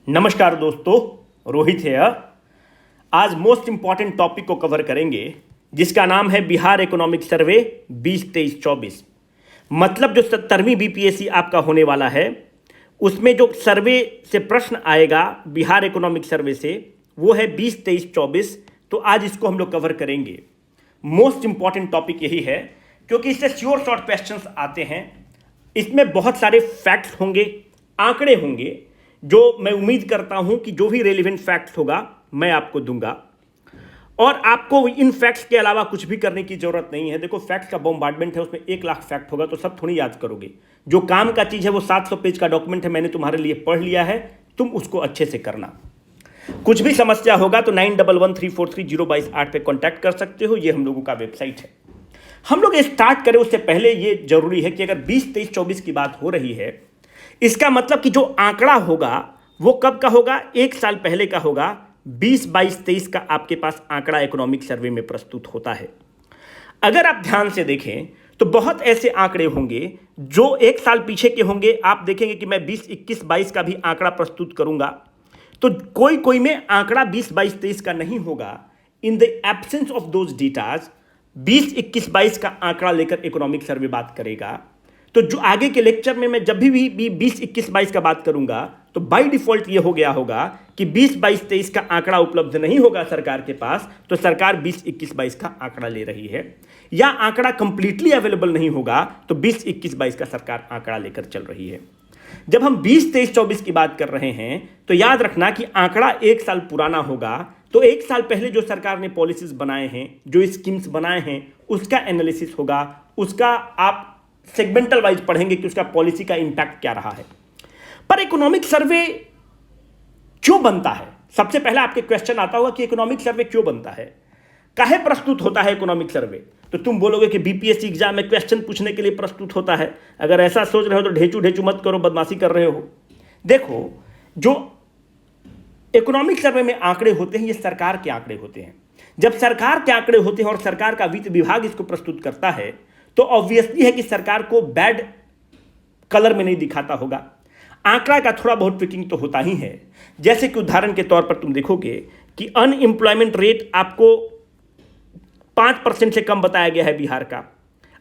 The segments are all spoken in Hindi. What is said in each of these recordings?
नमस्कार दोस्तों, रोहित है। आज मोस्ट इंपॉर्टेंट टॉपिक को कवर करेंगे जिसका नाम है बिहार इकोनॉमिक सर्वे 2023-24। मतलब जो 70वीं बीपीएससी आपका होने वाला है उसमें जो सर्वे से प्रश्न आएगा बिहार इकोनॉमिक सर्वे से वो है 2023-24। तो आज इसको हम लोग कवर करेंगे। मोस्ट इंपॉर्टेंट टॉपिक यही है क्योंकि इससे श्योर शॉर्ट क्वेश्चंस आते हैं। इसमें बहुत सारे फैक्ट्स होंगे, आंकड़े होंगे, जो मैं उम्मीद करता हूं कि जो भी रेलिवेंट फैक्ट्स होगा मैं आपको दूंगा। और आपको इन फैक्ट्स के अलावा कुछ भी करने की जरूरत नहीं है। देखो, फैक्ट्स का बॉम्बार्डमेंट है, उसमें 1 लाख फैक्ट होगा तो सब थोड़ी याद करोगे। जो काम का चीज है वो 700 पेज का डॉक्यूमेंट है, मैंने तुम्हारे लिए पढ़ लिया है, तुम उसको अच्छे से करना। कुछ भी समस्या होगा तो 9113430228 पे कॉन्टैक्ट कर सकते हो। ये हम लोगों का वेबसाइट है। हम लोग स्टार्ट करें उससे पहले ये जरूरी है कि अगर 2023-24 की बात हो रही है, इसका मतलब कि जो आंकड़ा होगा वो कब का होगा? 1 साल पहले का होगा। 2022-23 का आपके पास आंकड़ा इकोनॉमिक सर्वे में प्रस्तुत होता है। अगर आप ध्यान से देखें तो बहुत ऐसे आंकड़े होंगे जो 1 साल पीछे के होंगे। आप देखेंगे कि मैं 2021-22 का भी आंकड़ा प्रस्तुत करूंगा तो कोई कोई में आंकड़ा 2022-23 का नहीं होगा। In the absence of those datas 2021-22 का आंकड़ा लेकर इकोनॉमिक सर्वे बात करेगा। तो जो आगे के लेक्चर में मैं जब भी 2021-22 का बात करूंगा तो बाय डिफॉल्ट ये हो गया होगा कि 2022-23 का आंकड़ा उपलब्ध नहीं होगा सरकार के पास, तो सरकार 2021-22 का आंकड़ा ले रही है। या आंकड़ा कंप्लीटली अवेलेबल नहीं होगा तो 2021-22 का सरकार आंकड़ा लेकर चल रही है। जब हम 2023-24 की बात कर रहे हैं तो याद रखना कि आंकड़ा 1 साल पुराना होगा। तो 1 साल पहले जो सरकार ने पॉलिसीज बनाए हैं, जो स्कीम्स बनाए हैं, उसका एनालिसिस होगा। उसका आप सेगमेंटल वाइज पढ़ेंगे कि उसका पॉलिसी का इंपैक्ट क्या रहा है। पर इकोनॉमिक सर्वे क्यों बनता है? सबसे पहले आपके क्वेश्चन आता होगा कि इकोनॉमिक सर्वे क्यों बनता है, काहे प्रस्तुत होता है इकोनॉमिक सर्वे। तो तुम बोलोगे कि बीपीएससी एग्जाम में क्वेश्चन पूछने के लिए प्रस्तुत होता है। अगर ऐसा सोच रहे हो तो ढेचू ढेचू मत करो, बदमाशी कर रहे हो। देखो, जो इकोनॉमिक सर्वे में आंकड़े होते हैं ये सरकार के आंकड़े होते हैं। जब सरकार के आंकड़े होते हैं और सरकार का वित्त विभाग इसको प्रस्तुत करता है तो ऑब्वियसली है कि सरकार को बैड कलर में नहीं दिखाता होगा। आंकड़ा का थोड़ा बहुत ट्रिकिंग तो होता ही है। जैसे कि उदाहरण के तौर पर तुम देखोगे कि अनएम्प्लॉयमेंट रेट आपको 5% से कम बताया गया है बिहार का।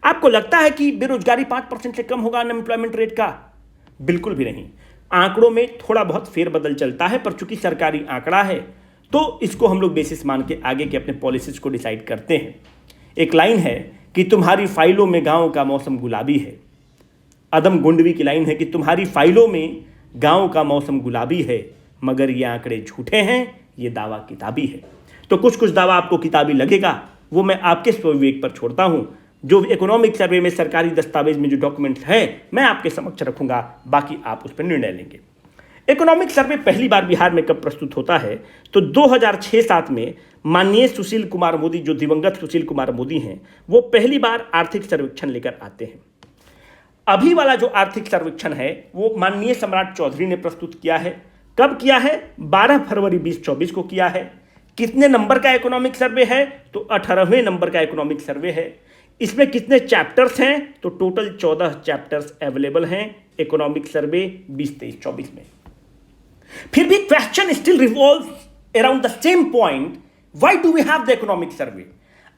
आपको लगता है कि बेरोजगारी 5% से कम होगा अनएम्प्लॉयमेंट रेट का? बिल्कुल भी नहीं। आंकड़ों में थोड़ा बहुत फेरबदल चलता है, पर चूंकि सरकारी आंकड़ा है तो इसको हम लोग बेसिस मान के आगे के अपने पॉलिसीज को डिसाइड करते हैं। एक लाइन है कि तुम्हारी फाइलों में गांव का मौसम गुलाबी है। अदम गुंडवी की लाइन है कि तुम्हारी फाइलों में गांव का मौसम गुलाबी है, मगर ये आंकड़े झूठे हैं, ये दावा किताबी है। तो कुछ कुछ दावा आपको किताबी लगेगा, वो मैं आपके स्वविवेक पर छोड़ता हूं। जो इकोनॉमिक सर्वे में सरकारी दस्तावेज में जो डॉक्यूमेंट्स है मैं आपके समक्ष रखूंगा, बाकी आप उस पर निर्णय लेंगे। इकोनॉमिक सर्वे पहली बार बिहार में कब प्रस्तुत होता है? तो 2006-07 में माननीय सुशील कुमार मोदी, जो दिवंगत सुशील कुमार मोदी हैं, वो पहली बार आर्थिक सर्वेक्षण लेकर आते हैं। अभी वाला जो आर्थिक सर्वेक्षण है वो माननीय सम्राट चौधरी ने प्रस्तुत किया है। कब किया है? 12 फरवरी 2024 को किया है। कितने नंबर का इकोनॉमिक सर्वे है? तो 18वें नंबर का इकोनॉमिक सर्वे है। इसमें कितने चैप्टर्स हैं? तो टोटल 14 चैप्टर्स अवेलेबल हैं इकोनॉमिक सर्वे 2023-24 में। फिर भी question still revolves around the same point, why do we have the economic survey?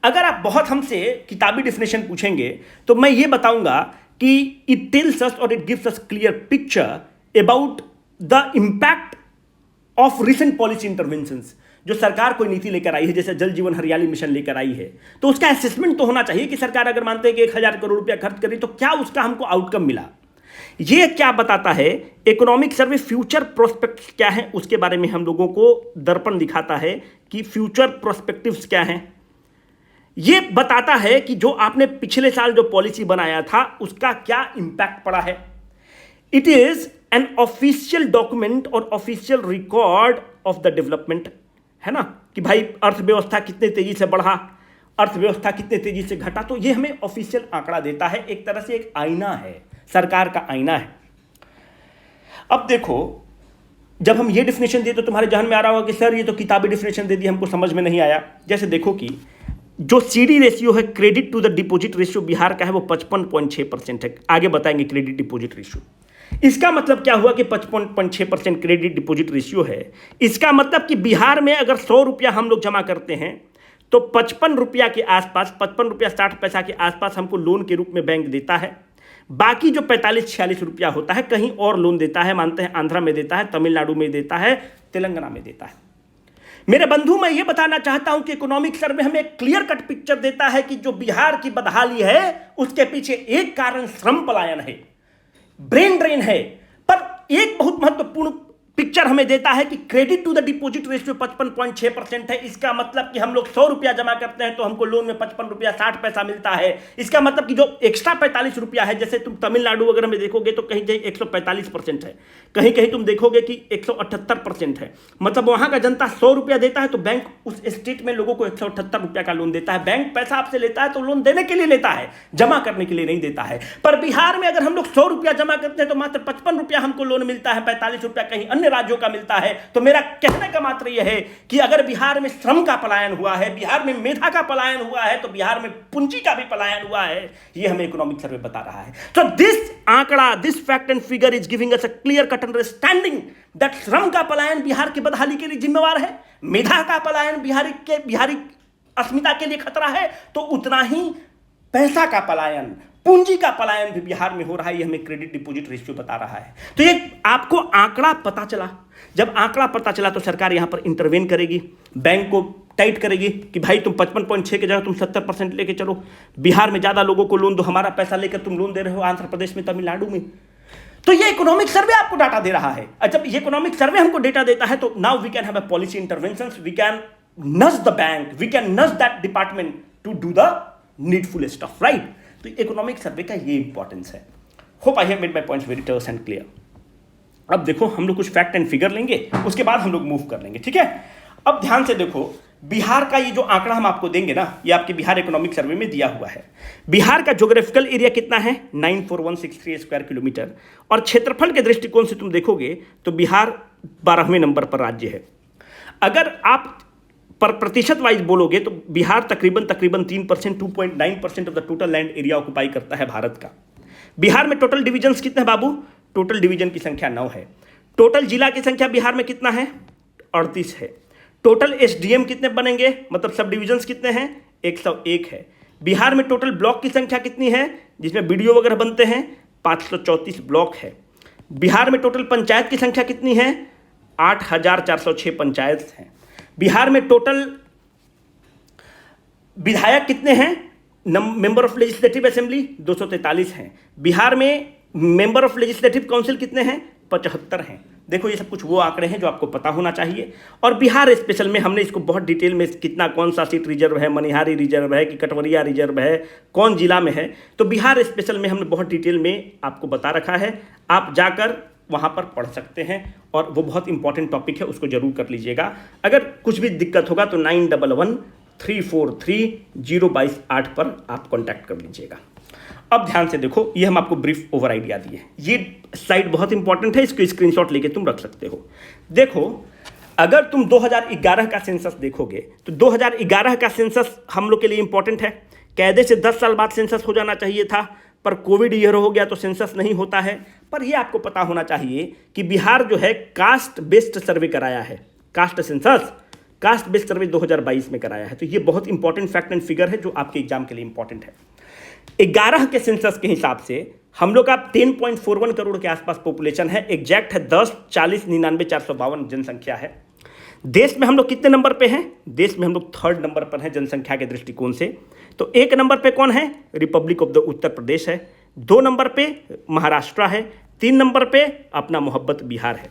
अगर आप बहुत हमसे किताबी डिफिनेशन पूछेंगे तो मैं ये बताऊंगा कि इट टेल्स अस और it gives us clear picture about the impact of recent policy interventions. जो सरकार कोई नीति लेकर आई है, जैसे जल जीवन हरियाली मिशन लेकर आई है, तो उसका असेसमेंट तो होना चाहिए कि सरकार अगर मानते हैं कि 1000 करोड़ रुपया खर्च करी तो क्या उसका हमको आउटकम मिला। ये क्या बताता है? इकोनॉमिक सर्वे फ्यूचर प्रोस्पेक्ट्स क्या है उसके बारे में हम लोगों को दर्पण दिखाता है कि फ्यूचर प्रोस्पेक्टिव्स क्या हैं। ये बताता है कि जो आपने पिछले साल जो पॉलिसी बनाया था उसका क्या इंपैक्ट पड़ा है। It is an official document और official record of the development, है ना, कि भाई अर्थव्यवस्था कितने तेजी से बढ़ा, अर्थव्यवस्था कितने तेजी से घटा। तो ये हमें ऑफिशियल आंकड़ा देता है, एक तरह से एक आईना है, सरकार का आईना है। अब देखो, जब हम ये डिफिनेशन दिए तो तुम्हारे जहन में आ रहा होगा कि सर ये तो किताबी डिफिनेशन दे दी, हमको समझ में नहीं आया। जैसे देखो कि जो सीडी रेशियो है, credit to the deposit ratio Bihar का है, वो 55.6% है। आगे बताएंगे क्रेडिट डिपॉजिट रेशियो। इसका मतलब क्या हुआ कि 55.6% क्रेडिट डिपॉजिट रेशियो है। इसका मतलब कि बिहार में अगर 100 रुपया हम लोग जमा करते हैं तो 55 रुपया के आसपास, 55 रुपया 60 पैसा के आसपास हमको लोन के रूप में बैंक देता है। बाकी जो 45-46 रुपया होता है कहीं और लोन देता है, मानते हैं आंध्रा में देता है, तमिलनाडु में देता है, तेलंगाना में देता है। मेरे बंधु, मैं ये बताना चाहता हूं कि इकोनॉमिक सर्वे हमें एक क्लियर कट पिक्चर देता है कि जो बिहार की बदहाली है उसके पीछे एक कारण श्रम पलायन है, ब्रेन ड्रेन है। पर एक बहुत महत्वपूर्ण पिक्चर हमें देता है कि credit to the deposit ratio 55.6% है। इसका मतलब कि हम लोग 100 रुपया जमा करते हैं तो हमको लोन में 55 रुपया 60 पैसा मिलता है। इसका मतलब कि जो एक्स्ट्रा 45 रुपया है, जैसे तुम तमिलनाडु वगैरह में देखोगे तो कहीं कहीं 145% है, कहीं कहीं तुम देखोगे कि 178% है। मतलब वहां का जनता 100 रुपया देता है तो बैंक उस स्टेट में लोगों को 178 रुपया का लोन देता है। बैंक पैसा आपसे लेता है तो लोन देने के लिए लेता है, जमा करने के लिए नहीं देता है। पर बिहार में अगर हम लोग 100 रुपया जमा करते हैं तो मात्र 55 रुपया हमको लोन मिलता है, 45 रुपया कहीं अन्य राज्यों का मिलता है। तो मेरा कहने का मात्र यह है कि अगर बिहार में श्रम का पलायन हुआ है, बिहार में मेधा का पलायन हुआ है, तो बिहार में पूंजी का भी पलायन हुआ है। यह हमें इकोनॉमिक सर्वे बता रहा है। तो दिस आंकड़ा, this fact and figure is giving us a clear cut understanding that श्रम का पलायन बिहार की बदहाली के लिए जिम्मेवार है, मेधा का पलायन बिहारी अस्मिता के लिए खतरा है, तो उतना ही पैसा का पलायन, पूंजी का पलायन भी बिहार में हो रहा है। ये हमें क्रेडिट डिपॉजिट रेशियो बता रहा है। तो ये आपको आंकड़ा पता चला। जब आंकड़ा पता चला तो सरकार यहां पर इंटरवेन करेगी, बैंक को टाइट करेगी कि भाई तुम 55.6 की जगह तुम 70% लेके चलो, बिहार में ज्यादा लोगों को लोन दो, हमारा पैसा लेकर तुम लोन दे रहे हो आंध्र प्रदेश में, तमिलनाडु में। तो ये इकोनॉमिक सर्वे आपको डाटा दे रहा है। जब ये इकोनॉमिक सर्वे हमको डेटा देता है तो now we can have a policy interventions, we can nudge the bank, we can nudge that department to do the needful stuff, right. तो इकोनॉमिक सर्वे का ये इंपॉर्टेंस है। Hope I have made my points very terse and clear. अब देखो हम लोग कुछ फैक्ट एंड फिगर लेंगे, उसके बाद हम लोग मूव कर लेंगे, ठीक है। अब ध्यान से देखो, बिहार का ये जो आंकड़ा हम आपको देंगे ना, ये आपके बिहार इकोनॉमिक सर्वे में दिया हुआ है। बिहार का ज्योग्राफिकल एरिया कितना है? 94163 स्क्वायर किलोमीटर। और क्षेत्रफल के दृष्टिकोण से तुम देखोगे तो बिहार 12वें नंबर पर राज्य है। अगर आप पर प्रतिशत वाइज बोलोगे तो बिहार तकरीबन 3%, 2.9% of the total land area occupy करता है भारत का। बिहार में टोटल डिविजन्स कितने हैं बाबू? टोटल डिवीजन की संख्या 9 है। टोटल जिला की संख्या बिहार में कितना है? 38 है। टोटल एसडीएम कितने बनेंगे, मतलब सब डिविजन्स कितने हैं? 101 है। बिहार में टोटल ब्लॉक की संख्या कितनी है जिसमें बीडीओ वगैरह बनते हैं? 534 ब्लॉक है। बिहार में टोटल पंचायत की संख्या कितनी है? 8406 पंचायत हैं। बिहार में टोटल विधायक कितने हैं? मेंबर ऑफ लेजिस्लेटिव असेंबली 243 हैं। बिहार में मेंबर ऑफ लेजिस्लेटिव काउंसिल कितने हैं? 75 हैं। देखो ये सब कुछ वो आंकड़े हैं जो आपको पता होना चाहिए। और बिहार स्पेशल में हमने इसको बहुत डिटेल में, कितना कौन सा सीट रिजर्व है, मनिहारी रिजर्व है कि कटवरिया रिजर्व है, कौन जिला में है, तो बिहार स्पेशल में हमने बहुत डिटेल में आपको बता रखा है। आप जाकर वहाँ पर पढ़ सकते हैं और वो बहुत इंपॉर्टेंट टॉपिक है, उसको जरूर कर लीजिएगा। अगर कुछ भी दिक्कत होगा तो 9113430228 पर आप कॉन्टैक्ट कर लीजिएगा। अब ध्यान से देखो, ये हम आपको ब्रीफ ओवर आइडिया दिए। ये स्लाइड बहुत इंपॉर्टेंट है, इसको स्क्रीनशॉट लेके तुम रख सकते हो। देखो अगर तुम 2011 का सेंसस देखोगे तो 2011 का सेंसस हम लोग के लिए इंपॉर्टेंट है। कायदे से 10 साल बाद सेंसस हो जाना चाहिए था, पर कोविड ईयर हो गया तो सेंसस नहीं होता है। पर यह आपको पता होना चाहिए कि बिहार जो है कास्ट बेस्ड सर्वे कराया है, कास्ट सेंसस, कास्ट बेस्ड सर्वे 2022 में कराया है। तो ये बहुत इंपॉर्टेंट फैक्ट एंड फिगर है जो आपके एग्जाम के लिए इंपॉर्टेंट है। 11 के सेंसस के हिसाब से हम लोग का 10.41 करोड़ के आसपास पॉपुलेशन है। एग्जैक्ट है 10, 40, 99, 452 जनसंख्या है। देश में हम लोग कितने नंबर पे हैं? देश में हम लोग 3rd नंबर पर हैं जनसंख्या के दृष्टिकोण से। तो 1 नंबर पे कौन है? Republic of the Uttar Pradesh है। 2 नंबर पे महाराष्ट्र है। 3 नंबर पे अपना मोहब्बत बिहार है।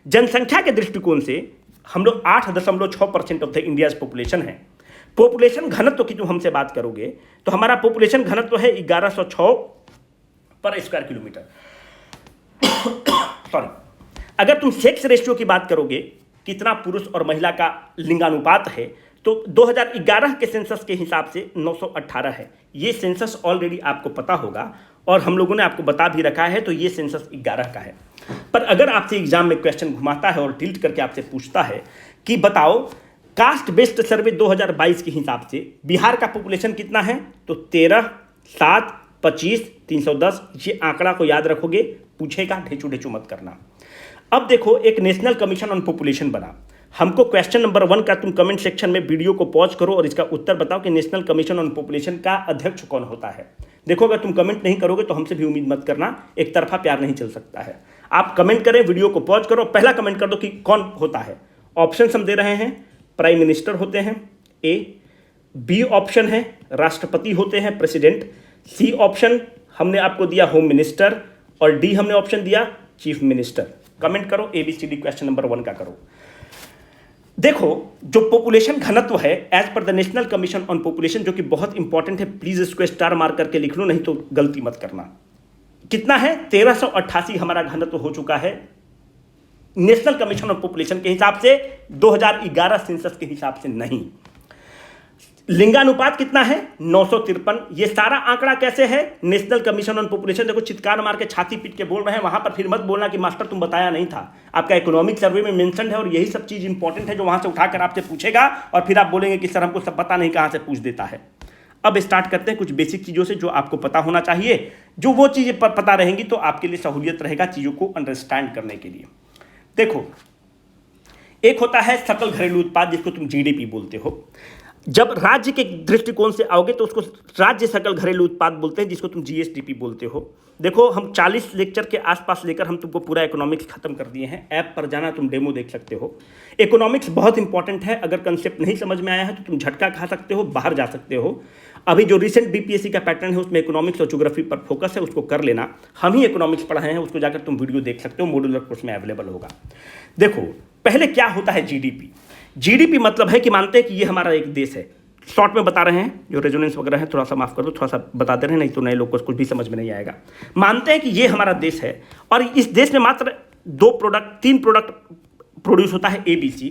जनसंख्या के दृष्टिकोण से हम लोग 8.6% ऑफ द इंडियाज पॉपुलेशन है। पॉपुलेशन घनत्व की जो हमसे बात करोगे तो हमारा पॉपुलेशन घनत्व है 1106 पर स्क्वायर किलोमीटर। सॉरी, अगर तुम सेक्स रेशियो की बात करोगे, कितना पुरुष और महिला का लिंगानुपात है, तो 2011 के सेंसस के हिसाब से 918 है। ये सेंसस ऑलरेडी आपको पता होगा और हम लोगों ने आपको बता भी रखा है। तो ये सेंसस 11 का है। पर अगर आपसे एग्जाम में क्वेश्चन घुमाता है और टिल्ट करके आपसे पूछता है कि बताओ कास्ट बेस्ड सर्वे 2022 के हिसाब से बिहार का पॉपुलेशन कितना है, तो 13, 7, 25, 310, ये आंकड़ा को याद रखोगे पूछेगा, ढेचू ढेचू मत करना। अब देखो, एक नेशनल कमीशन ऑन पॉपुलेशन बना। हमको क्वेश्चन नंबर 1 का तुम कमेंट सेक्शन में वीडियो को पॉज करो और इसका उत्तर बताओ कि नेशनल कमीशन ऑन पॉपुलेशन का अध्यक्ष कौन होता है। देखो, अगर तुम कमेंट नहीं करोगे तो हमसे भी उम्मीद मत करना, एक तरफा प्यार नहीं चल सकता है। आप कमेंट करें, वीडियो को पॉज करो, पहला कमेंट कर दो कि कौन होता है। ऑप्शन हम दे रहे हैं, प्राइम मिनिस्टर होते हैं ए, बी ऑप्शन है राष्ट्रपति होते हैं प्रेसिडेंट, सी ऑप्शन हमने आपको दिया होम मिनिस्टर, और डी हमने ऑप्शन दिया चीफ मिनिस्टर। कमेंट करो, ABCD क्वेश्चन नंबर 1 का करो। देखो, जो पॉपुलेशन घनत्व है as per the national commission on population, जो कि बहुत इंपॉर्टेंट है, प्लीज इसको स्टार मार्क करके लिख लो, नहीं तो गलती मत करना। कितना है? 1388 हमारा घनत्व हो चुका है नेशनल कमीशन ऑन पॉपुलेशन के हिसाब से, 2011 सेंसस के हिसाब से नहीं। लिंगानुपात कितना है? 953। ये सारा आंकड़ा कैसे है? National commission on population. देखो, चित्कार मार के छाती पीट के बोल रहे हैं, वहां पर फिर मत बोलना कि मास्टर तुम बताया नहीं था। आपका इकोनॉमिक सर्वे में मेंशन है और यही सब चीज इंपॉर्टेंट है जो वहां से उठाकर आपसे पूछेगा और फिर आप बोलेंगे कि सर हमको सब पता नहीं, कहां से पूछ देता है। अब स्टार्ट करते हैं कुछ बेसिक चीजों से जो आपको पता होना चाहिए। जो वो चीजें पता रहेंगी तो आपके लिए सहूलियत रहेगा चीजों को अंडरस्टैंड करने के लिए। देखो, एक होता है सकल घरेलू उत्पाद, जिसको तुम GDP बोलते हो। जब राज्य के दृष्टिकोण से आओगे तो उसको राज्य सकल घरेलू उत्पाद बोलते हैं, जिसको तुम GSDP बोलते हो। देखो, हम 40 लेक्चर के आसपास लेकर हम तुमको पूरा इकोनॉमिक्स खत्म कर दिए हैं। ऐप पर जाना, तुम डेमो देख सकते हो। इकोनॉमिक्स बहुत इंपॉर्टेंट है, अगर कंसेप्ट नहीं समझ में आया है तो तुम झटका खा सकते हो, बाहर जा सकते हो। अभी जो रिसेंट BPSC का पैटर्न है उसमें इकोनॉमिक्स और ज्योग्राफी पर फोकस है, उसको कर लेना। हम ही इकोनॉमिक्स पढ़ाए हैं, उसको जाकर तुम वीडियो देख सकते हो, मॉड्यूलर कोर्स में अवेलेबल होगा। देखो, पहले क्या होता है GDP मतलब है कि मानते हैं कि ये हमारा एक देश है। शॉर्ट में बता रहे हैं, जो रेजोनेंस वगैरह है थोड़ा सा माफ कर दो, थोड़ा सा बताते रहे, नहीं तो नए लोग को कुछ भी समझ में नहीं आएगा। मानते हैं कि ये हमारा देश है और इस देश में मात्र 3 प्रोडक्ट प्रोड्यूस होता है ABC।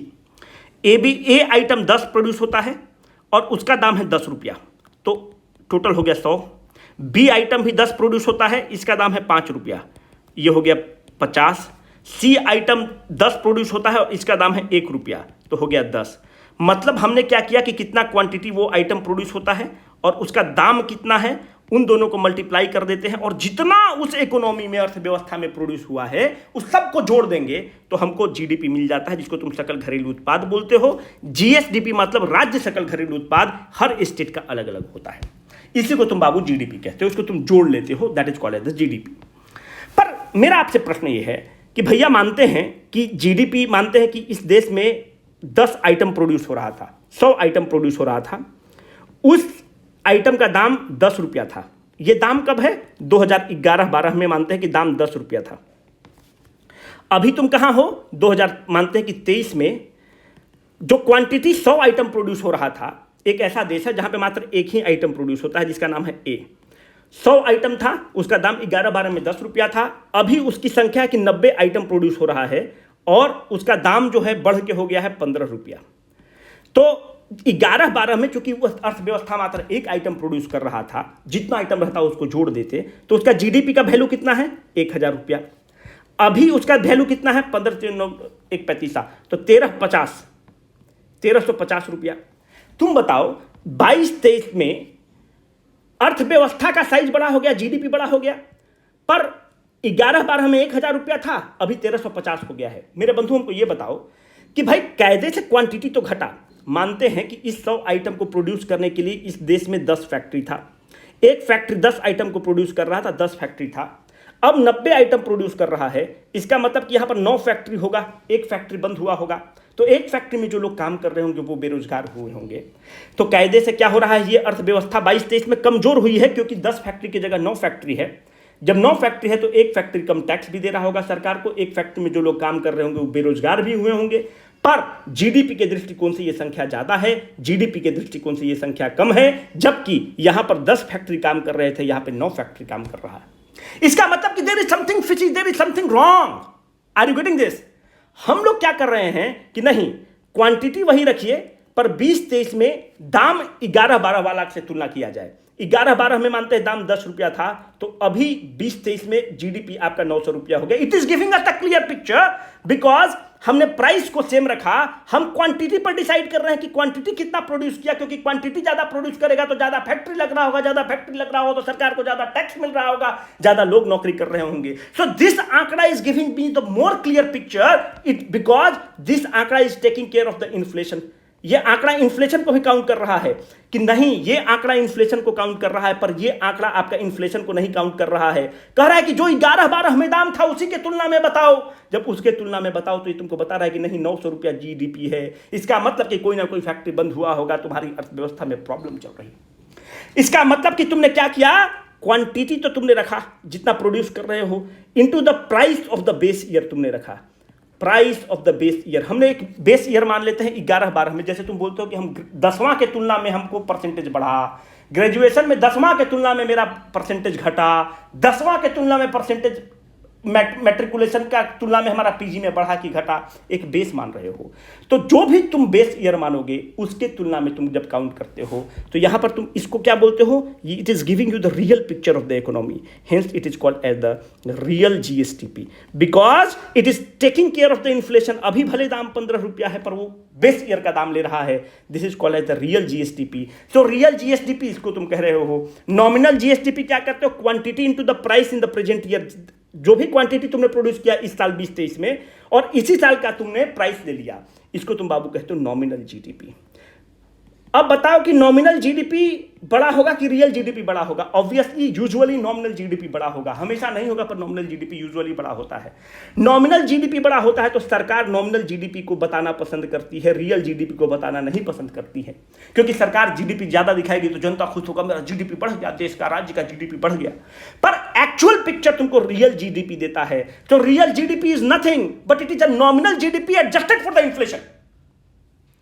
ए आइटम 10 प्रोड्यूस होता है और उसका दाम है 10 रुपया, तो टोटल हो गया 100। बी आइटम भी 10 प्रोड्यूस होता है, इसका दाम है 5 रुपया, ये हो गया 50। सी आइटम 10 प्रोड्यूस होता है और इसका दाम है 1 रुपया, तो हो गया 10। मतलब हमने क्या किया कि कितना क्वांटिटी वो आइटम प्रोड्यूस होता है और उसका दाम कितना है, उन दोनों को मल्टीप्लाई कर देते हैं और जितना उस इकोनॉमी में, अर्थव्यवस्था में प्रोड्यूस हुआ है उस सब को जोड़ देंगे तो हमको GDP मिल जाता है, जिसको तुम सकल घरेलू उत्पाद बोलते हो। GSDP मतलब राज्य सकल घरेलू उत्पाद, हर स्टेट का अलग अलग होता है, इसी को तुम बाबू GDP कहते हो, इसको तुम जोड़ लेते हो, that is called as GDP। पर मेरा आपसे प्रश्न ये है कि भैया मानते हैं कि GDP, मानते हैं कि इस देश में 10 आइटम प्रोड्यूस हो रहा था, 100 आइटम प्रोड्यूस हो रहा था, उस आइटम का दाम 10 रुपया था। ये दाम कब है? 2011-12 में मानते हैं कि दाम 10 रुपया था। अभी तुम कहां हो? 2000 मानते हैं कि 23 में जो क्वांटिटी 100 आइटम प्रोड्यूस हो रहा था, एक ऐसा देश है जहां पे मात्र एक ही आइटम प्रोड्यूस होता है जिसका नाम है A। 100 आइटम था, उसका दाम 11-12 में 10 रुपया था। अभी उसकी संख्या है कि 90 आइटम प्रोड्यूस हो रहा है और उसका दाम जो है बढ़ के हो गया है 15 रुपया। तो 11-12 में चूंकि वह अर्थव्यवस्था मात्र एक आइटम प्रोड्यूस कर रहा था, जितना आइटम रहता उसको जोड़ देते तो उसका GDP का वैल्यू कितना है? 1000 रुपया। अभी उसका वैल्यू कितना है? 15-1 तो 1350 रुपया। तुम बताओ, 22-23 में अर्थव्यवस्था का साइज बड़ा हो गया, GDP बड़ा हो गया, पर 11-12 में 1000 रुपया था, अभी 1350 हो गया है। मेरे बंधु, हमको ये बताओ कि भाई कायदे से क्वांटिटी तो घटा। मानते हैं कि इस 100 आइटम को प्रोड्यूस करने के लिए इस देश में 10 फैक्ट्री था, एक फैक्ट्री 10 आइटम को प्रोड्यूस कर रहा था, 10 फैक्ट्री था। अब 90 आइटम प्रोड्यूस कर रहा है, इसका मतलब कि यहां पर 9 फैक्ट्री होगा, एक फैक्ट्री बंद हुआ होगा, तो एक फैक्ट्री में जो लोग काम कर रहे होंगे वो बेरोजगार हुए होंगे। तो कायदे से क्या हो रहा है, ये अर्थव्यवस्था 22-23 में कमजोर हुई है, क्योंकि 10 फैक्ट्री की जगह 9 फैक्ट्री है। जब 9 फैक्ट्री है तो एक फैक्ट्री कम टैक्स भी दे रहा होगा सरकार को, एक फैक्ट्री में जो लोग काम कर रहे होंगे वो बेरोजगार भी हुए होंगे। पर GDP के दृष्टिकोण से ये संख्या ज्यादा है, GDP के दृष्टिकोण से ये संख्या कम है, जबकि यहां पर 10 फैक्ट्री काम कर रहे थे, यहां पे 9 फैक्ट्री काम कर रहा है। इसका मतलब कि there is something fishy, there is something wrong. Are you getting this? हम लोग क्या कर रहे हैं कि नहीं, क्वांटिटी वही रखिए, पर 20-23 में दाम 11-12 वाला से तुलना किया जाए। 11-12 में मानते हैं दाम 10 रुपया था, तो अभी 20-23 में GDP आपका 900 रुपया हो गया। It is giving us the clear picture, because हमने प्राइस को सेम रखा, हम क्वांटिटी पर डिसाइड कर रहे हैं कि क्वांटिटी कितना प्रोड्यूस किया, क्योंकि क्वांटिटी ज्यादा प्रोड्यूस करेगा तो ज्यादा फैक्ट्री लग रहा होगा, ज्यादा फैक्ट्री लग रहा होगा तो सरकार को ज्यादा टैक्स मिल रहा होगा, ज्यादा लोग नौकरी कर रहे होंगे. सो दिस आंकड़ा is giving me the more clear picture, it because this आंकड़ा is taking care of the inflation. ये आंकड़ा इन्फ्लेशन को भी काउंट कर रहा है कि नहीं, ये आंकड़ा इन्फ्लेशन को काउंट कर रहा है, पर ये आंकड़ा आपका इन्फ्लेशन को नहीं काउंट कर रहा है. कह रहा है कि जो 11-12 में दाम था उसी के तुलना में बताओ. जब उसके तुलना में बताओ तो ये तुमको बता रहा है कि नहीं, 900 रुपया जीडीपी है. इसका मतलब कि कोई ना कोई फैक्ट्री बंद हुआ होगा, तुम्हारी अर्थव्यवस्था में प्रॉब्लम चल रही. इसका मतलब कि तुमने क्या किया, क्वांटिटी तो तुमने रखा जितना प्रोड्यूस कर रहे हो, into the price of the base year तुमने रखा. Price of the base year, हमने एक बेस ईयर मान लेते हैं 11-12 में. जैसे तुम बोलते हो कि हम 10वां के तुलना में हमको परसेंटेज बढ़ा, ग्रेजुएशन में 10वां के तुलना में मेरा परसेंटेज घटा, 10वां के तुलना में परसेंटेज मैट्रिकुलेशन का तुलना में हमारा पीजी में बढ़ा कि घटा, एक बेस मान रहे हो. तो जो भी तुम बेस ईयर मानोगे उसके तुलना में तुम जब काउंट करते हो तो यहां पर तुम इसको क्या बोलते हो, it is giving you the real picture of the economy. Hence it is called as the real GSTP, because it is taking care of the inflation. अभी भले दाम 15 रुपया है पर वो बेस ईयर का दाम ले रहा है. This is called as the real GSTP. So real GSTP इसको तुम कह रहे हो. नॉमिनल जीएसटीपी क्या करते हो, quantity into the price in the present year. जो भी क्वांटिटी तुमने प्रोड्यूस किया इस साल 2023 में और इसी साल का तुमने प्राइस ले लिया, इसको तुम बाबू कहते हो नॉमिनल जीडीपी. अब बताओ कि नॉमिनल जीडीपी बड़ा होगा कि रियल जीडीपी बड़ा होगा. ऑब्वियसली यूजुअली नॉमिनल जीडीपी बड़ा होगा, हमेशा नहीं होगा पर नॉमिनल जीडीपी यूजुअली बड़ा होता है. नॉमिनल जीडीपी बड़ा होता है तो सरकार नॉमिनल जीडीपी को बताना पसंद करती है, रियल जीडीपी को बताना नहीं पसंद करती है. क्योंकि सरकार जीडीपी ज्यादा दिखाएगी तो जनता खुश होगा, मेरा जीडीपी बढ़ गया, देश का राज्य का जीडीपी बढ़ गया. पर एक्चुअल पिक्चर तुमको रियल जीडीपी देता है. तो real GDP is nothing but it is a nominal GDP adjusted for the inflation,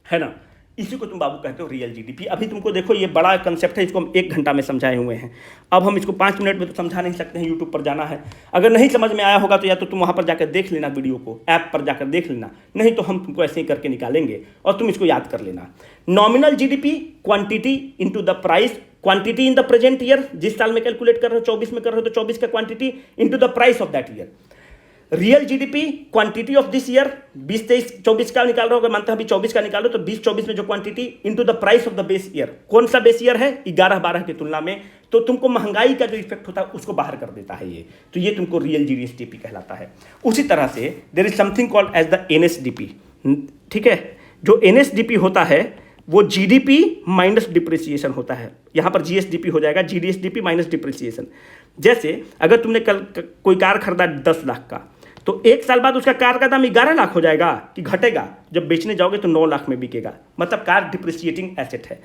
है ना. इसी को तुम बाबू कहते हो रियल जीडीपी. अभी तुमको देखो ये बड़ा कंसेप्ट है, इसको हम 1 घंटा में समझाए हुए हैं. अब हम इसको 5 मिनट में तो समझा नहीं सकते हैं, यूट्यूब पर जाना है. अगर नहीं समझ में आया होगा तो या तो तुम वहाँ पर जाकर देख लेना, वीडियो को ऐप पर जाकर देख लेना, नहीं तो हम तुमको ऐसे ही करके निकालेंगे और तुम इसको याद कर लेना. Nominal GDP, quantity into the price. Quantity in the present year, जिस साल में कैलकुलेट कर रहे हो 24 में कर रहे हो तो 24 का quantity into the price of that year. Real GDP, quantity of this year, 20-23-24 का निकाल रहे हो, अगर मानते हैं अभी 24 का निकालो तो 20-24 में जो quantity into the price of the base year. कौन सा बेस ईयर है, 11-12 की तुलना में. तो तुमको महंगाई का जो इफेक्ट होता है उसको बाहर कर देता है ये. तो ये तुमको रियल जीडीपी कहलाता है. उसी तरह से there is something called as the NSDP. ठीक है, जो एनएसडीपी होता है वो जीडीपी माइनस डिप्रिसिएशन होता है. यहां पर जीएसडीपी हो जाएगा, जीडीएसडीपी माइनस डिप्रिसिएशन. जैसे अगर तुमने कल कोई कार खरीदा 10 लाख का, तो 1 साल बाद उसका कार का दाम 11 लाख हो जाएगा कि घटेगा. जब बेचने जाओगे तो 9 लाख में बिकेगा, मतलब कार डिप्रिसिएटिंग एसेट है.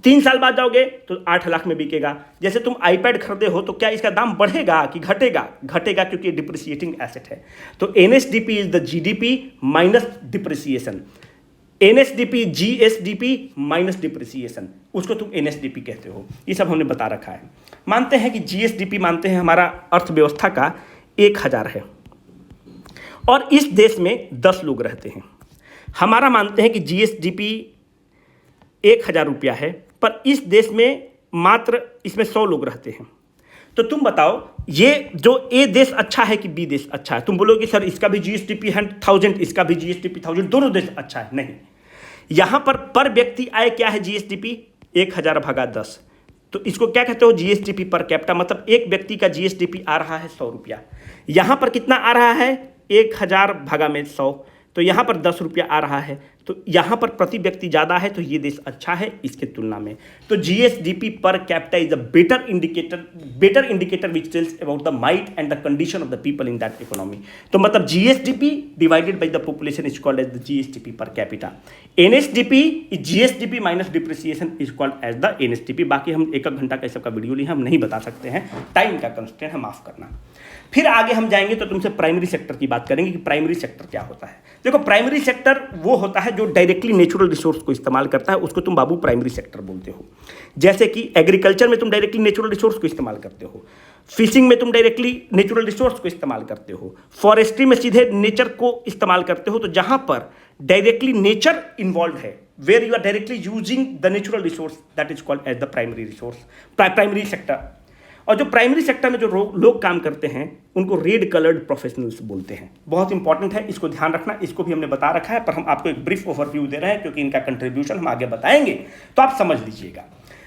3 साल बाद जाओगे तो 8 लाख में बिकेगा. जैसे तुम आईपैड खरीदे हो तो क्या इसका दाम बढ़ेगा कि घटेगा, घटेगा क्योंकि डिप्रिसिएटिंग एसेट है. तो NSDP is the GDP minus depreciation. NSDP GSDP minus depreciation, उसको तुम एनएसडीपी कहते हो. ये सब हमने बता रखा है. मानते हैं कि जीएसडीपी मानते हैं हमारा अर्थव्यवस्था का 1000 है और इस देश में 10 लोग रहते हैं. हमारा मानते हैं कि जीएसडीपी 1000 रुपया है पर इस देश में मात्र इसमें 100 लोग रहते हैं. तो तुम बताओ ये जो ए देश अच्छा है कि बी देश अच्छा है. तुम बोलोगे सर इसका भी जीएसडीपी है 1000, इसका भी जीएसडीपी 1000, दोनों देश अच्छा है. नहीं, यहां पर व्यक्ति आय क्या है जीएसडीपी, 1000 भागा 10. तो इसको क्या कहते हो, जीएसडीपी पर कैपिटा, मतलब एक व्यक्ति का जीएसडीपी आ रहा है 100 रुपया. यहां पर कितना आ रहा है, 1000 भागा में 100, तो यहाँ पर 10 रुपया आ रहा है. तो यहाँ पर प्रति व्यक्ति ज़्यादा है तो ये देश अच्छा है इसके तुलना में. तो GSDP per capita is a better indicator which tells about the might and the condition of the people in that economy. तो मतलब GSDP divided by the population is called as the GSDP per capita. NSDP is GSDP minus depreciation is called as the NSDP. बाकी हम 1 घंटा का सबका वीडियो लिए हम नहीं बता सकते हैं, टाइम का कंस्ट्रेंट है, माफ करना. फिर आगे हम जाएंगे तो तुमसे प्राइमरी सेक्टर की बात करेंगे कि प्राइमरी सेक्टर क्या होता है. देखो प्राइमरी सेक्टर वो होता है जो डायरेक्टली नेचुरल रिसोर्स को इस्तेमाल करता है, उसको तुम बाबू प्राइमरी सेक्टर बोलते हो. जैसे कि एग्रीकल्चर में तुम डायरेक्टली नेचुरल रिसोर्स को इस्तेमाल करते हो, फिशिंग में तुम डायरेक्टली नेचुरल रिसोर्स को इस्तेमाल करते हो, फॉरेस्ट्री में सीधे नेचर को इस्तेमाल करते हो. तो जहां पर डायरेक्टली नेचर इन्वॉल्व है, where you are directly using the natural resource, that is called as the primary resource, primary sector. और जो प्राइमरी सेक्टर में जो लोग काम करते हैं उनको रेड कलर्ड प्रोफेशनल्स बोलते हैं। बहुत इंपॉर्टेंट है, इसको ध्यान रखना। इसको भी हमने बता रखा है, पर हम आपको एक ब्रीफ ओवरव्यू दे रहे हैं क्योंकि इनका कंट्रीब्यूशन हम आगे बताएंगे, तो आप समझ लीजिएगा।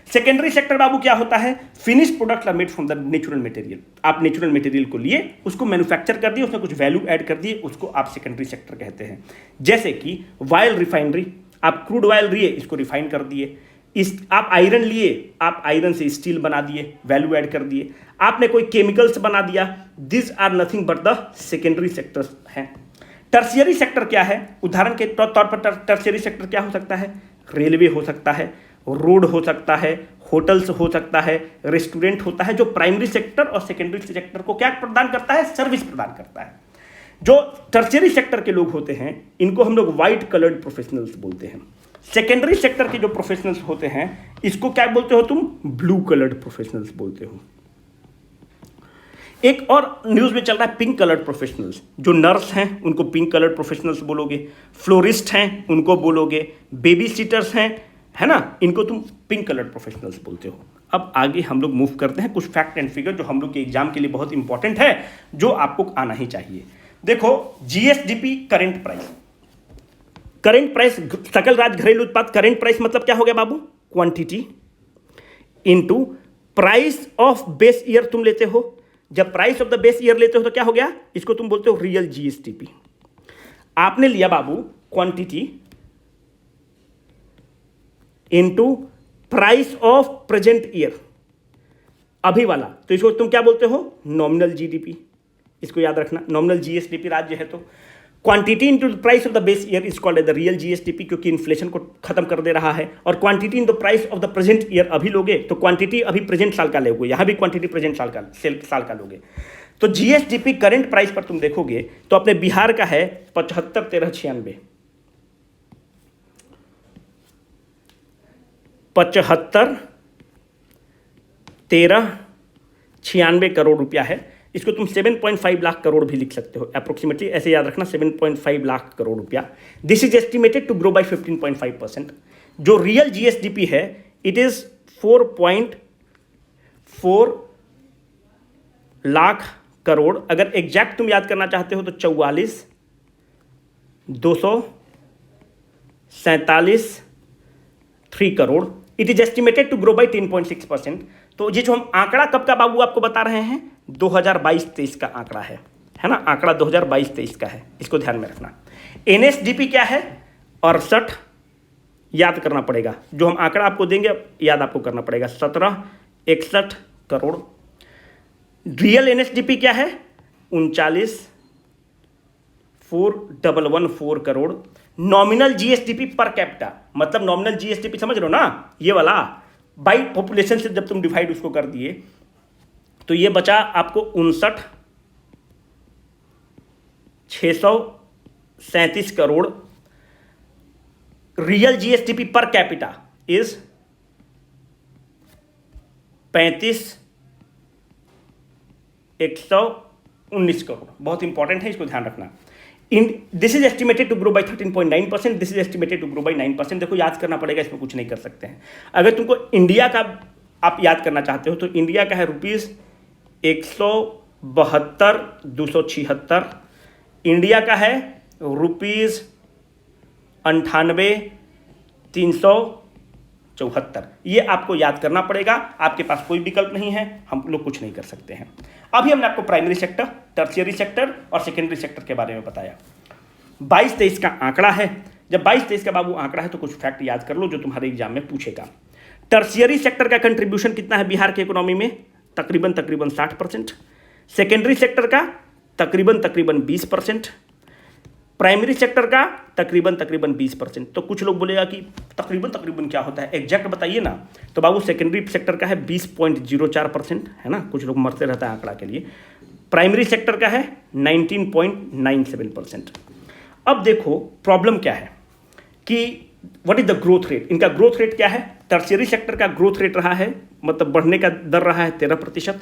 सेकेंडरी सेक्टर बाबू क्या होता है? Finish product are made from the natural material. आप नेचुरल मटेरियल को लिए, उसको मैन्युफैक्चर कर दिए, उसमें कुछ वैल्यू ऐड कर दिए, उसको आप सेकेंडरी सेक्टर कहते हैं। जैसे कि वाइल रिफाइनरी, आप क्रूड ऑयल लिए, इसको रिफाइन कर दिए। आप आयरन लिए, आप आयरन से स्टील बना दिए, वैल्यू ऐड कर दिए। आपने कोई केमिकल्स बना दिया, this are nothing but the secondary sectors हैं। टर्शियरी सेक्टर क्या है? उदाहरण के तौर पर टर्शियरी सेक्टर क्या हो सकता है? रेलवे हो सकता है, रोड हो सकता है, होटल्स हो सकता है, रेस्टोरेंट होता है, जो प्राइमरी सेक्टर और सेकेंडरी सेक्टर को क्या प्रदान करता है? सर्विस प्रदान करता है। जो टर्शियरी सेक्टर के लोग होते हैं इनको हम लोग व्हाइट कलर्ड प्रोफेशनल्स बोलते हैं। सेकेंडरी सेक्टर के जो प्रोफेशनल्स होते हैं इसको क्या बोलते हो तुम? ब्लू कलर्ड प्रोफेशनल्स बोलते हो। एक और न्यूज में चल रहा है पिंक कलर्ड प्रोफेशनल्स। जो नर्स हैं उनको पिंक कलर्ड प्रोफेशनल्स बोलोगे, फ्लोरिस्ट हैं उनको बोलोगे, बेबी सिटर्स हैं, है ना, इनको तुम पिंक कलर्ड प्रोफेशनल्स बोलते हो। अब आगे हम लोग मूव करते हैं कुछ फैक्ट एंड फिगर जो हम लोग के एग्जाम के लिए बहुत इंपॉर्टेंट है, जो आपको आना ही चाहिए। देखो, GSDP current price. Current price सकल राज्य घरेलू उत्पाद, करेंट प्राइस मतलब क्या हो गया बाबू? Quantity into price of base year तुम लेते हो। जब price of the base year लेते हो तो क्या हो गया? इसको तुम बोलते हो रियल जीएसडीपी। आपने लिया बाबू quantity into price of present year, अभी वाला, तो इसको तुम क्या बोलते हो? Nominal GDP. इसको याद रखना, नॉमिनल जीएसडीपी राज्य है तो quantity into the price of the base year is called the real GSDP, क्योंकि इन्फ्लेशन को खत्म कर दे रहा है। और quantity in the price of the present year अभी लोगे तो क्वांटिटी अभी प्रेजेंट साल का लोगे, यहां भी क्वांटिटी प्रेजेंट साल का लोगे। तो जीएसडीपी करेंट प्राइस पर तुम देखोगे तो अपने बिहार का है 75,1396, 75,1396 करोड़ रुपया है। इसको तुम 7.5 लाख करोड़ भी लिख सकते हो अप्रोक्सीमेटली, ऐसे याद रखना 7.5 लाख करोड़ रुपया। This is estimated to grow by 15.5%। जो रियल जीएसडीपी है इट इज 4.4 लाख करोड़। अगर एग्जैक्ट तुम याद करना चाहते हो तो 44,247 crore. It is estimated to grow by 10.6%। तो ये जो हम आंकड़ा कब का बाबू आपको बता रहे हैं? 2022-23 का आंकड़ा है ना, आंकड़ा 2022-23 का है, इसको ध्यान में रखना। एनएसडीपी क्या है? 68, याद करना पड़ेगा, जो हम आंकड़ा आपको देंगे याद आपको करना पड़ेगा, 1761 करोड़। रियल एनएसडीपी क्या है? 39,414 crore. Nominal GSDP per capita, मतलब नॉमिनल जीएसडीपी समझ रहे हो ना, ये वाला बाई पॉपुलेशन से जब तुम डिवाइड उसको कर दिए तो ये बचा आपको 59,637 crore. Real GSDP per capita is 35,119 crore. बहुत इंपॉर्टेंट है, इसको ध्यान रखना। This is estimated to grow by 13.9%, this is estimated to grow by 9%। देखो याद करना पड़ेगा, इसमें कुछ नहीं कर सकते हैं। अगर तुमको इंडिया का आप याद करना चाहते हो तो इंडिया का है ₹172,276, इंडिया का है ₹98,374। ये आपको याद करना पड़ेगा, आपके पास कोई विकल्प नहीं है, हम लोग कुछ नहीं कर सकते हैं। अभी हमने आपको प्राइमरी सेक्टर, टर्शियरी सेक्टर और सेकेंडरी सेक्टर के बारे में बताया। 22-23 का आंकड़ा है। जब 22-23 का बाबू आंकड़ा है तो कुछ फैक्ट याद कर लो जो तुम्हारे एग्जाम में पूछेगा। टर्शियरी सेक्टर का कंट्रीब्यूशन कितना है बिहार की इकोनॉमी में? तकरीबन 60%। सेकेंडरी सेक्टर का तकरीबन 20%। प्राइमरी सेक्टर का तकरीबन 20%। तो कुछ लोग बोलेगा कि तकरीबन क्या होता है, एग्जैक्ट बताइए ना। तो बाबू सेकेंडरी सेक्टर का है 20.04%, है ना, कुछ लोग मरते रहता है आंकड़ा के लिए। प्राइमरी सेक्टर का है 19.97%। अब देखो प्रॉब्लम क्या है कि what is the growth rate, इनका ग्रोथ रेट क्या है? टर्शियरी सेक्टर का ग्रोथ रेट रहा है, मतलब बढ़ने का दर रहा है 13%,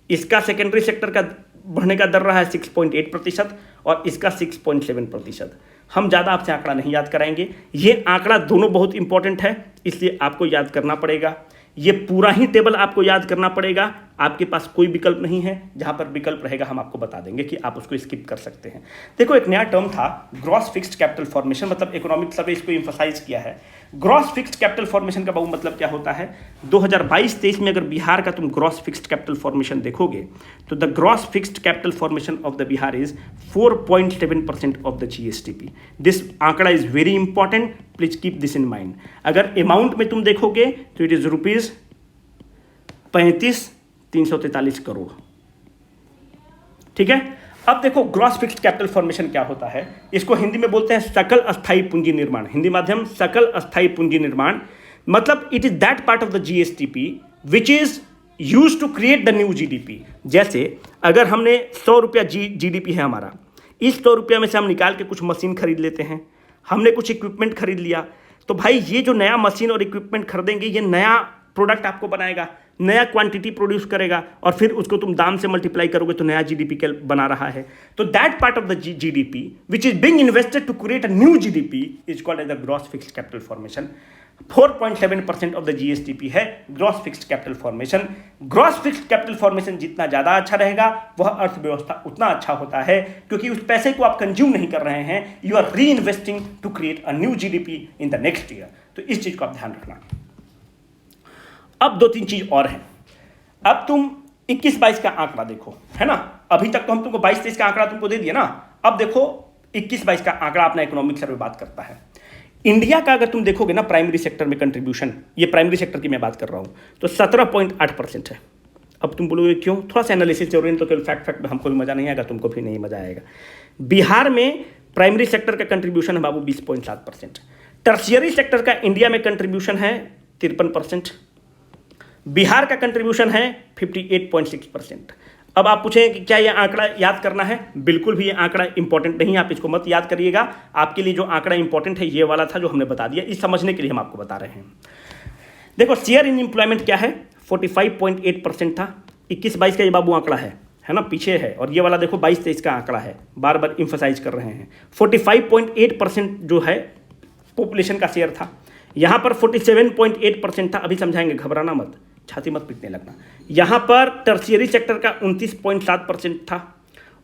इसका सेकेंडरी सेक्टर का बढ़ने का दर रहा है 6.8% और इसका 6.7%। हम ज़्यादा आपसे आंकड़ा नहीं याद कराएंगे, ये आंकड़ा दोनों बहुत इंपॉर्टेंट है, इसलिए आपको याद करना पड़ेगा। ये पूरा ही टेबल आपको याद करना पड़ेगा, आपके पास कोई विकल्प नहीं है, जहां पर विकल्प रहेगा हम आपको बता देंगे कि आप उसको स्किप कर सकते हैं। देखो एक नया टर्म था ग्रॉस फिक्स्ड कैपिटल फॉर्मेशन, मतलब इकोनॉमिक सर्वे इसको एम्फसाइज किया है। ग्रॉस फिक्स्ड कैपिटल फॉर्मेशन का बाबू मतलब क्या होता है, 2022-23 में अगर बिहार का तुम ग्रॉस फिक्स्ड कैपिटल फॉर्मेशन देखोगे तो the gross fixed capital formation of the Bihar is 4.7% of the GSDP। This आंकड़ा is very important, please keep this in mind. अगर अमाउंट में तुम देखोगे तो इट इज ₹35,343 करोड़। ठीक है, अब देखो ग्रॉस फिक्स्ड कैपिटल फॉर्मेशन क्या होता है, इसको हिंदी में बोलते हैं सकल अस्थायी पूंजी निर्माण। हिंदी माध्यम सकल अस्थायी पूंजी निर्माण, मतलब it is that part of the GSDP which is use to create the new GDP। जैसे अगर हमने 100 रुपया GDP है हमारा, इस 100 रुपया में से हम निकाल के कुछ मशीन खरीद लेते हैं, हमने कुछ इक्विपमेंट खरीद लिया, तो भाई ये जो नया मशीन और इक्विपमेंट खरीदेंगे ये नया प्रोडक्ट आपको बनाएगा, नया क्वांटिटी प्रोड्यूस करेगा, और फिर उसको तुम दाम से मल्टीप्लाई करोगे तो नया GDP बना रहा है। तो that part of the GDP which is being invested to create a new GDP is called as the gross fixed capital formation. 4.7% of the GSDP है gross fixed capital formation. Gross fixed capital formation जितना ज्यादा अच्छा रहेगा वह अर्थव्यवस्था उतना अच्छा होता है, क्योंकि उस पैसे को आप कंज्यूम नहीं कर रहे हैं, you are reinvesting to create a new GDP in the next year. तो इस चीज को आप ध्यान रखना। अब 2-3 चीज और है। अब तुम 21-22 का आंकड़ा देखो, है ना, अभी तक तो हम तुमको 22-23 का आंकड़ा तुमको दे दिया ना। अब देखो 21-22 का आंकड़ा अपना इकोनॉमिक सर्वे बात करता है। इंडिया का अगर तुम देखोगे ना प्राइमरी सेक्टर में कंट्रीब्यूशन, ये प्राइमरी सेक्टर की मैं बात कर रहा हूं, तो 17.8% है। अब तुम बोलोगे क्यों, थोड़ा सा एनालिसिस जरूरी, तो केवल फैक्ट हमको भी मजा नहीं आएगा, तुमको भी नहीं मजा आएगा। बिहार में प्राइमरी सेक्टर का कंट्रीब्यूशन है बाबू 20.7%। टर्शियरी सेक्टर का इंडिया में कंट्रीब्यूशन है 53%। बिहार का कंट्रीब्यूशन है 58.6%। अब आप पूछें कि क्या ये आंकड़ा याद करना है, बिल्कुल भी ये आंकड़ा इंपॉर्टेंट नहीं है, आप इसको मत याद करिएगा। आपके लिए जो आंकड़ा इंपॉर्टेंट है ये वाला था जो हमने बता दिया, इस समझने के लिए हम आपको बता रहे हैं। देखो शेयर इन एम्प्लॉयमेंट क्या है, 45.8% था। 21-22 का ये बाबू आंकड़ा है ना, पीछे है, और ये वाला देखो 22-23 का आंकड़ा है, बार बार इंफसाइज कर रहे हैं। 45.8% जो है पॉपुलेशन का शेयर था, यहाँ पर 47.8% था। अभी समझाएंगे, घबराना मत, छाती मत पीटने लगना। यहाँ पर टर्शियरी सेक्टर का 29.7% था,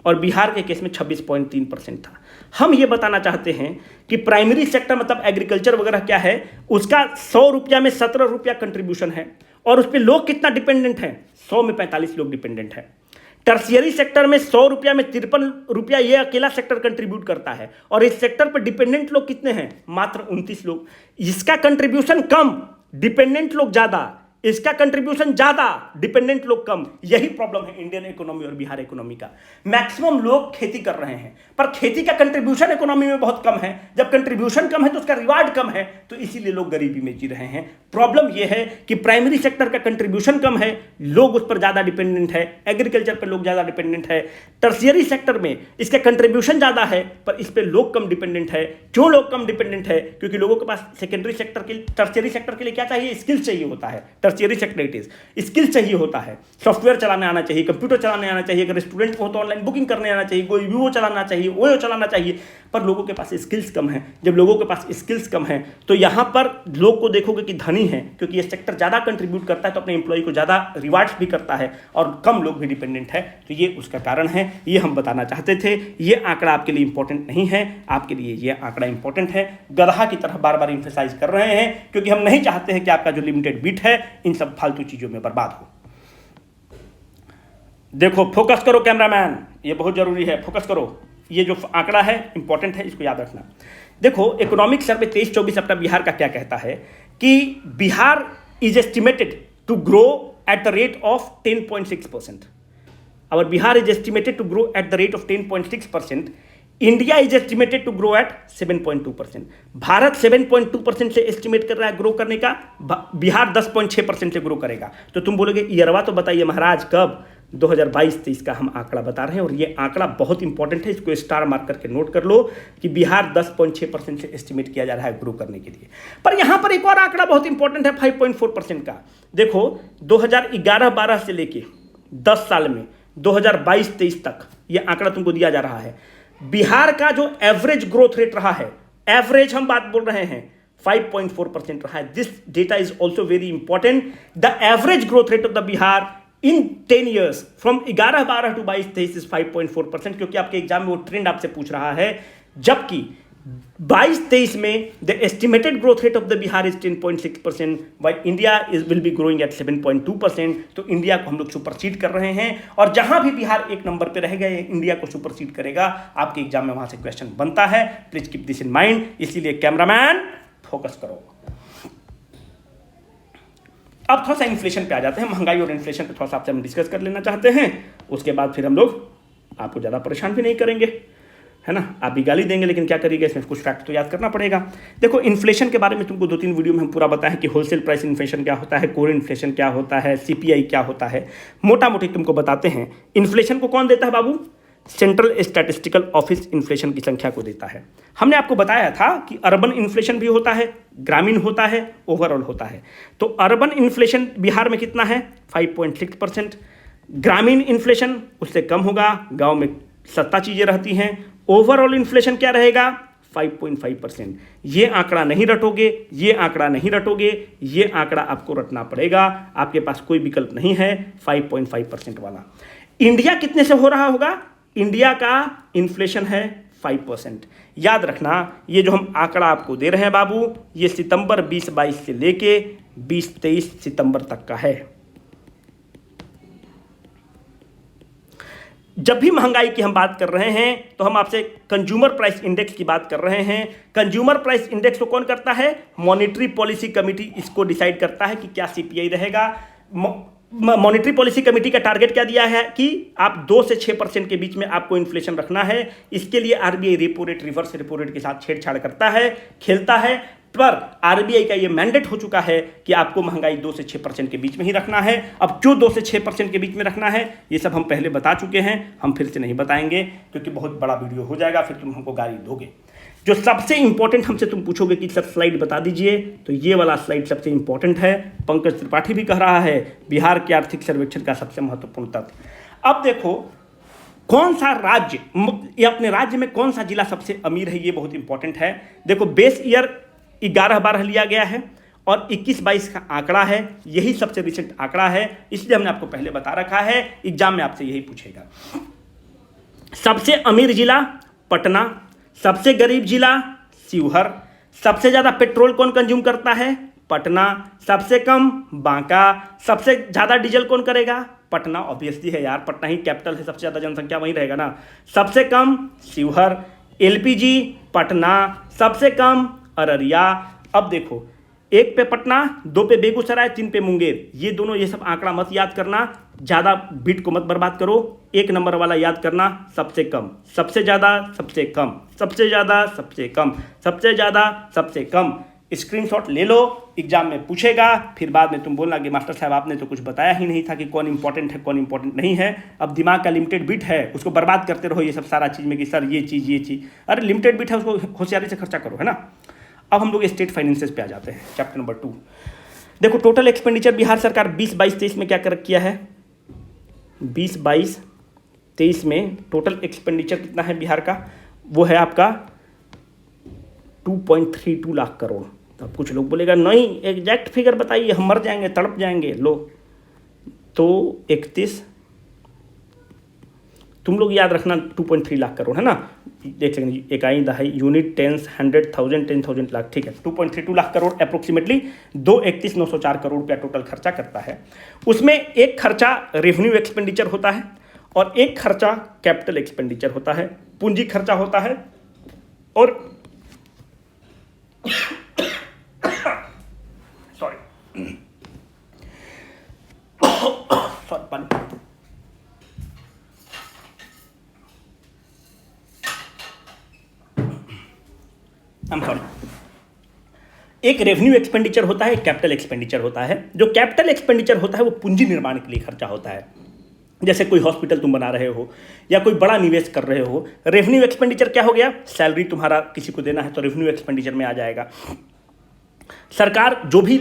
और बिहार के केस में 26.3% था। हम ये बताना चाहते हैं कि प्राइमरी सेक्टर मतलब एग्रीकल्चर वगैरह क्या है, उसका 100 रुपया में 17 रुपया कंट्रीब्यूशन है, और उस पर लोग कितना डिपेंडेंट है, 100 में 45 लोग डिपेंडेंट है। टर्शियरी सेक्टर में 100 रुपया में 53 रुपया ये अकेला सेक्टर कंट्रीब्यूट करता है, और इस सेक्टर पर डिपेंडेंट लोग कितने हैं, मात्र 29 लोग। इसका कंट्रीब्यूशन कम, डिपेंडेंट लोग ज्यादा, इसका कंट्रीब्यूशन ज्यादा, डिपेंडेंट लोग कम। यही प्रॉब्लम है इंडियन इकोनॉमी और बिहार इकोनॉमी का। मैक्सिमम लोग खेती कर रहे हैं, पर खेती का कंट्रीब्यूशन इकोनॉमी में बहुत कम है। जब कंट्रीब्यूशन कम है तो उसका रिवार्ड कम है, तो इसीलिए लोग गरीबी में जी रहे हैं। प्रॉब्लम यह है कि प्राइमरी सेक्टर का कंट्रीब्यूशन कम है, लोग उस पर ज्यादा डिपेंडेंट है, एग्रीकल्चर पर लोग ज्यादा डिपेंडेंट है। टर्शियरी सेक्टर में इसका कंट्रीब्यूशन ज्यादा है, पर इस पर लोग कम डिपेंडेंट है। क्यों लोग कम डिपेंडेंट है, क्योंकि लोगों के पास सेकेंडरी सेक्टर के, टर्शियरी सेक्टर के लिए क्या चाहिए, स्किल्स चाहिए होता है। Tertiary sector it is skills चाहिए होता है, सॉफ्टवेयर चलाने आना चाहिए, कंप्यूटर चलाने आना चाहिए, अगर स्टूडेंट हो तो ऑनलाइन बुकिंग करने आना चाहिए, कोई वीवो चलाना चाहिए, ओयो चलाना चाहिए, पर लोगों के पास स्किल्स कम है। जब लोगों के पास स्किल्स कम है तो यहां पर लोग को देखोगे कि धनी है, क्योंकि ये सेक्टर ज्यादा कंट्रीब्यूट करता है तो अपने एम्प्लॉय को ज्यादा रिवार्ड्स भी करता है, और कम लोग भी डिपेंडेंट है, तो ये उसका कारण है। ये हम बताना चाहते थे। ये आंकड़ा आपके लिए इंपॉर्टेंट नहीं है, आपके लिए ये आंकड़ा इंपॉर्टेंट है। गधा की तरह बार बार इंफेसाइज कर रहे हैं, क्योंकि हम नहीं चाहते हैं कि आपका जो लिमिटेड बिट है इन सब फालतू चीजों में बर्बाद हो। देखो फोकस करो कैमरामैन, ये बहुत जरूरी है, फोकस करो। ये जो आंकड़ा है इंपॉर्टेंट है, इसको याद रखना। देखो इकोनॉमिक सर्वे 23-24 अपना बिहार का क्या कहता है कि Bihar is estimated to grow at the rate of 10.6%। और Bihar is estimated to grow at the rate of 10.6%। India is estimated to grow at 7.2%। Bharat 7.2% से एस्टिमेट कर रहा है ग्रो करने का, बिहार 10.6% से ग्रो करेगा। तो तुम बोलोगे ईयरवा तो बताइए महाराज, कब, 2022-23 का हम आंकड़ा बता रहे हैं, और ये आंकड़ा बहुत इंपॉर्टेंट है, इसको स्टार मार्क करके नोट कर लो कि बिहार 10.6% से एस्टिमेट किया जा रहा है ग्रो करने के लिए। पर यहां पर एक और आंकड़ा बहुत इंपॉर्टेंट है 5.4% का। देखो 2011-12 से लेके 10 साल में 2022-23 तक ये आंकड़ा तुमको दिया जा रहा है। बिहार का जो एवरेज ग्रोथ रेट रहा है, एवरेज हम बात बोल रहे हैं, 5.4% रहा है। This data is also very important. The average growth rate of the Bihar in 10 years from 11-12 to 22-23 is 5.4%, क्योंकि आपके एग्जाम में वो ट्रेंड आपसे पूछ रहा है। जबकि 22-23 में the estimated growth rate of the Bihar is 10.6%, why India will be growing at 7.2%। तो इंडिया को हम लोग सुपरसीड कर रहे हैं, और जहां भी बिहार एक नंबर पे रहेगा इंडिया को सुपरसीड करेगा। आपके एग्जाम में वहां से क्वेश्चन बनता है, please keep this in mind. इसीलिए कैमरामैन फोकस करो। अब थोड़ा सा इन्फ्लेशन पे आ जाते हैं। महंगाई और इन्फ्लेशन पे थोड़ा सा आपसे हम डिस्कस कर लेना चाहते हैं, उसके बाद फिर हम लोग आपको ज़्यादा परेशान भी नहीं करेंगे, है ना। आप भी गाली देंगे लेकिन क्या करिएगा, इसमें कुछ फैक्ट तो याद करना पड़ेगा। देखो, इन्फ्लेशन के बारे में तुमको 2-3 वीडियो में हम पूरा बताएं कि होलसेल प्राइस इन्फ्लेशन क्या होता है, कोर इन्फ्लेशन क्या होता है, सीपीआई क्या होता है, मोटा मोटी तुमको बताते हैं। इन्फ्लेशन को कौन देता है बाबू? सेंट्रल स्टैटिस्टिकल ऑफिस इन्फ्लेशन की संख्या को देता है। हमने आपको बताया था कि अर्बन इन्फ्लेशन भी होता है, ग्रामीण होता है, ओवरऑल होता है। तो अर्बन इन्फ्लेशन बिहार में कितना है? 5.6%। ग्रामीण इन्फ्लेशन उससे कम होगा, गांव में सस्ता चीज़ें रहती हैं। ओवरऑल इन्फ्लेशन क्या रहेगा? 5.5%। ये आंकड़ा नहीं रटोगे, ये आंकड़ा नहीं रटोगे, ये आंकड़ा आपको रटना पड़ेगा, आपके पास कोई विकल्प नहीं है। 5.5% वाला इंडिया कितने से हो रहा होगा? इंडिया का इन्फ्लेशन है 5%। याद रखना, ये जो हम आंकड़ा आपको दे रहे हैं बाबू, ये सितंबर 2022 से लेके 2023 सितंबर तक का है। जब भी महंगाई की हम बात कर रहे हैं तो हम आपसे कंज्यूमर प्राइस इंडेक्स की बात कर रहे हैं। कंज्यूमर प्राइस इंडेक्स को कौन करता है? मॉनेटरी पॉलिसी कमेटी इसको डिसाइड करता है कि क्या सीपीआई रहेगा। मॉनेटरी पॉलिसी कमेटी का टारगेट क्या दिया है कि आप 2 से 6% के बीच में आपको इन्फ्लेशन रखना है। इसके लिए RBI repo rate, reverse repo rate के साथ छेड़छाड़ करता है, खेलता है। पर आरबीआई का ये मैंडेट हो चुका है कि आपको महंगाई 2 से 6% के बीच में ही रखना है। अब क्यों 2 से 6% के बीच में रखना है, ये सब हम पहले बता चुके हैं, हम फिर से नहीं बताएंगे क्योंकि बहुत बड़ा वीडियो हो जाएगा, फिर तुम हमको गाली दोगे। जो सबसे इंपॉर्टेंट हमसे तुम पूछोगे कि सर स्लाइड बता दीजिए, तो ये वाला स्लाइड सबसे इंपॉर्टेंट है। पंकज त्रिपाठी भी कह रहा है बिहार के आर्थिक सर्वेक्षण का सबसे महत्वपूर्ण तथ्य। अब देखो, कौन सा राज्य या अपने राज्य में कौन सा जिला सबसे अमीर है, ये बहुत इंपॉर्टेंट है। देखो, बेस ईयर 11-12 लिया गया है और 21-22 का आंकड़ा है, यही सबसे रिसेंट आंकड़ा है, इसलिए हमने आपको पहले बता रखा है। एग्जाम में आपसे यही पूछेगा। सबसे अमीर जिला पटना, सबसे गरीब जिला शिवहर, सबसे ज्यादा पेट्रोल कौन कंज्यूम करता है? पटना, सबसे कम बांका, सबसे ज्यादा डीजल कौन करेगा? पटना। ऑब्वियसली है यार, पटना ही कैपिटल है, सबसे ज्यादा जनसंख्या वहीं रहेगा ना। सबसे कम शिवहर। एलपीजी पटना, सबसे कम अररिया। अब देखो, 1 पे पटना, 2 पे बेगूसराय, 3 पे मुंगेर, ये दोनों, ये सब आंकड़ा मत याद करना, ज़्यादा बीट को मत बर्बाद करो। 1 नंबर वाला याद करना, सबसे कम, सबसे ज़्यादा, सबसे कम, सबसे ज़्यादा, सबसे कम, सबसे ज़्यादा, सबसे कम। स्क्रीनशॉट ले लो, एग्जाम में पूछेगा, फिर बाद में तुम बोलना कि मास्टर साहब आपने तो कुछ बताया ही नहीं था कि कौन इंपॉर्टेंट है कौन इंपॉर्टेंट नहीं है। अब दिमाग का लिमिटेड बिट है, उसको बर्बाद करते रहो ये सब सारा चीज़ में कि सर ये चीज़। अरे लिमिटेड बिट है, उसको होशियारी से खर्चा करो, है ना। अब हम लोग स्टेट फाइनेंसेस पे आ जाते हैं, चैप्टर नंबर 2। देखो, टोटल एक्सपेंडिचर बिहार सरकार 20-22-23 में क्या कर किया है? 20-22-23 में टोटल एक्सपेंडिचर कितना है बिहार का? वो है आपका 2.32 लाख करोड़। अब कुछ लोग बोलेगा नहीं एग्जैक्ट फिगर बताइए, हम मर जाएंगे, तड़प जाएंगे। लो, तो 31, तुम लोग याद रखना 2.3 लाख करोड़, है ना। देख लेंगे, इकाई, दहाई, यूनिट, टेंस, 100, 1000, 10,000 लाख, ठीक है। 2.32 लाख करोड़ अप्रोक्सीमेटली 231,904 करोड़ रुपया टोटल खर्चा करता है। उसमें एक खर्चा रेवेन्यू एक्सपेंडिचर होता है और एक खर्चा कैपिटल एक्सपेंडिचर होता है, पूंजी खर्चा होता है। और सॉरी पानी। एक रेवेन्यू एक्सपेंडिचर होता है, एक कैपिटल एक्सपेंडिचर होता है। जो कैपिटल एक्सपेंडिचर होता है वो पूंजी निर्माण के लिए खर्चा होता है, जैसे कोई हॉस्पिटल तुम बना रहे हो या कोई बड़ा निवेश कर रहे हो। रेवेन्यू एक्सपेंडिचर क्या हो गया? सैलरी तुम्हारा किसी को देना है तो रेवेन्यू एक्सपेंडिचर में आ जाएगा। सरकार जो भी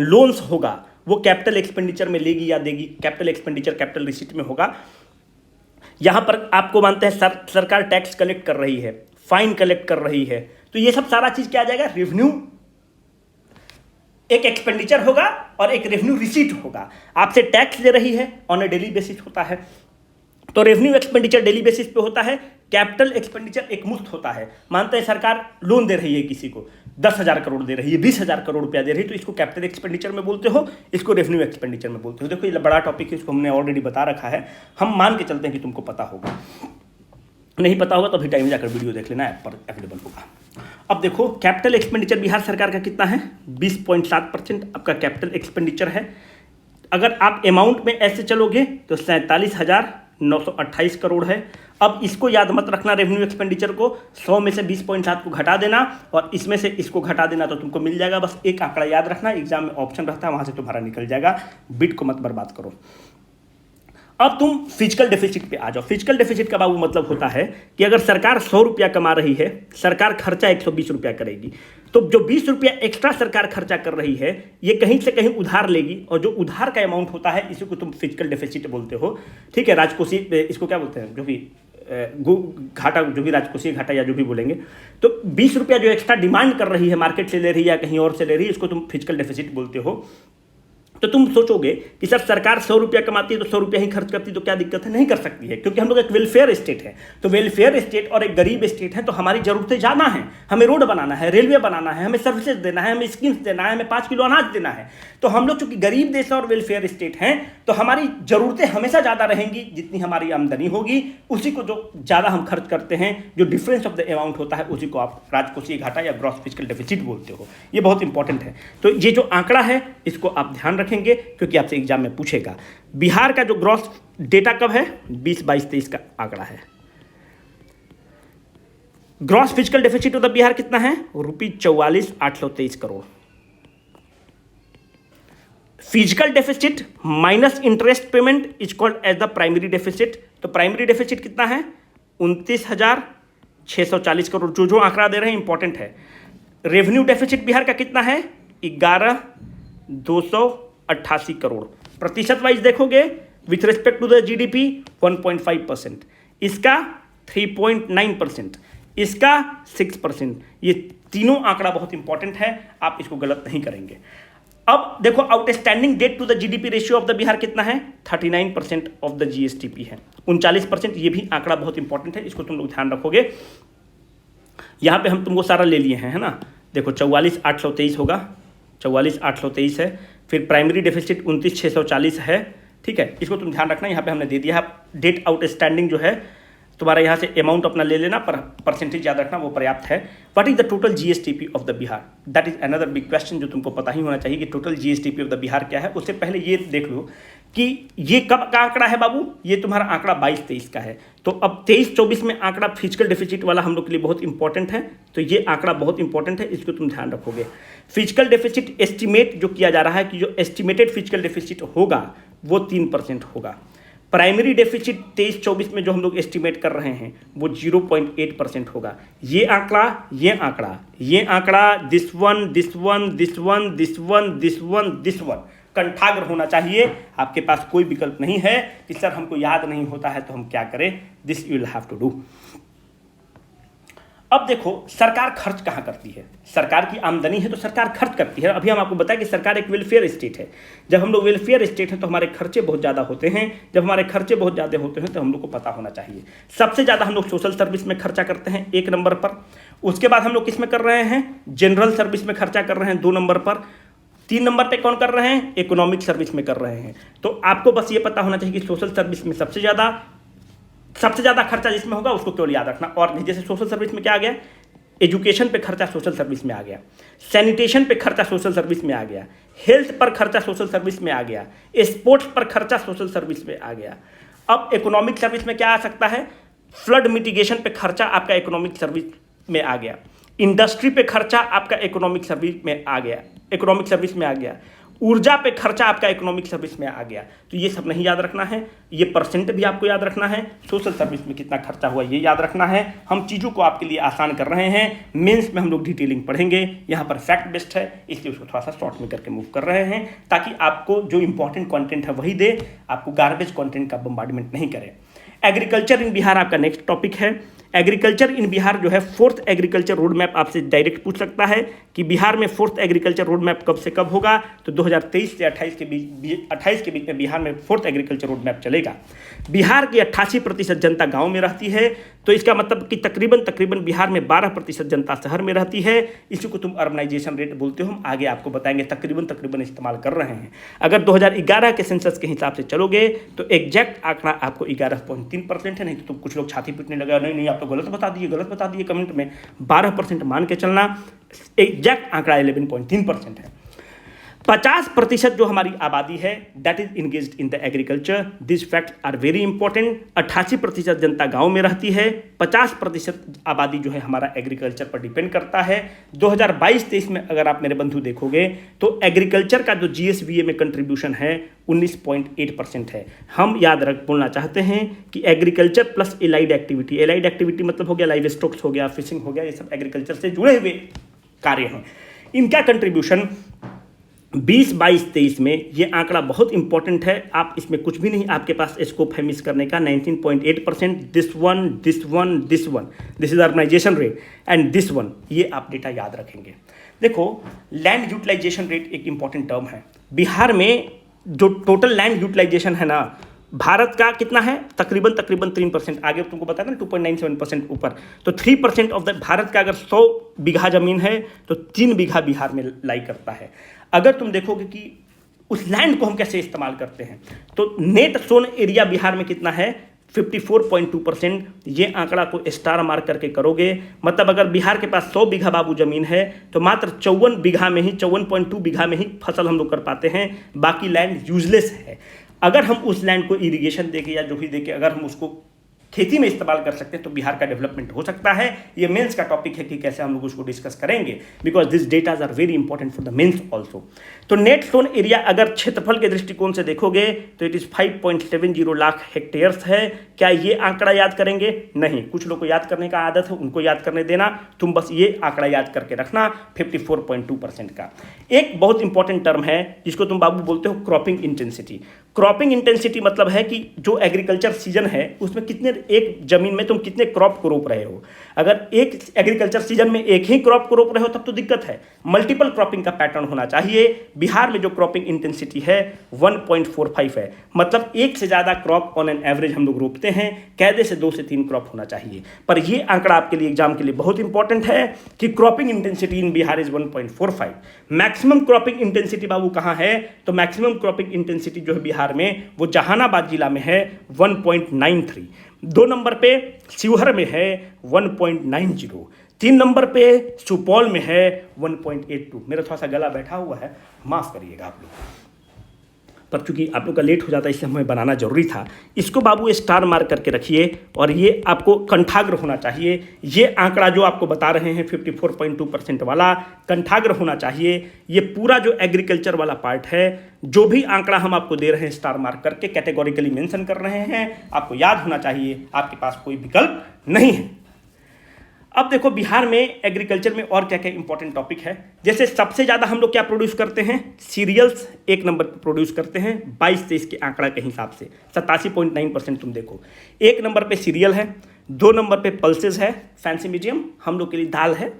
लोन्स होगा वो कैपिटल एक्सपेंडिचर में लेगी या देगी, कैपिटल एक्सपेंडिचर कैपिटल रिसीट में होगा। यहां पर आपको मानते हैं सरकार टैक्स कलेक्ट कर रही है, फाइन कलेक्ट कर रही है, तो ये सब सारा चीज क्या आ जाएगा? रेवेन्यू एक एक्सपेंडिचर होगा और एक रेवेन्यू रिसीट होगा। आपसे टैक्स ले रही है, ऑन ए डेली बेसिस होता है, तो रेवेन्यू एक्सपेंडिचर डेली बेसिस पे होता है, कैपिटल एक्सपेंडिचर एक मुफ्त होता है। मानते हैं सरकार लोन दे रही है किसी को, 10,000 करोड़ दे रही है, 20,000 करोड़ रुपया दे रही है, तो इसको कैपिटल एक्सपेंडिचर में बोलते हो, इसको रेवेन्यू एक्सपेंडिचर में बोलते हो। देखो ये बड़ा टॉपिक है, इसको हमने ऑलरेडी बता रखा है, हम मान के चलते हैं कि तुमको पता होगा। नहीं पता होगा तो अभी टाइम जाकर वीडियो देख लेना, ऐप पर अवेलेबल होगा। अब देखो कैपिटल एक्सपेंडिचर बिहार सरकार का कितना है, 20.7% आपका कैपिटल एक्सपेंडिचर है। अगर आप अमाउंट में ऐसे चलोगे तो 47,928 करोड़ है। अब इसको याद मत रखना, रेवेन्यू एक्सपेंडिचर को 100 में से 20.7 को घटा देना और इसमें से इसको घटा देना, तो तुमको मिल जाएगा। बस एक आंकड़ा याद रखना, एग्जाम में ऑप्शन रहता है, वहां से तुम्हारा निकल जाएगा। बिट को मत बर्बाद करो। अब तुम फिजिकल डेफिसिट पे आ जाओ। फिजिकल डेफिसिट का बाबू मतलब होता है कि अगर सरकार 100 रुपया कमा रही है, सरकार खर्चा 120 रुपया करेगी, तो जो 20 रुपया एक्स्ट्रा सरकार खर्चा कर रही है, ये कहीं से कहीं उधार लेगी, और जो उधार का अमाउंट होता है इसी को तुम फिजिकल डेफिसिट बोलते हो। ठीक है, राजकोषीय, इसको क्या बोलते हैं, जो भी घाटा, जो भी राजकोषीय घाटा या जो भी बोलेंगे, तो 20 रुपया जो एक्स्ट्रा डिमांड कर रही है, मार्केट से ले रही है या कहीं और से ले रही है, इसको तुम फिजिकल डेफिसिट बोलते हो। तो तुम सोचोगे कि सर सरकार 100 रुपया कमाती है तो 100 रुपया ही खर्च करती, तो क्या दिक्कत है? नहीं कर सकती है, क्योंकि हम लोग एक वेलफेयर स्टेट है। तो वेलफेयर स्टेट और एक गरीब स्टेट है, तो हमारी जरूरतें ज़्यादा हैं। हमें रोड बनाना है, रेलवे बनाना है, हमें सर्विसेज देना है, हमें स्कीम्स देना है, हमें 5 किलो अनाज देना है। तो हम लोग चूंकि गरीब देश और वेलफेयर स्टेट हैं, तो हमारी जरूरतें हमेशा ज़्यादा रहेंगी। जितनी हमारी आमदनी होगी उसी को जो ज़्यादा हम खर्च करते हैं, जो डिफरेंस ऑफ द अमाउंट होता है, उसी को आप राजकोषीय घाटा या ग्रॉस फिजिकल डेफिसिट बोलते हो। ये बहुत इंपॉर्टेंट है। तो ये जो आंकड़ा है इसको आप ध्यान रखेंगे, क्योंकि आपसे एग्जाम में पूछेगा। बिहार का जो ग्रॉस डेटा कब है, 2022-23 का आंकड़ा है। Gross physical deficit of the Bihar कितना है, ₹44,823 करोड़। Physical deficit minus interest payment is called as the primary deficit. तो प्राइमरी डेफिसिट कितना है, 29,640 करोड़। जो आंकड़ा दे रहे हैं इंपॉर्टेंट है। रेवेन्यू डेफिसिट बिहार का कितना है, 11,288 करोड़। प्रतिशत वाइज देखोगे with respect to the GDP 1.5%, इसका 3.9%, इसका 6%। ये तीनों आंकड़ा बहुत इंपॉर्टेंट है, आप इसको गलत नहीं करेंगे। अब देखो outstanding debt to the GDP ratio of the Bihar कितना है, 39% ऑफ द जीएसटीपी है, 39%। ये भी आंकड़ा बहुत इंपॉर्टेंट है, इसको तुम लोग ध्यान रखोगे। यहां पे हम तुमको सारा ले लिए हैं, है ना। देखो 44,823 होगा, 44,823 है। फिर प्राइमरी डेफिसिट 29,640 है। ठीक है, इसको तुम ध्यान रखना, यहाँ पे हमने दे दिया है। डेट आउटस्टैंडिंग जो है तुम्हारा, यहाँ से अमाउंट अपना ले लेना, पर परसेंटेज याद रखना, वो पर्याप्त है। What is the total GSTP of the Bihar, that is another big question जो तुमको पता ही होना चाहिए कि total GSTP of the Bihar क्या है। उससे पहले ये देख लो कि ये कब का आंकड़ा है बाबू, ये तुम्हारा आंकड़ा 22-23 का है। तो अब 23-24 में आंकड़ा फिजिकल डेफिसिट वाला हम लोग के लिए बहुत इंपॉर्टेंट है, तो ये आंकड़ा बहुत इंपॉर्टेंट है, इसको तुम ध्यान रखोगे। फिजिकल डेफिसिट एस्टिमेट जो किया जा रहा है कि जो एस्टिमेटेड फिजिकल डेफिसिट होगा वो 3% होगा। प्राइमरी डेफिसिट 23-24 में जो हम लोग एस्टिमेट कर रहे हैं वो 0.8% होगा। ये आंकड़ा, ये आंकड़ा, ये आंकड़ा, this one, this one, this one, this one, this one, this one कंठाग्र होना चाहिए। आपके पास कोई विकल्प नहीं है कि सर हमको याद नहीं होता है तो हम क्या करें, this you will have to do. अब देखो सरकार खर्च कहाँ करती है, सरकार की आमदनी है तो सरकार खर्च करती है। अभी हम आपको बताएं कि सरकार एक वेलफेयर स्टेट है। जब हम लोग वेलफेयर स्टेट है तो हमारे खर्चे बहुत ज़्यादा होते हैं। जब हमारे खर्चे बहुत ज़्यादा होते हैं तो हम लोग को पता होना चाहिए। सबसे ज़्यादा हम लोग सोशल सर्विस में खर्चा करते हैं 1 नंबर पर। उसके बाद हम लोग किस में कर रहे हैं, जनरल सर्विस में खर्चा कर रहे हैं 2 नंबर पर। 3 नंबर पे कौन कर रहे हैं, इकोनॉमिक सर्विस में कर रहे हैं। तो आपको बस ये पता होना चाहिए कि सोशल सर्विस में सबसे ज़्यादा खर्चा जिसमें होगा उसको केवल याद रखना। और जैसे सोशल सर्विस में क्या आ गया, एजुकेशन पे खर्चा सोशल सर्विस में आ गया, सैनिटेशन पे खर्चा सोशल सर्विस में आ गया, हेल्थ पर खर्चा सोशल सर्विस में आ गया, स्पोर्ट्स पर खर्चा सोशल सर्विस में आ गया। अब इकोनॉमिक सर्विस में क्या आ सकता है, फ्लड मिटिगेशन पे खर्चा आपका इकोनॉमिक सर्विस में आ गया, इंडस्ट्री पे खर्चा आपका इकोनॉमिक सर्विस में आ गया, ऊर्जा पे खर्चा आपका इकोनॉमिक सर्विस में आ गया। तो ये सब नहीं याद रखना है, ये परसेंट भी आपको याद रखना है, सोशल सर्विस में कितना खर्चा हुआ ये याद रखना है। हम चीज़ों को आपके लिए आसान कर रहे हैं, मेंस में हम लोग डिटेलिंग पढ़ेंगे, यहाँ पर फैक्ट बेस्ड है इसलिए उसको थोड़ा सा शॉर्ट में करके मूव कर रहे हैं ताकि आपको जो इंपॉर्टेंट कंटेंट है वही दे, आपको गार्बेज कंटेंट का बम्बार्डमेंट नहीं करे। एग्रीकल्चर इन बिहार आपका नेक्स्ट टॉपिक है। एग्रीकल्चर इन बिहार जो है फोर्थ एग्रीकल्चर रोड मैप आपसे डायरेक्ट पूछ सकता है कि बिहार में फोर्थ एग्रीकल्चर रोड मैप कब से कब होगा, तो 2023 से 28 के बीच में बिहार में फोर्थ एग्रीकल्चर रोड मैप चलेगा। बिहार की 88% जनता गांव में रहती है, तो इसका मतलब कि तकरीबन बिहार में 12% जनता शहर में रहती है। इसी को तुम अर्बनाइजेशन रेट बोलते हो, हम आगे आपको बताएंगे। तकरीबन इस्तेमाल कर रहे हैं। अगर 2011 के सेंसस के हिसाब से चलोगे तो एग्जैक्ट आंकड़ा आपको 11.3% है। नहीं तो तुम कुछ लोग छाती पीटने लगे, नहीं आप तो गलत बता दिए कमेंट में। 12% मान के चलना, एग्जैक्ट आंकड़ा 11.3% है। 50% जो हमारी आबादी है that is engaged in the agriculture. This facts are very important. 88% जनता गांव में रहती है, 50% आबादी जो है हमारा एग्रीकल्चर पर डिपेंड करता है। 2022-23 में अगर आप मेरे बंधु देखोगे तो एग्रीकल्चर का जो जीएसवीए में कंट्रीब्यूशन है 19.8% है। हम याद बोलना चाहते हैं कि एग्रीकल्चर प्लस एलाइड एक्टिविटी मतलब हो गया लाइव स्टॉक्स हो गया, फिशिंग हो गया, ये सब एग्रीकल्चर से जुड़े हुए कार्य हैं। इनका कंट्रीब्यूशन 2022-23 में ये आंकड़ा बहुत इंपॉर्टेंट है। आप इसमें कुछ भी नहीं, आपके पास स्कोप है मिस करने का। 19.8%, this is urbanization rate and this one, ये आप डेटा याद रखेंगे। देखो, लैंड यूटिलाइजेशन रेट एक इंपॉर्टेंट टर्म है। बिहार में जो टोटल लैंड यूटिलाइजेशन है ना, भारत का कितना है, तकरीबन 3%। आगे तुमको बताया ना 2.97% ऊपर, तो 3% ऑफ द भारत का अगर 100 बीघा जमीन है तो 3 बीघा बिहार में लाई करता है। अगर तुम देखोगे कि उस लैंड को हम कैसे इस्तेमाल करते हैं, तो नेट सोन एरिया बिहार में कितना है, 54.2%। ये आंकड़ा को स्टार मार्क करके करोगे, मतलब अगर बिहार के पास 100 बीघा बाबू जमीन है तो मात्र 54 बीघा में ही, 54.2 बीघा में ही फसल हम लोग कर पाते हैं, बाकी लैंड यूजलेस है। अगर हम उस लैंड को इरिगेशन देके या जो भी देके अगर हम उसको खेती में इस्तेमाल कर सकते हैं तो बिहार का डेवलपमेंट हो सकता है। ये मेंस का टॉपिक है कि कैसे हम लोग उसको डिस्कस करेंगे, because this datas are very important for the mains also. तो नेट सोन एरिया अगर क्षेत्रफल के दृष्टिकोण से देखोगे तो इट इज 5.70 लाख हेक्टेयर्स है। क्या ये आंकड़ा याद करेंगे? नहीं, कुछ लोग को याद करने का आदत है, उनको याद करने देना, तुम बस ये आंकड़ा याद करके रखना 54.2% का। एक बहुत इंपॉर्टेंट टर्म है जिसको तुम बाबू बोलते हो क्रॉपिंग इंटेंसिटी। क्रॉपिंग इंटेंसिटी मतलब है कि जो एग्रीकल्चर सीजन है उसमें कितने, एक जमीन में तुम कितने क्रॉप को रोप रहे हो। अगर एक एग्रीकल्चर सीजन में एक ही क्रॉप को रोप रहे हो तब तो दिक्कत है, मल्टीपल क्रॉपिंग का पैटर्न होना चाहिए। बिहार में जो क्रॉपिंग इंटेंसिटी है 1.45 है, मतलब एक से ज़्यादा क्रॉप ऑन एन एवरेज हम लोग रोपते हैं, कायदे से 2 से 3 क्रॉप होना चाहिए। पर ये आंकड़ा आपके लिए एग्जाम के लिए बहुत इंपॉर्टेंट है कि cropping intensity in Bihar is 1.45। Maximum cropping intensity बाबू कहाँ है, तो मैक्सिमम क्रॉपिंग इंटेंसिटी जो है बिहार में वो जहानाबाद जिला में है 1.93। 2 नंबर पे शिवहर में है 1.90, 3 नंबर पे सुपौल में है 1.82। मेरा थोड़ा सा गला बैठा हुआ है, माफ़ करिएगा आप लोग, पर चूंकि आप लोग का लेट हो जाता है इसलिए हमें बनाना जरूरी था। इसको बाबू स्टार मार्क करके रखिए और ये आपको कंठाग्र होना चाहिए। ये आंकड़ा जो आपको बता रहे हैं 54.2% वाला कंठाग्र होना चाहिए। ये पूरा जो एग्रीकल्चर वाला पार्ट है, जो भी आंकड़ा हम आपको दे रहे हैं स्टार मार्क करके कैटेगोरिकली मेंशन कर रहे हैं, आपको याद होना चाहिए, आपके पास कोई विकल्प नहीं है। अब देखो बिहार में एग्रीकल्चर में और क्या क्या इंपॉर्टेंट टॉपिक है। जैसे सबसे ज़्यादा हम लोग क्या प्रोड्यूस करते हैं, सीरियल्स 1 नंबर पर प्रोड्यूस करते हैं 22-23 के आंकड़ा के हिसाब से 87.9%। तुम देखो 1 नंबर पे सीरियल है, 2 नंबर पे पल्सेस है, फैंसी मीडियम हम लोग के लिए दाल है,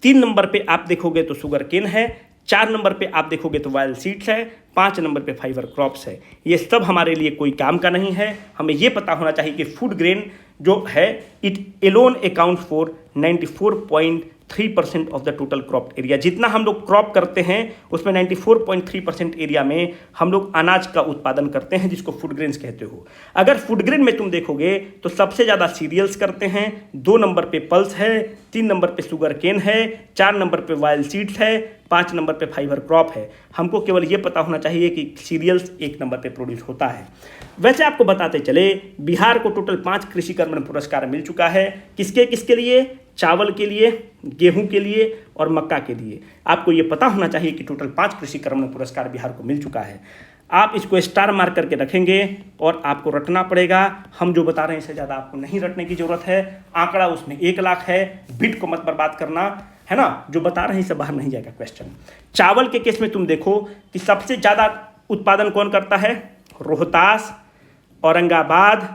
3 नंबर पे आप देखोगे तो शुगर केन है, 4 नंबर पे आप देखोगे तो वायल सीड्स है, 5 नंबर पे फाइबर क्रॉप्स है। ये सब हमारे लिए कोई काम का नहीं है। हमें ये पता होना चाहिए कि फूड ग्रेन जो है it alone account for 94.3% of the total crop area. जितना हम लोग क्रॉप करते हैं उसमें 94.3% एरिया में हम लोग अनाज का उत्पादन करते हैं जिसको फूड ग्रेन्स कहते हो। अगर फूड ग्रेन में तुम देखोगे तो सबसे ज़्यादा सीरियल्स करते हैं, 2 नंबर पे पल्स है, 3 नंबर पे शुगर केन है, 4 नंबर पे वायल सीड्स है, 5 नंबर पे फाइबर क्रॉप है। हमको केवल ये पता होना चाहिए कि सीरियल्स 1 नंबर पे प्रोड्यूस होता है। वैसे आपको बताते चले बिहार को टोटल 5 कृषि कर्मण पुरस्कार मिल चुका है। किसके किसके लिए? चावल के लिए, गेहूं के लिए और मक्का के लिए। आपको ये पता होना चाहिए कि टोटल 5 कृषि कर्मण पुरस्कार बिहार को मिल चुका है। आप इसको स्टार मार्क करके रखेंगे और आपको रटना पड़ेगा। हम जो बता रहे हैं इससे ज़्यादा आपको नहीं रटने की जरूरत है। आंकड़ा उसमें 1 लाख है, बिट को मत बर्बाद करना है ना, जो बता रहे हैं इससे बाहर नहीं जाएगा क्वेश्चन। चावल के केस में तुम देखो कि सबसे ज़्यादा उत्पादन कौन करता है, Rohtas, Aurangabad,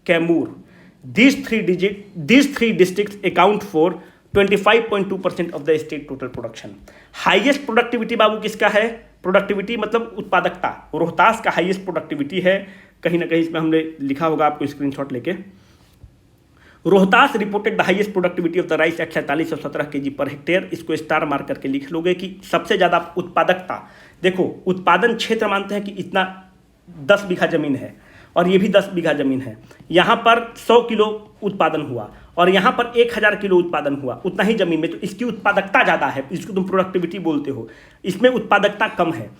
Kaimur. these three districts account for 25.2% of the state total production. Highest productivity बाबू किसका है? प्रोडक्टिविटी मतलब उत्पादकता, रोहतास का हाईएस्ट प्रोडक्टिविटी है। कहीं ना कहीं इसमें हमने लिखा होगा आपको स्क्रीनशॉट लेके। Rohtas reported the highest productivity of the rice at 4717 kg per hectare. इसको स्टार मार्क करके लिख लोगे कि सबसे ज़्यादा उत्पादकता। देखो उत्पादन क्षेत्र मानते हैं कि इतना 10 बीघा जमीन है और ये भी 10 बीघा जमीन है। यहाँ पर 100 किलो उत्पादन हुआ और यहाँ पर 1000 किलो उत्पादन हुआ, उतना ही जमीन में, तो इसकी उत्पादकता ज़्यादा है। इसको तुम प्रोडक्टिविटी बोलते हो, इसमें उत्पादकता कम है।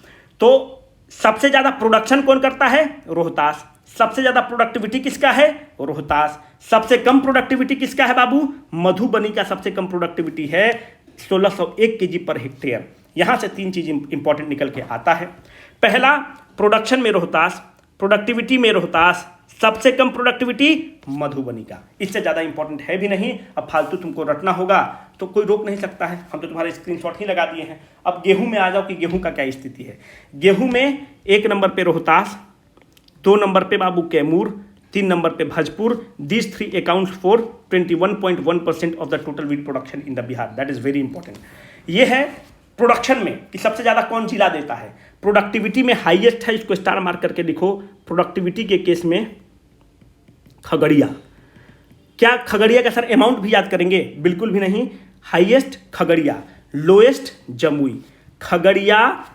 तो सबसे ज़्यादा प्रोडक्शन कौन करता है? रोहतास। सबसे ज़्यादा प्रोडक्टिविटी किसका है? रोहतास। सबसे कम प्रोडक्टिविटी किसका है बाबू? मधुबनी का सबसे कम प्रोडक्टिविटी है 1601 kg पर हेक्टेयर। यहाँ से 3 चीज़ इंपॉर्टेंट निकल के आता है। पहला, प्रोडक्शन में रोहतास, प्रोडक्टिविटी में रोहतास, सबसे कम प्रोडक्टिविटी मधुबनी का। इससे ज़्यादा इंपॉर्टेंट है भी नहीं। अब फालतू तुमको रटना होगा तो कोई रोक नहीं सकता है, हम तो तुम्हारे स्क्रीनशॉट ही लगा दिए हैं। अब गेहूं में आ जाओ कि गेहूं का क्या स्थिति है। गेहूं में 1 नंबर पे रोहतास, 2 नंबर पे बाबू कैमूर, 3 नंबर पे Bhojpur. This 3 accounts for 21.1% of the total wheat production in the Bihar. That is very important. ये है प्रोडक्शन में कि सबसे ज़्यादा कौन जिला देता है। प्रोडक्टिविटी में हाईएस्ट है, इसको स्टार मार्क करके लिखो। प्रोडक्टिविटी के केस में खगड़िया। क्या खगड़िया का सर अमाउंट भी याद करेंगे? बिल्कुल भी नहीं। Highest Khagaria, lowest Jamui. खगड़िया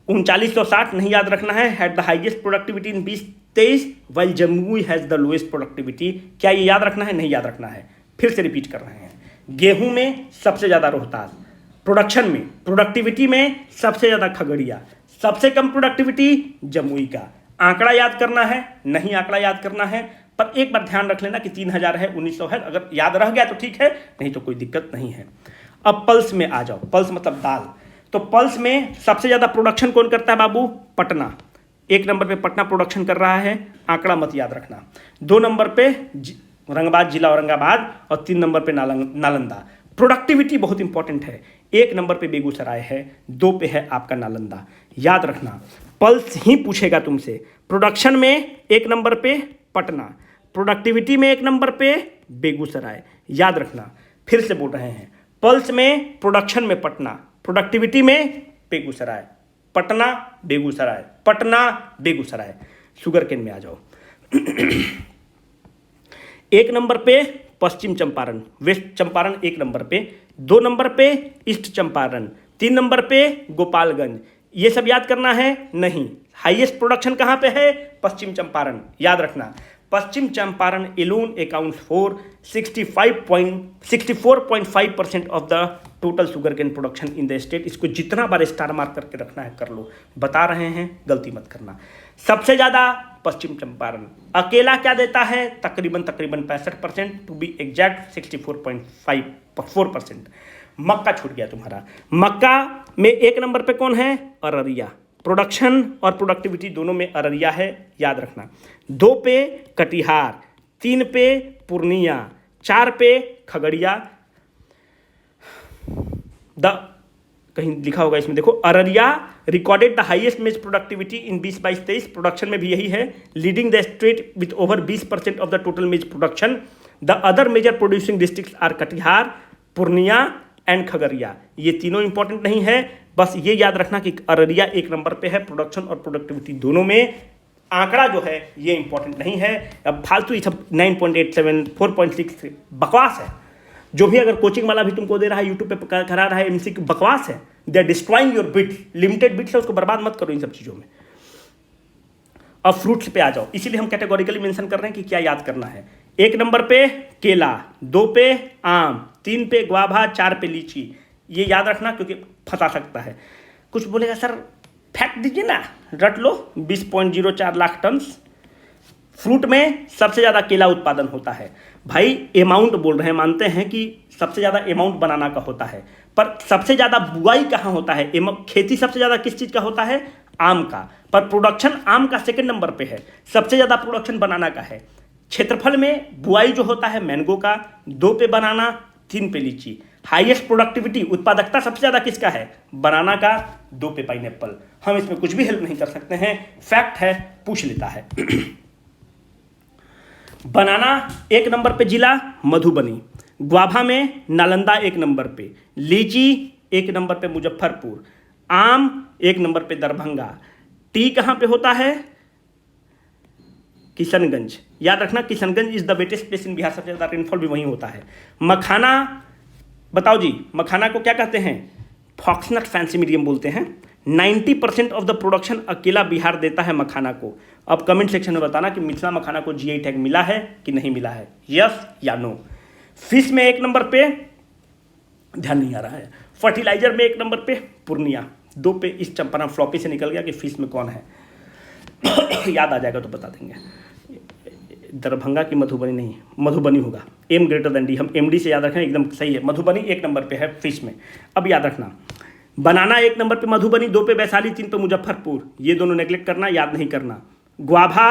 3960 नहीं याद रखना है, had the highest productivity in 2023 while Jamui has the lowest productivity. क्या ये याद रखना है? नहीं याद रखना है। फिर से रिपीट कर रहे हैं। गेहूं में सबसे ज़्यादा रोहतास, प्रोडक्शन में प्रोडक्टिविटी में सबसे ज़्यादा खगड़िया, सबसे कम प्रोडक्टिविटी जमुई का। आंकड़ा याद करना है? नहीं आंकड़ा याद करना है, पर एक बार ध्यान रख लेना कि 3000 है, 1900 है। अगर याद रह गया तो ठीक है, नहीं तो कोई दिक्कत नहीं है। अब पल्स में आ जाओ। पल्स मतलब दाल। तो पल्स में सबसे ज़्यादा प्रोडक्शन कौन करता है बाबू? पटना। 1 नंबर पे पटना प्रोडक्शन कर रहा है, आंकड़ा मत याद रखना। 2 नंबर पे औरंगाबाद, जिला औरंगाबाद, और 3 नंबर पे नालंदा। प्रोडक्टिविटी बहुत इंपॉर्टेंट है। 1 नंबर पे बेगूसराय है, 2 पे है आपका नालंदा। याद रखना, पल्स ही पूछेगा तुमसे। प्रोडक्शन में 1 नंबर पे पटना, प्रोडक्टिविटी में 1 नंबर पे बेगूसराय। याद रखना, फिर से बोल रहे हैं। पल्स में प्रोडक्शन में पटना, प्रोडक्टिविटी में बेगूसराय। पटना बेगूसराय, पटना बेगूसराय। शुगर केन में आ जाओ। 1 नंबर पे पश्चिम चंपारण, वेस्ट चंपारण 1 नंबर पे, 2 नंबर पे ईस्ट चंपारण, 3 नंबर पे गोपालगंज। ये सब याद करना है? नहीं। हाईएस्ट प्रोडक्शन कहाँ पे है? पश्चिम चंपारण। याद रखना, Paschim Champaran alone accounts for 64.5% of the total sugarcane production in the state. इसको जितना बार स्टार मार्क करके रखना है कर लो, बता रहे हैं, गलती मत करना। सबसे ज़्यादा पश्चिम चंपारण। अकेला क्या देता है? तकरीबन 65%, टू बी एग्जैक्ट 64.4%। मक्का छूट गया तुम्हारा। मक्का में 1 नंबर पे कौन है? अररिया। प्रोडक्शन और प्रोडक्टिविटी दोनों में अररिया है, याद रखना। 2 पे कटिहार, 3 पे पूर्णिया, 4 पे खगड़िया। कहीं लिखा होगा इसमें, देखो, Araria recorded the highest maize productivity in 2022-23। Production में भी यही है, leading the state with over 20% of the total maize production. The other major producing districts are Katihar, Purnia and Khagaria. ये तीनों इंपॉर्टेंट नहीं है, बस ये याद रखना कि अररिया 1 नंबर पे है प्रोडक्शन और प्रोडक्टिविटी दोनों में। आंकड़ा जो है ये इंपॉर्टेंट नहीं है। अब फालतू ये सब 9.87, 4.6 बकवास है। जो भी अगर कोचिंग वाला भी तुमको दे रहा है, यूट्यूब पे करा रहा है, एमसीक्यू, बकवास है। They are destroying your bit. Limited bits है, उसको बर्बाद मत करो इन सब चीज़ों में। अब फ्रूट्स पे आ जाओ। इसीलिए हम कैटेगोरिकली मेंशन कर रहे हैं कि क्या याद करना है। 1 नंबर पे केला, 2 पे आम, 3 पे गुआवा, 4 पे लीची। ये याद रखना क्योंकि फंसा सकता है। कुछ बोलेगा सर फैक्ट दीजिए ना, रट लो। 20.04 लाख टन फ्रूट में सबसे ज़्यादा केला उत्पादन होता है। भाई अमाउंट बोल रहे हैं, मानते हैं कि सबसे ज़्यादा अमाउंट बनाना का होता है, पर सबसे ज़्यादा बुआई कहाँ होता है? खेती सबसे ज़्यादा किस चीज़ का होता है? आम का। पर प्रोडक्शन आम का 2nd नंबर पे है, सबसे ज़्यादा प्रोडक्शन बनाना का है। क्षेत्रफल में बुआई जो होता है मैंगो का, 2 पे बनाना, 3 पे लीची। हाईएस्ट प्रोडक्टिविटी, उत्पादकता सबसे ज़्यादा किसका है? बनाना का, 2 पे पाइनएप्पल। हम इसमें कुछ भी हेल्प नहीं कर सकते हैं, फैक्ट है, पूछ लेता है। बनाना 1 नंबर पे जिला मधुबनी, ग्वाभा में नालंदा 1 नंबर पे, लीची 1 नंबर पे मुजफ्फरपुर, आम 1 नंबर पे दरभंगा, टी कहाँ पे होता है? किशनगंज। याद रखना Kishanganj is the wettest place in Bihar, सबसे ज़्यादा रेनफॉल भी वहीं होता है। मखाना, बताओ जी, मखाना को क्या कहते हैं? फॉक्सनट फैंसी मीडियम बोलते हैं। 90% ऑफ द प्रोडक्शन अकेला बिहार देता है मखाना को। अब कमेंट सेक्शन में बताना कि मिथिला मखाना को जीआई टैग मिला है कि नहीं मिला है, यस या नो। फिश में 1 नंबर पे, ध्यान नहीं आ रहा है। फर्टिलाइजर में 1 नंबर पे पूर्णिया, 2 पे इस चंपारण, फ्लॉपी से निकल गया कि फिश में कौन है। याद आ जाएगा तो बता देंगे। दरभंगा की मधुबनी नहीं, मधुबनी होगा। एम ग्रेटर देन डी, हम एमडी से याद रखें, एकदम सही है। मधुबनी 1 नंबर पे है फिश में। अब याद रखना, बनाना 1 नंबर पे मधुबनी, 2 पे वैशाली, 3 पे मुजफ्फरपुर, ये दोनों नेग्लेक्ट करना, याद नहीं करना। ग्वाभा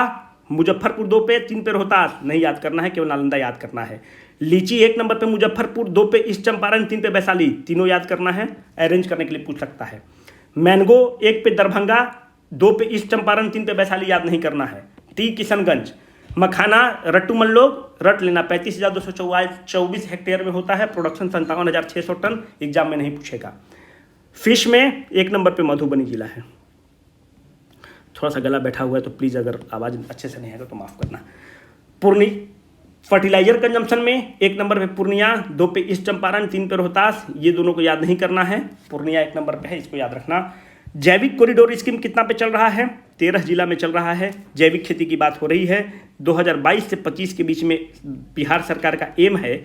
मुजफ्फरपुर 2 पे, 3 पे रोहतास, नहीं याद करना है, केवल नालंदा याद करना है। लीची 1 नंबर पे मुजफ्फरपुर, 2 पे ईस्ट चंपारण, 3 पे वैशाली, तीनों याद करना है, अरेंज करने के लिए पूछ सकता है। मैंगो 1 पे दरभंगा, 2 पे ईस्ट चंपारण, 3 पे वैशाली, याद नहीं करना है। टी किशनगंज। मखाना रट्टू लोग रट लेना, 35,224 हेक्टेयर में होता है, प्रोडक्शन 57,600 टन, एग्जाम में नहीं पूछेगा। फिश में 1 नंबर पे मधुबनी जिला है। थोड़ा सा गला बैठा हुआ है तो प्लीज़ अगर आवाज़ अच्छे से नहीं आएगा तो माफ़ करना। फर्टिलाइजर कंजम्पशन में 1 नंबर पे पूर्णिया, 2 पे ईस्ट चंपारण, 3 पे रोहतास, ये दोनों को याद नहीं करना है, पूर्णिया 1 नंबर पे है, इसको याद रखना। जैविक कॉरिडोर स्कीम कितना पे चल रहा है? 13 जिला में चल रहा है। जैविक खेती की बात हो रही है। 2022 से 25 के बीच में बिहार सरकार का एम है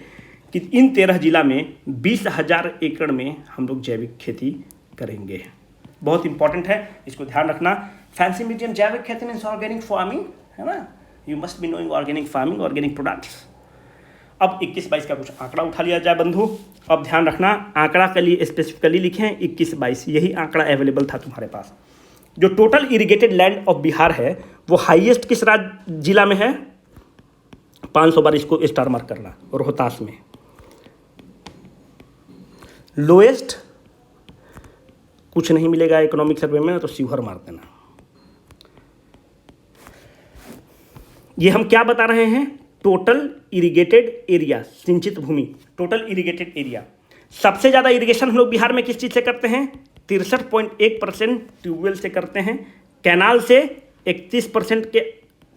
कि इन 13 जिला में 20,000 एकड़ में हम लोग जैविक खेती करेंगे। बहुत इंपॉर्टेंट है, इसको ध्यान रखना। फैंसी मीडियम जैविक खेती मीन्स ऑर्गेनिक फार्मिंग, है ना? You must be knowing organic farming, organic products. अब 21-22 का कुछ आंकड़ा उठा लिया जाए बंधु। अब ध्यान रखना, आंकड़ा के लिए स्पेसिफिकली लिखें 21-22, यही आंकड़ा अवेलेबल था तुम्हारे पास। जो total irrigated land of Bihar है वो हाईएस्ट किस जिला में है? 500 बार इसको स्टार मार्क करना, रोहतास में। लोएस्ट कुछ नहीं मिलेगा इकोनॉमिक सर्वे में, तो शिवहर मार देना। ये हम क्या बता रहे हैं? टोटल इरिगेटेड एरिया, सिंचित भूमि, टोटल इरिगेटेड एरिया। सबसे ज़्यादा इरिगेशन हम लोग बिहार में किस चीज़ से करते हैं? 63.1% ट्यूबवेल से करते हैं, कैनाल से 31% के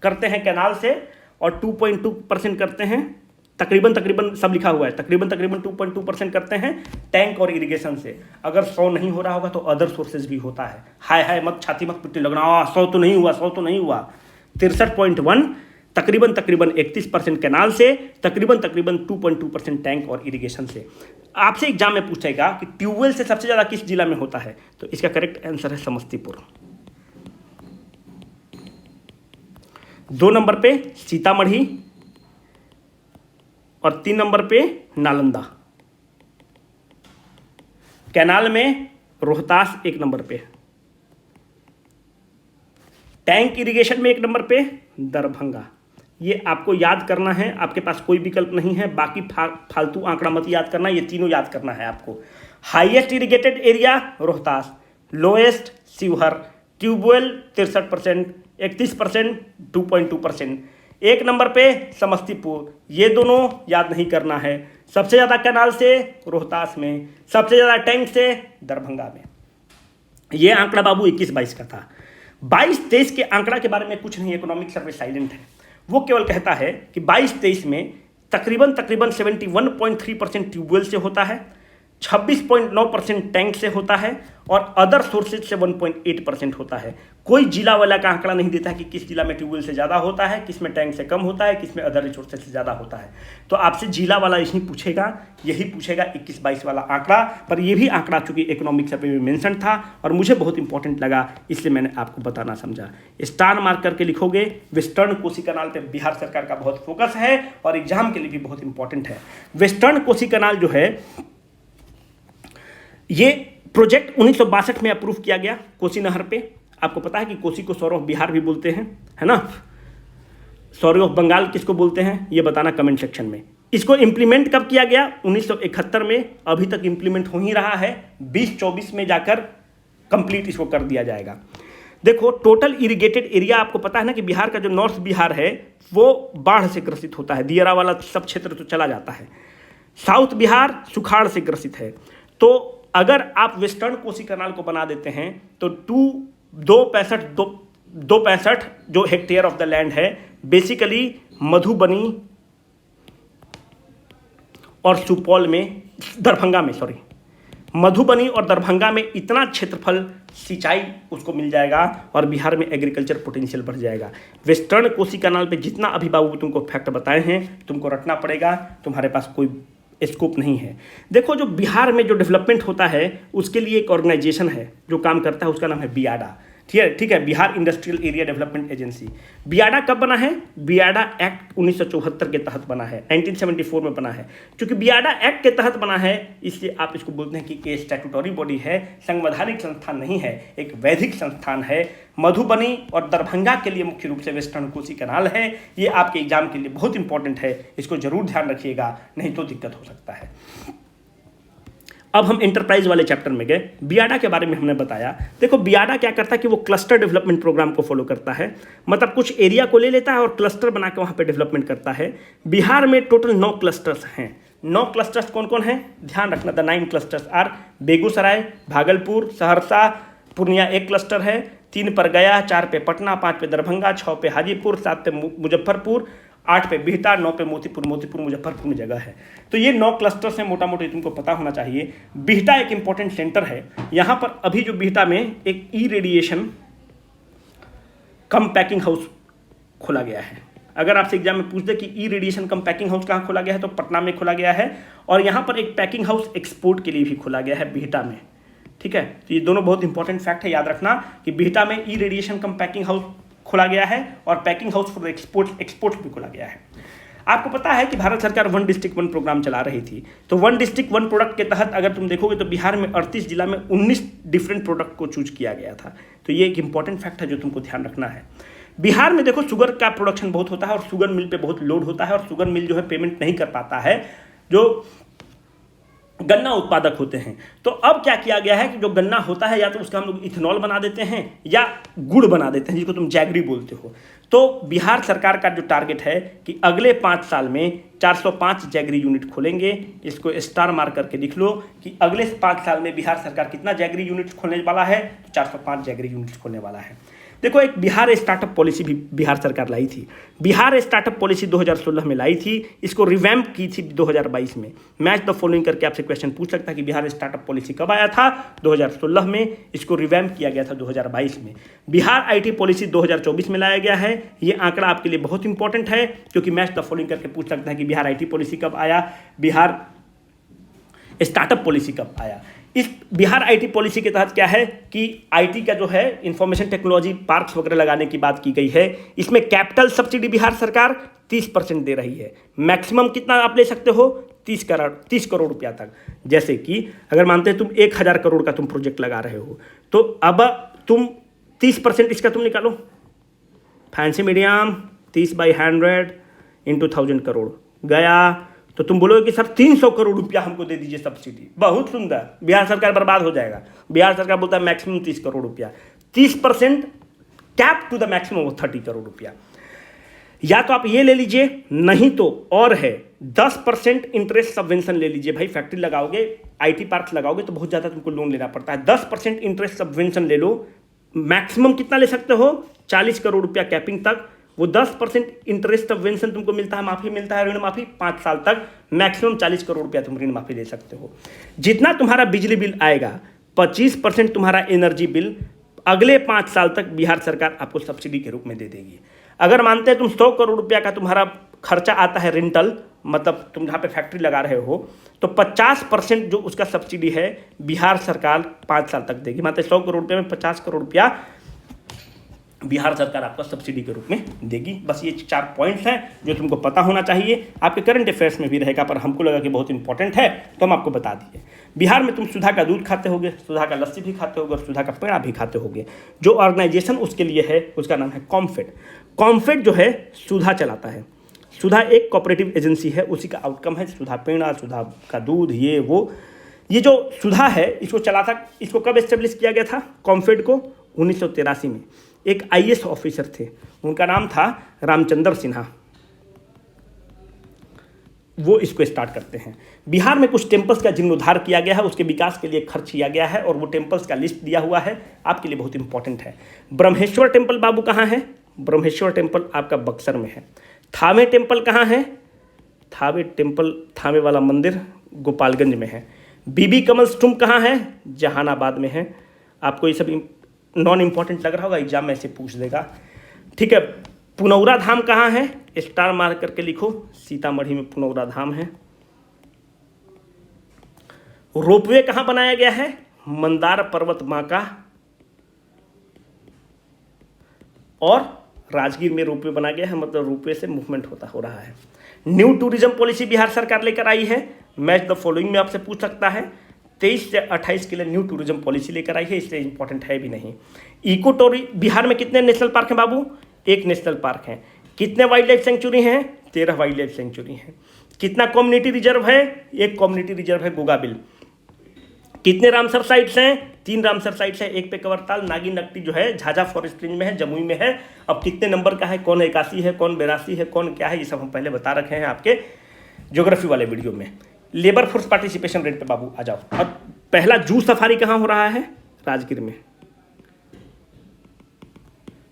करते हैं कैनाल से, और 2.2% करते हैं, तकरीबन सब लिखा हुआ है, तकरीबन 2.2% करते हैं टैंक और इरिगेशन से। अगर 100 नहीं हो रहा होगा तो अदर सोर्सेज भी होता है। हाय मत, छाती मत पिटने लगना, 100 तो नहीं हुआ, 100 तो नहीं हुआ। 63.1, तकरीबन 31% कैनाल से, तकरीबन 2.2% टैंक और इरिगेशन से। आपसे एग्जाम में पूछेगा कि ट्यूबवेल से सबसे ज़्यादा किस जिला में होता है, तो इसका करेक्ट आंसर है समस्तीपुर। 2 नंबर पे सीतामढ़ी और 3 नंबर पे नालंदा। कैनाल में रोहतास 1 नंबर पे, टैंक इरिगेशन में 1 नंबर पे दरभंगा। ये आपको याद करना है, आपके पास कोई विकल्प नहीं है। बाकी फालतू आंकड़ा मत याद करना, ये तीनों याद करना है आपको। Highest irrigated area Rohtas, lowest Sheohar, tubewell 63%, 31%, 2.2%। 1 number पे समस्तीपुर, ये दोनों याद नहीं करना है। सबसे ज़्यादा कैनाल से रोहतास में, सबसे ज़्यादा टैंक से दरभंगा में। ये आंकड़ा बाबू 21-22 का था। 22-23 के आंकड़ा के बारे में कुछ नहीं, इकोनॉमिक सर्वे साइलेंट है। वो केवल कहता है कि 22-23 में तकरीबन 71.3% ट्यूबवेल से होता है, 26.9% टैंक से होता है, और अदर सोर्सेज से 1.8% होता है। कोई जिला वाला का आंकड़ा नहीं देता है कि किस जिला में ट्यूबवेल से ज़्यादा होता है, किस में टैंक से कम होता है, किस में अदर रिसोर्सेज से ज़्यादा होता है। तो आपसे जिला वाला यही पूछेगा 21-22 वाला आंकड़ा। पर यह भी आंकड़ा चूंकि इकोनॉमिक सर्वे में मेंशन था और मुझे बहुत इंपॉर्टेंट लगा, इसलिए मैंने आपको बताना समझा। स्टार मार्क करके लिखोगे। वेस्टर्न कोसी कनाल पे बिहार सरकार का बहुत फोकस है और एग्जाम के लिए भी बहुत इंपॉर्टेंट है। वेस्टर्न कोसी कनाल जो है, ये प्रोजेक्ट 1962 में अप्रूव किया गया कोसी नहर पे। आपको पता है कि कोसी को सौर ऑफ बिहार भी बोलते हैं, है ना? सौर ऑफ बंगाल किसको बोलते हैं, ये बताना कमेंट सेक्शन में। इसको इंप्लीमेंट कब किया गया? 1971 में। अभी तक इंप्लीमेंट हो ही रहा है, 2024 में जाकर कंप्लीट इसको कर दिया जाएगा। देखो टोटल इरिगेटेड एरिया आपको पता है ना कि बिहार का जो नॉर्थ बिहार है वो बाढ़ से ग्रसित होता है, दियरा वाला सब क्षेत्र तो चला जाता है। साउथ बिहार सुखाड़ से ग्रसित है। तो अगर आप वेस्टर्न कोसी कनाल को बना देते हैं तो 265 जो हेक्टेयर ऑफ द लैंड है बेसिकली मधुबनी और सुपौल में, दरभंगा में, सॉरी, मधुबनी और दरभंगा में इतना क्षेत्रफल सिंचाई उसको मिल जाएगा और बिहार में एग्रीकल्चर पोटेंशियल बढ़ जाएगा। वेस्टर्न कोसी कनाल पे जितना अभी बाबू तुमको फैक्ट बताए हैं तुमको रटना पड़ेगा, तुम्हारे पास कोई स्कोप नहीं है। देखो जो बिहार में जो डेवलपमेंट होता है उसके लिए एक ऑर्गेनाइजेशन है जो काम करता है, उसका नाम है बियाडा। ठीक है, Bihar industrial area development agency. BIADA कब बना है? बियाडा एक्ट 1974 के तहत बना है, 1974 में बना है। क्योंकि बियाडा एक्ट के तहत बना है इसलिए आप इसको बोलते हैं कि ये स्टैट्यूटरी बॉडी है, संवैधानिक संस्थान नहीं है, एक वैधिक संस्थान है। मधुबनी और दरभंगा के लिए मुख्य रूप से वेस्टर्न कोसी कनाल है। ये आपके एग्जाम के लिए बहुत इंपॉर्टेंट है, इसको जरूर ध्यान रखिएगा, नहीं तो दिक्कत हो सकता है। अब हम एंटरप्राइज वाले चैप्टर में गए। बियाडा के बारे में हमने बताया। देखो बियाडा क्या करता है कि वो क्लस्टर डेवलपमेंट प्रोग्राम को फॉलो करता है, मतलब कुछ एरिया को ले लेता है और क्लस्टर बना के वहाँ पे डेवलपमेंट करता है। बिहार में टोटल 9 क्लस्टर्स हैं। 9 क्लस्टर्स कौन कौन हैं? ध्यान रखना, the 9 clusters are Begusarai, Bhagalpur, Saharsa, Purnia एक क्लस्टर है, 3 पर गया, 4 पे पटना, 5 पे दरभंगा, 6 पे हाजीपुर, 7 पे मुजफ्फरपुर, 8 पे बिहटा, 9 पे मोतीपुर मुजफ्फरपुर में जगह है। तो ये 9 क्लस्टर्स हैं, मोटा मोटी तुमको पता होना चाहिए। बिहटा एक इंपॉर्टेंट सेंटर है। यहाँ पर अभी जो बिहटा में एक ई रेडिएशन कम पैकिंग हाउस खोला गया है। अगर आपसे एग्जाम में पूछ दे कि ई रेडिएशन कम पैकिंग हाउस कहाँ खोला गया है तो पटना में खोला गया है। और यहाँ पर एक पैकिंग हाउस एक्सपोर्ट के लिए भी खोला गया है बिहटा में। ठीक है, तो ये दोनों बहुत इंपॉर्टेंट फैक्ट है, याद रखना कि बिहटा में ई रेडिएशन कम पैकिंग हाउस खोला गया है और पैकिंग हाउस फॉर एक्सपोर्ट भी खोला गया है। आपको पता है कि भारत सरकार 1 डिस्ट्रिक्ट 1 प्रोग्राम चला रही थी। तो 1 डिस्ट्रिक्ट 1 प्रोडक्ट के तहत अगर तुम देखोगे तो बिहार में 38 जिला में 19 डिफरेंट प्रोडक्ट को चूज किया गया था। तो ये एक इंपॉर्टेंट फैक्ट है जो तुमको ध्यान रखना है। बिहार में देखो शुगर का प्रोडक्शन बहुत होता है और शुगर मिल पे बहुत लोड होता है और शुगर मिल जो है पेमेंट नहीं कर पाता है जो गन्ना उत्पादक होते हैं। तो अब क्या किया गया है कि जो गन्ना होता है या तो उसका हम लोग इथेनॉल बना देते हैं या गुड़ बना देते हैं जिसको तुम जैगरी बोलते हो। तो बिहार सरकार का जो टारगेट है कि अगले 5 साल में 405 जैगरी यूनिट खोलेंगे। इसको स्टार मार्क करके लिख लो कि अगले 5 साल में बिहार सरकार कितना जैगरी यूनिट खोलने वाला है, तो 405 जैगरी यूनिट खोलने वाला है। देखो एक बिहार स्टार्टअप पॉलिसी भी बिहार सरकार लाई थी। बिहार स्टार्टअप पॉलिसी 2016 में लाई थी, इसको रिवैम्प की थी 2022 में। मैच द फॉलोइंग करके आपसे क्वेश्चन पूछ सकता है कि बिहार स्टार्टअप पॉलिसी कब आया था? 2016 में। इसको रिवैम्प किया गया था 2022 में। बिहार आईटी पॉलिसी 2024 में लाया गया है। ये आंकड़ा आपके लिए बहुत इंपॉर्टेंट है क्योंकि मैच द फॉलोइंग करके पूछ सकता है कि बिहार आईटी पॉलिसी कब आया, बिहार स्टार्टअप पॉलिसी कब आया। इस बिहार आईटी पॉलिसी के तहत क्या है कि आईटी का जो है इंफॉर्मेशन टेक्नोलॉजी पार्क्स वगैरह लगाने की बात की गई है। इसमें कैपिटल सब्सिडी बिहार सरकार 30% दे रही है। मैक्सिमम कितना आप ले सकते हो? 30 करोड़ रुपया तक। जैसे कि अगर मानते हैं तुम 1000 करोड़ का तुम प्रोजेक्ट लगा रहे हो तो अब तुम 30% इसका तुम निकालो। फैंसी मीडियम 30/100 इंटू 1000 करोड़ गया तो तुम बोलोगे कि सर 300 करोड़ रुपया हमको दे दीजिए सब्सिडी। बहुत सुंदर, बिहार सरकार बर्बाद हो जाएगा। बिहार सरकार बोलता है मैक्सिमम 30 करोड़ रुपया, 30% cap to the maximum of 30 crore रुपया। या तो आप ये ले लीजिए, नहीं तो और है 10% इंटरेस्ट सबवेंशन ले लीजिए। भाई फैक्ट्री लगाओगे, आईटी पार्क लगाओगे तो बहुत ज़्यादा तुमको लोन लेना पड़ता है। 10% इंटरेस्ट सबवेंशन ले लो। मैक्सिमम कितना ले सकते हो? 40 करोड़ रुपया कैपिंग तक। वो 10% इंटरेस्ट सबवेंशन तुमको मिलता है, माफी मिलता है, ऋण माफी 5 साल तक। मैक्सिमम 40 करोड़ रुपया तुम ऋण माफी ले सकते हो। जितना तुम्हारा बिजली बिल आएगा 25% तुम्हारा एनर्जी बिल अगले 5 साल तक बिहार सरकार आपको सब्सिडी के रूप में दे देगी। अगर मानते हैं तुम 100 करोड़ रुपया का तुम्हारा खर्चा आता है रेंटल, मतलब तुम जहाँ पे फैक्ट्री लगा रहे हो, तो 50% जो उसका सब्सिडी है बिहार सरकार 5 साल तक देगी। मानते 100 करोड़ रुपये में 50 करोड़ रुपया बिहार सरकार आपको सब्सिडी के रूप में देगी। बस ये 4 पॉइंट्स हैं जो तुमको पता होना चाहिए। आपके करंट अफेयर्स में भी रहेगा पर हमको लगा कि बहुत इंपॉर्टेंट है तो हम आपको बता दिए। बिहार में तुम सुधा का दूध खाते होगे, सुधा का लस्सी भी खाते होगे और सुधा का पेड़ा भी खाते होगे। जो ऑर्गेनाइजेशन उसके लिए है उसका नाम है कॉम्फेड। कॉम्फेड जो है सुधा चलाता है। सुधा एक कोऑपरेटिव एजेंसी है, उसी का आउटकम है सुधा पेड़ा, सुधा का दूध, ये वो। ये जो सुधा है इसको चलाता, इसको कब एस्टेब्लिश किया गया था कॉम्फेड को? 1983 में एक आईएएस ऑफिसर थे, उनका नाम था रामचंद्र सिन्हा, वो इसको स्टार्ट करते हैं। बिहार में कुछ टेम्पल्स का जीर्णोद्धार किया गया है, उसके विकास के लिए खर्च किया गया है और वो टेम्पल्स का लिस्ट दिया हुआ है, आपके लिए बहुत इंपॉर्टेंट है। ब्रह्मेश्वर टेम्पल बाबू कहाँ है? ब्रह्मेश्वर टेम्पल आपका बक्सर में है। थावे टेम्पल कहाँ है? थावे टेम्पल, थावे वाला मंदिर गोपालगंज में है। बीबी कमल स्तूप कहाँ है? जहानाबाद में है। आपको ये सब नॉन इम्पॉर्टेंट लग रहा होगा, एग्जाम में ऐसे पूछ देगा, ठीक है। पुनौरा धाम कहाँ है? स्टार मार्क करके लिखो, सीतामढ़ी में पुनौरा धाम है। रोपवे कहाँ बनाया गया है? मंदार पर्वत माका और राजगीर में रोपवे बना गया है, मतलब रोपवे से मूवमेंट हो रहा है। न्यू टूरिज्म पॉलिसी बिहार सरकार लेकर आई है। मैच द फॉलोइंग में आपसे पूछ सकता है। 23 से 28 के लिए न्यू टूरिज्म पॉलिसी लेकर आई है, इसलिए इंपॉर्टेंट है भी नहीं। इको टूरिज्म, बिहार में कितने नेशनल पार्क हैं बाबू? 1 नेशनल पार्क है। कितने वाइल्ड लाइफ सेंचुरी हैं? 13 वाइल्ड लाइफ सेंचुरी हैं। कितना कम्युनिटी रिजर्व है? 1 कम्युनिटी रिजर्व है गोगाबिल। कितने रामसर साइट्स हैं? 3 रामसर साइट्स हैं, एक पे कवरताल, नागी नकटी जो है झाझा फॉरेस्ट रेंज में है, जमुई में है। अब कितने नंबर का है, कौन 81 है, कौन 82 है, कौन क्या है, ये सब हम पहले बता रखे हैं आपके ज्योग्राफी वाले वीडियो में। लेबर फोर्स पार्टिसिपेशन रेट पे बाबू आ जाओ। और पहला जू सफारी कहाँ हो रहा है? राजगीर में।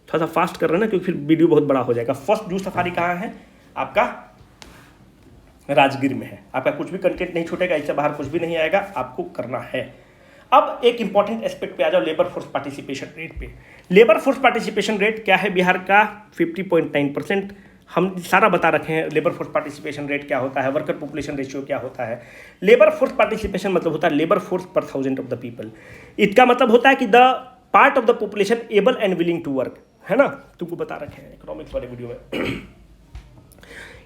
थोड़ा सा फास्ट कर रहे हैं ना, क्योंकि फिर वीडियो बहुत बड़ा हो जाएगा। फर्स्ट जू सफारी कहाँ है? आपका राजगीर में है। आपका कुछ भी कंटेंट नहीं छूटेगा, इससे बाहर कुछ भी नहीं आएगा, आपको करना है। अब एक इंपॉर्टेंट एस्पेक्ट पे आ जाओ, लेबर फोर्स पार्टिसिपेशन रेट पे। लेबर फोर्स पार्टिसिपेशन रेट क्या है बिहार का? 50.9%। हम सारा बता रखे हैं लेबर फोर्स पार्टिसिपेशन रेट क्या होता है, वर्कर पॉपुलेशन रेशियो क्या होता है। लेबर फोर्स पार्टिसिपेशन मतलब होता है लेबर फोर्स पर 1000 ऑफ द पीपल। इसका मतलब होता है कि the part of the population able and willing to work, है ना, तुमको बता रखे हैं इकोनॉमिक्स वाले वीडियो में।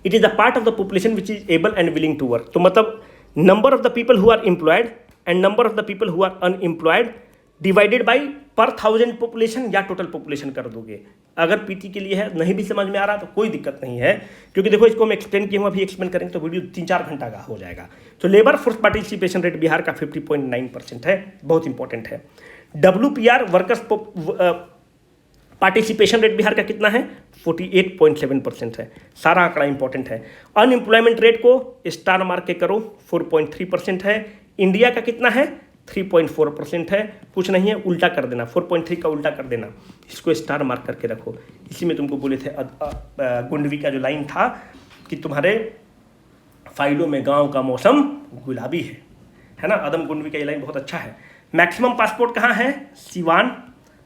It is the part of the population which is able and willing to work. तो मतलब number of the people who are employed and number of the people who are unemployed divided by per 1000 population या टोटल पॉपुलेशन कर दोगे। अगर पीटी के लिए है, नहीं भी समझ में आ रहा तो कोई दिक्कत नहीं है, क्योंकि देखो इसको हम एक्सप्लेन किए, हम अभी एक्सप्लेन करेंगे तो वीडियो 3-4 घंटा का हो जाएगा। तो labour force participation rate Bihar का 50.9% है, बहुत इंपॉर्टेंट है। WPR workers participation rate Bihar का कितना है? 48.7% है। सारा आंकड़ा इंपॉर्टेंट है। अनएम्प्लॉयमेंट रेट को स्टार मार्क के करो, 4.3% है। इंडिया का कितना है? 3.4% है। कुछ नहीं है, उल्टा कर देना, 4.3 का उल्टा कर देना, इसको स्टार मार्क करके रखो। इसी में तुमको बोले थे गुंडवी का जो लाइन था कि तुम्हारे फाइलों में गांव का मौसम गुलाबी है ना। अदम गुंडवी का ये लाइन बहुत अच्छा है। मैक्सिमम पासपोर्ट कहाँ है? सिवान,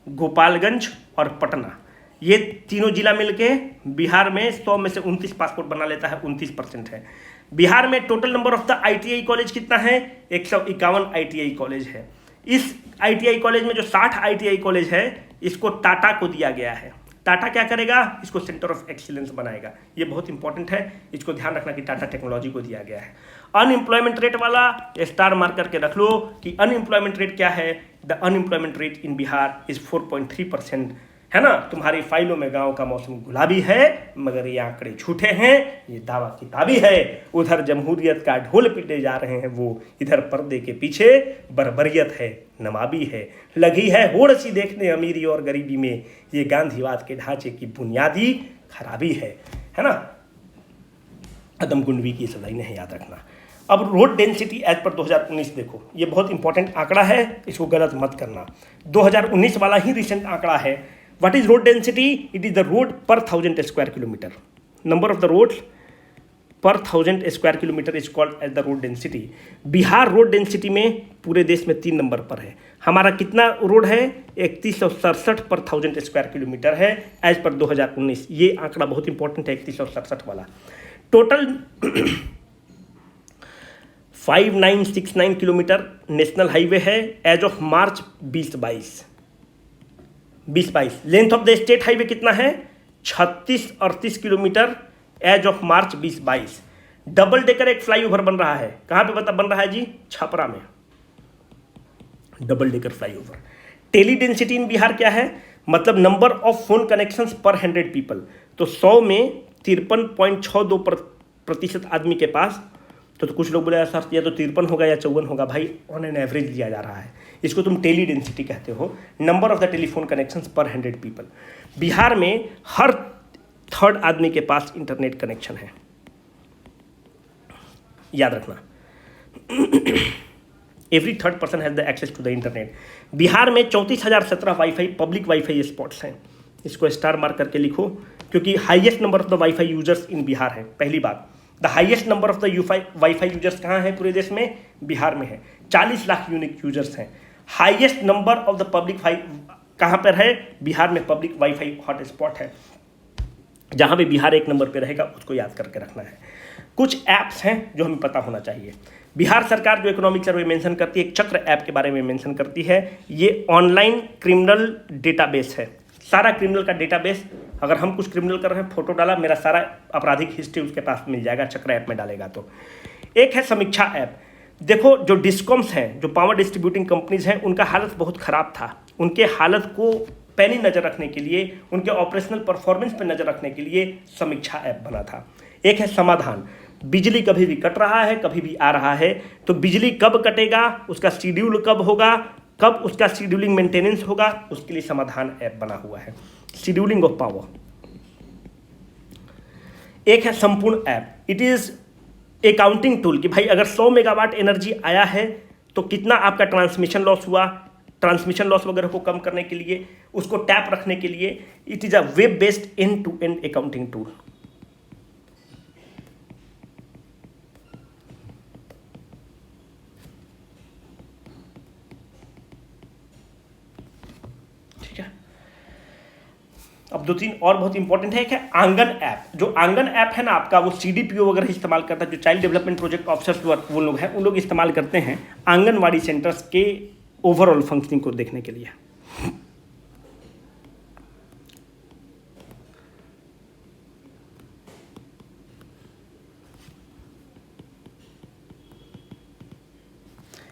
गोपालगंज और पटना। ये तीनों जिला मिलके बिहार में 100 में से 29 पासपोर्ट बना लेता है, 29% है। बिहार में total number of the ITI college कितना है? 151 ITI कॉलेज है। इस ITI कॉलेज में जो 60 ITI कॉलेज है, इसको टाटा को दिया गया है। टाटा क्या करेगा? इसको सेंटर ऑफ एक्सीलेंस बनाएगा। ये बहुत इंपॉर्टेंट है, इसको ध्यान रखना कि टाटा टेक्नोलॉजी को दिया गया है। अनएम्प्लॉयमेंट रेट वाला स्टार मार्क करके रख लो कि अनएम्प्लॉयमेंट रेट क्या है? The unemployment rate in Bihar is 4.3%, है ना। तुम्हारी फाइलों में गांव का मौसम गुलाबी है, मगर ये आंकड़े झूठे हैं, ये दावा किताबी है। उधर जमहूरियत का ढोल पीटे जा रहे हैं वो, इधर पर्दे के पीछे बर्बरियत है, नवाबी है, लगी है होड़ सी देखने अमीरी और गरीबी में, ये गांधीवाद के ढांचे की बुनियादी खराबी है ना। अदम गुंडवी की सलाइन है, याद रखना। अब रोड डेंसिटी एज पर 2019 देखो, ये बहुत इंपॉर्टेंट आंकड़ा है, इसको गलत मत करना। 2019 वाला ही रिसेंट आंकड़ा है। What is road density? It is the road per 1000 square kilometer. Number of the roads per 1000 square kilometer is called as the road density. Bihar road density में पूरे देश में 3 नंबर पर है। हमारा कितना रोड है? 3167 पर 1000 स्क्वायर किलोमीटर है एज पर 2019। ये आंकड़ा बहुत इंपॉर्टेंट है, 3167 वाला। टोटल 5969 किलोमीटर नेशनल हाईवे है as of March 2022। Length of the state highway कितना है? 3638 kilometre as of March 2022। Double decker एक फ्लाईओवर बन रहा है, कहाँ पे बन रहा है जी? छपरा में, double decker flyover. Tele density in Bihar क्या है? मतलब नंबर ऑफ फोन कनेक्शंस पर 100 पीपल। तो 100 में 53.62% आदमी के पास तो कुछ लोग बोले सर या तो 53 होगा या 54 होगा। भाई ऑन एन एवरेज लिया जा रहा है, इसको तुम टेली डेंसिटी कहते हो, number of the telephone connections पर 100 पीपल। बिहार में हर थर्ड आदमी के पास इंटरनेट कनेक्शन है, याद रखना। Every third person has the access to the internet. Bihar में 34,017 वाईफाई पब्लिक वाईफाई स्पॉट्स हैं, इसको स्टार मार्क करके लिखो, क्योंकि highest number of the wifi users इन बिहार है। पहली बात, the highest number of the wifi users कहाँ है पूरे देश में? बिहार में है। 40 लाख यूनिक यूजर्स हैं। Highest number of the public कहाँ पर है? बिहार में पब्लिक वाईफाई हॉटस्पॉट है। जहाँ भी बिहार एक नंबर पर रहेगा उसको याद करके रखना है। कुछ ऐप्स हैं जो हमें पता होना चाहिए। बिहार सरकार जो इकोनॉमिक सर्वे मेंशन करती है, एक चक्र ऐप के बारे में मेंशन करती है। ये ऑनलाइन क्रिमिनल डेटाबेस है, सारा क्रिमिनल का डेटाबेस। अगर हम कुछ क्रिमिनल कर रहे हैं, फोटो डाला, मेरा सारा आपराधिक हिस्ट्री उसके पास मिल जाएगा, चक्र ऐप में डालेगा तो। एक है समीक्षा ऐप। देखो जो डिस्कॉम्स हैं, जो पावर डिस्ट्रीब्यूटिंग कंपनीज हैं, उनका हालत बहुत ख़राब था। उनके हालत को पैनी नज़र रखने के लिए, उनके ऑपरेशनल परफॉर्मेंस पर नज़र रखने के लिए समीक्षा ऐप बना था। एक है समाधान। बिजली कभी भी कट रहा है, कभी भी आ रहा है, तो बिजली कब कटेगा, उसका शेड्यूल कब होगा, कब उसका शेड्यूलिंग मेंटेनेंस होगा, उसके लिए समाधान ऐप बना हुआ है, शेड्यूलिंग ऑफ पावर। एक है संपूर्ण app. It is a counting tool कि भाई अगर 100 मेगावाट एनर्जी आया है तो कितना आपका ट्रांसमिशन लॉस हुआ, ट्रांसमिशन लॉस वगैरह को कम करने के लिए, उसको टैप रखने के लिए। It is a web based end to end accounting tool. अब 2-3 और बहुत इंपॉर्टेंट है। एक है आंगन ऐप। जो आंगन ऐप है ना आपका, वो CDPO वगैरह इस्तेमाल करता है, जो चाइल्ड डेवलपमेंट प्रोजेक्ट ऑफिसर्स वो लोग हैं, उन लोग इस्तेमाल करते हैं आंगनवाड़ी सेंटर्स के ओवरऑल फंक्शनिंग को देखने के लिए।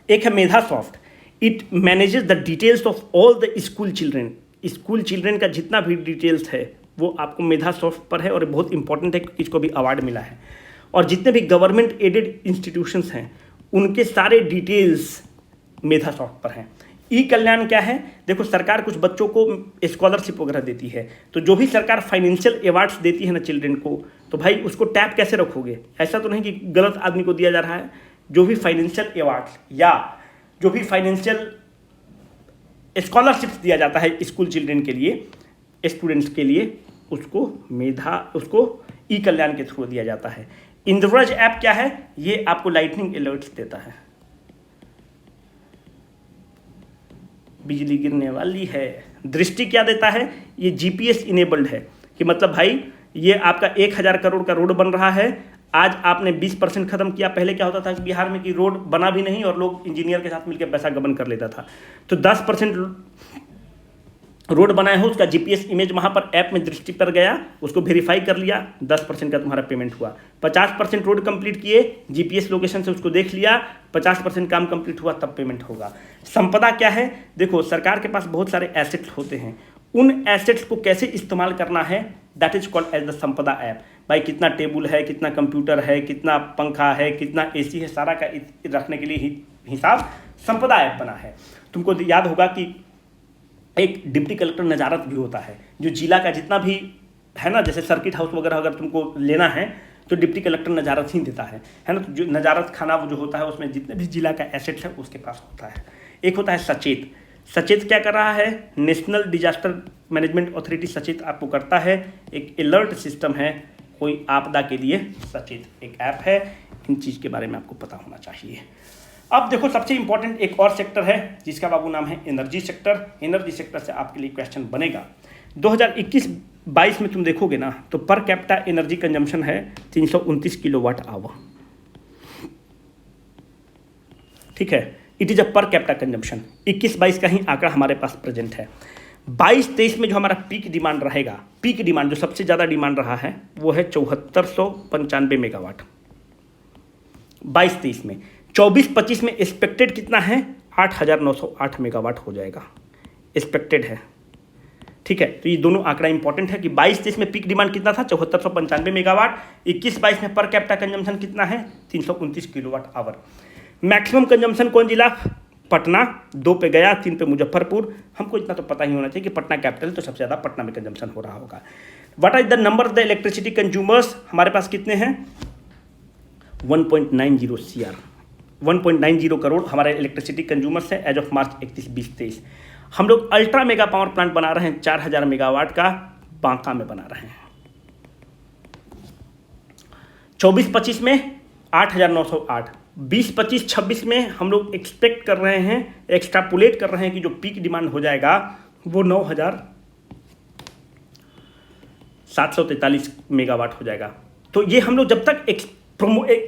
एक है Medha soft. It manages the details of all the school children. School children का जितना भी डिटेल्स है वो आपको मेधा सॉफ्ट पर है, और बहुत इंपॉर्टेंट है क्योंकि इसको भी अवार्ड मिला है। और जितने भी गवर्नमेंट एडेड इंस्टीट्यूशंस हैं उनके सारे डिटेल्स मेधा सॉफ्ट पर हैं। ई कल्याण क्या है? देखो सरकार कुछ बच्चों को स्कॉलरशिप वगैरह देती है, तो जो भी सरकार फाइनेंशियल अवार्ड्स देती है ना चिल्ड्रेन को, तो भाई उसको टैप कैसे रखोगे? ऐसा तो नहीं कि गलत आदमी को दिया जा रहा है। जो भी फाइनेंशियल अवार्ड्स या जो भी फाइनेंशियल स्कॉलरशिप्स दिया जाता है स्कूल चिल्ड्रेन के लिए, स्टूडेंट्स के लिए, उसको ई कल्याण के थ्रू दिया जाता है। इंद्रव्रज ऐप क्या है? ये आपको लाइटनिंग अलर्ट्स देता है। बिजली गिरने वाली है। दृष्टि क्या देता है? ये GPS इनेबल्ड है कि मतलब भाई ये आपका 1000 करोड़ का रोड बन रहा है, आज आपने 20% खत्म किया। पहले क्या होता था कि बिहार में कि रोड बना भी नहीं और लोग इंजीनियर के साथ मिलकर पैसा गबन कर लेता था। तो 10% रोड बनाया हो, उसका GPS इमेज वहाँ पर ऐप में दृष्टि पर गया, उसको वेरीफाई कर लिया, 10% का तुम्हारा पेमेंट हुआ। 50% रोड कंप्लीट किए, GPS लोकेशन से उसको देख लिया, 50% काम कंप्लीट हुआ, तब पेमेंट होगा। संपदा क्या है? देखो सरकार के पास बहुत सारे एसेट्स होते हैं, उन एसेट्स को कैसे इस्तेमाल करना है, that is called as the Sampada app. भाई कितना टेबल है, कितना कंप्यूटर है, कितना पंखा है, कितना AC है, सारा का रखने के लिए हिसाब संपदा ऐप बना है। तुमको याद होगा कि एक डिप्टी कलेक्टर नजारत भी होता है, जो जिला का जितना भी है ना, जैसे सर्किट हाउस वगैरह अगर तुमको लेना है तो डिप्टी कलेक्टर नजारत ही देता है ना। तो जो नजारत खाना जो होता है उसमें जितने भी जिला का एसेट्स है उसके पास होता है। एक होता है सचेत। सचेत क्या कर रहा है? नेशनल डिजास्टर मैनेजमेंट अथॉरिटी सचेत आपको करता है, एक अलर्ट सिस्टम है कोई आपदा के लिए। सचेत एक ऐप है। इन चीज़ के बारे में आपको पता होना चाहिए। अब देखो सबसे इंपॉर्टेंट एक और सेक्टर है जिसका बाबू नाम है एनर्जी सेक्टर। एनर्जी सेक्टर से आपके लिए क्वेश्चन बनेगा। 2021-22 में तुम देखोगे ना तो पर कैपिटा एनर्जी कंजम्पशन है 329 किलोवाट आवर। ठीक है, it is a per capita consumption. 21-22 का ही आंकड़ा हमारे पास प्रेजेंट है। 22-23 में जो हमारा पीक डिमांड रहेगा, पीक डिमांड जो सबसे ज़्यादा डिमांड रहा है वो है 7495 मेगावाट 22-23 में। 24-25 में एक्सपेक्टेड कितना है? 8908 मेगावाट हो जाएगा, एक्सपेक्टेड है। ठीक है, तो ये दोनों आंकड़ा इंपॉर्टेंट है कि 22-23 में पीक डिमांड कितना था 7495 मेगावाट, 21-22 में पर कैपिटा कंजम्पशन कितना है 329 किलोवाट आवर। मैक्सिमम कंजम्पशन कौन जिला, पटना, 2 पे गया, 3 पे मुजफ्फरपुर। हमको इतना तो पता ही होना चाहिए कि पटना कैपिटल, तो सबसे ज़्यादा पटना में कंजम्पशन हो रहा होगा। What are the number of the electricity consumers, हमारे पास कितने हैं 1.90 CR, 1.90 करोड़ हमारे इलेक्ट्रिसिटी कंज्यूमर्स है एज ऑफ मार्च 31, 2023। हम लोग अल्ट्रा मेगा पावर प्लांट बना रहे हैं 4000 मेगावाट का, बांका में बना रहे हैं। 24-25 में 8908, 20-25-26 में हम लोग एक्सपेक्ट कर रहे हैं, एक्सट्रापुलेट कर रहे हैं कि जो पीक डिमांड हो जाएगा वो 9743 मेगावाट हो जाएगा। तो ये हम लोग जब तक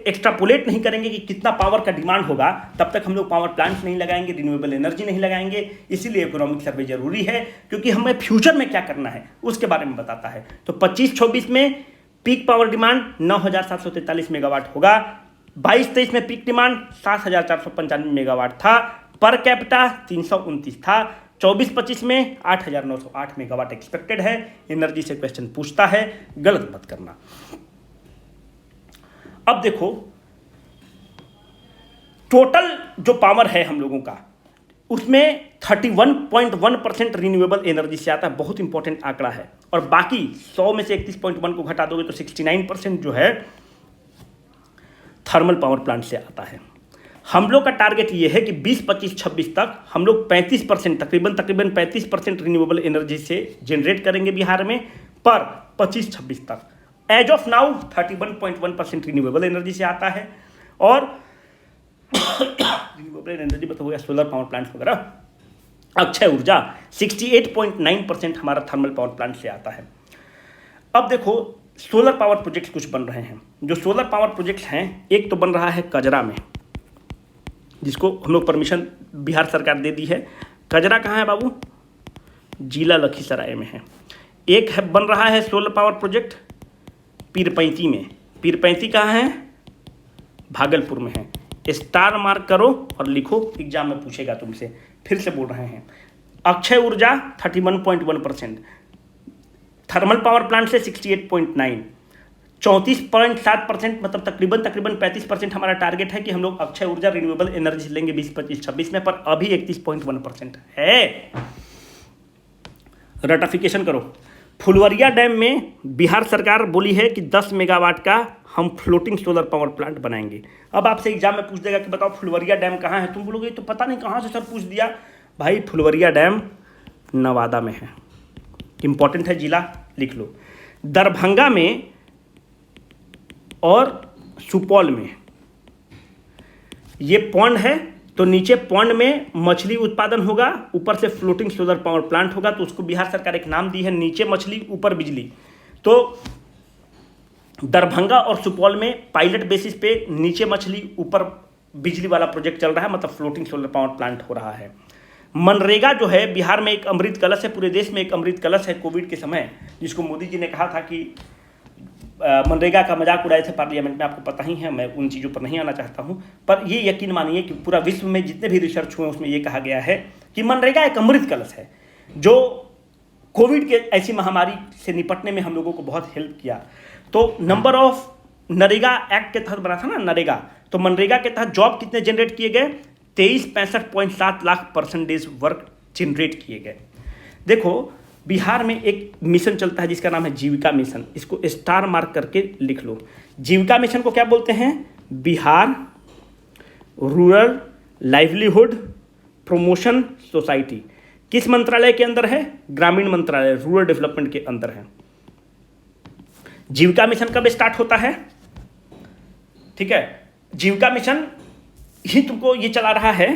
एक्सट्रापोलेट नहीं करेंगे कि कितना पावर का डिमांड होगा, तब तक हम लोग पावर प्लांट्स नहीं लगाएंगे, रिन्यूएबल एनर्जी नहीं लगाएंगे। इसीलिए इकोनॉमिक सर्वे जरूरी है, क्योंकि हमें फ्यूचर में क्या करना है उसके बारे में बताता है। तो 25-26 में पीक पावर डिमांड 9743 मेगावाट होगा, 22-23 में पीक डिमांड 7495 मेगावाट था, पर कैपिटा 329 था, 24-25 में 8908 मेगावाट एक्सपेक्टेड है। एनर्जी से क्वेश्चन पूछता है, गलत मत करना। अब देखो टोटल जो पावर है हम लोगों का, उसमें 31.1% रिन्यूएबल एनर्जी से आता है, बहुत इंपॉर्टेंट आंकड़ा है। और बाकी 100 में से 31.1 को घटा दोगे तो 69% जो है थर्मल पावर प्लांट से आता है। हम लोग का टारगेट ये है कि 20-25-26 तक हम लोग 35%, तकरीबन 35% रिन्यूएबल एनर्जी से जनरेट करेंगे बिहार में, पर 25-26 तक as of now 31.1% renewable energy से आता है। और रिन्यूएबल एनर्जी मतलब हो गया सोलर पावर प्लांट वगैरह। अक्षय ऊर्जा 68.9% हमारा थर्मल पावर प्लांट से आता है। अब देखो सोलर पावर प्रोजेक्ट्स कुछ बन रहे हैं। जो सोलर पावर प्रोजेक्ट्स हैं, एक तो बन रहा है कजरा में, जिसको हम लोग परमिशन बिहार सरकार दे दी है। कजरा कहाँ है बाबू, जिला लखीसराय में है। एक है बन रहा है सोलर पावर प्रोजेक्ट पीरपैंती में। पीरपैंती कहाँ है, भागलपुर में है। स्टार मार्क करो और लिखो, एग्जाम में पूछेगा तुमसे। फिर से बोल रहे हैं, अक्षय ऊर्जा 31.1%, थर्मल पावर प्लांट से 68.9, 34.7%, मतलब तकरीबन 35% हमारा टारगेट है कि हम लोग अक्षय ऊर्जा रिन्यूएबल एनर्जी लेंगे 20-25-26 में, पर अभी 31.1% है। रटिफिकेशन करो। फुलवरिया डैम में बिहार सरकार बोली है कि 10 मेगावाट का हम फ्लोटिंग सोलर पावर प्लांट बनाएंगे। अब आपसे एग्जाम में पूछ देगा कि बताओ फुलवरिया डैम कहाँ है, तुम बोलोगे तो पता नहीं कहाँ से सर पूछ दिया। भाई फुलवरिया डैम नवादा में है, इंपॉर्टेंट है, जिला लिख लो। दरभंगा में और सुपौल में ये पॉन्ड है, तो नीचे पॉन्ड में मछली उत्पादन होगा, ऊपर से फ्लोटिंग सोलर पावर प्लांट होगा। तो उसको बिहार सरकार एक नाम दी है, नीचे मछली ऊपर बिजली। तो दरभंगा और सुपौल में पायलट बेसिस पे नीचे मछली ऊपर बिजली वाला प्रोजेक्ट चल रहा है, मतलब फ्लोटिंग सोलर पावर प्लांट हो रहा है। मनरेगा जो है बिहार में एक अमृत कलश है, पूरे देश में एक अमृत कलश है कोविड के समय, जिसको मोदी जी ने कहा था कि मनरेगा का मजाक उड़ाए थे पार्लियामेंट में, आपको पता ही है, मैं उन चीज़ों पर नहीं आना चाहता हूं। पर ये यकीन मानिए कि पूरा विश्व में जितने भी रिसर्च हुए उसमें ये कहा गया है कि मनरेगा एक अमृत कलश है, जो कोविड के ऐसी महामारी से निपटने में हम लोगों को बहुत हेल्प किया। तो नंबर ऑफ नरेगा एक्ट के तहत बना था ना नरेगा, तो मनरेगा के तहत जॉब कितने जनरेट किए गए, 63-65.7 लाख परसेंटेज वर्क जनरेट किए गए। देखो बिहार में एक मिशन चलता है जिसका नाम है जीविका मिशन, इसको स्टार मार्क करके लिख लो। जीविका मिशन को क्या बोलते हैं, Bihar rural livelihood promotion society. किस मंत्रालय के अंदर है, ग्रामीण मंत्रालय, रूरल डेवलपमेंट के अंदर है। जीविका मिशन कब स्टार्ट होता है, ठीक है, जीविका मिशन ही तुमको ये चला रहा है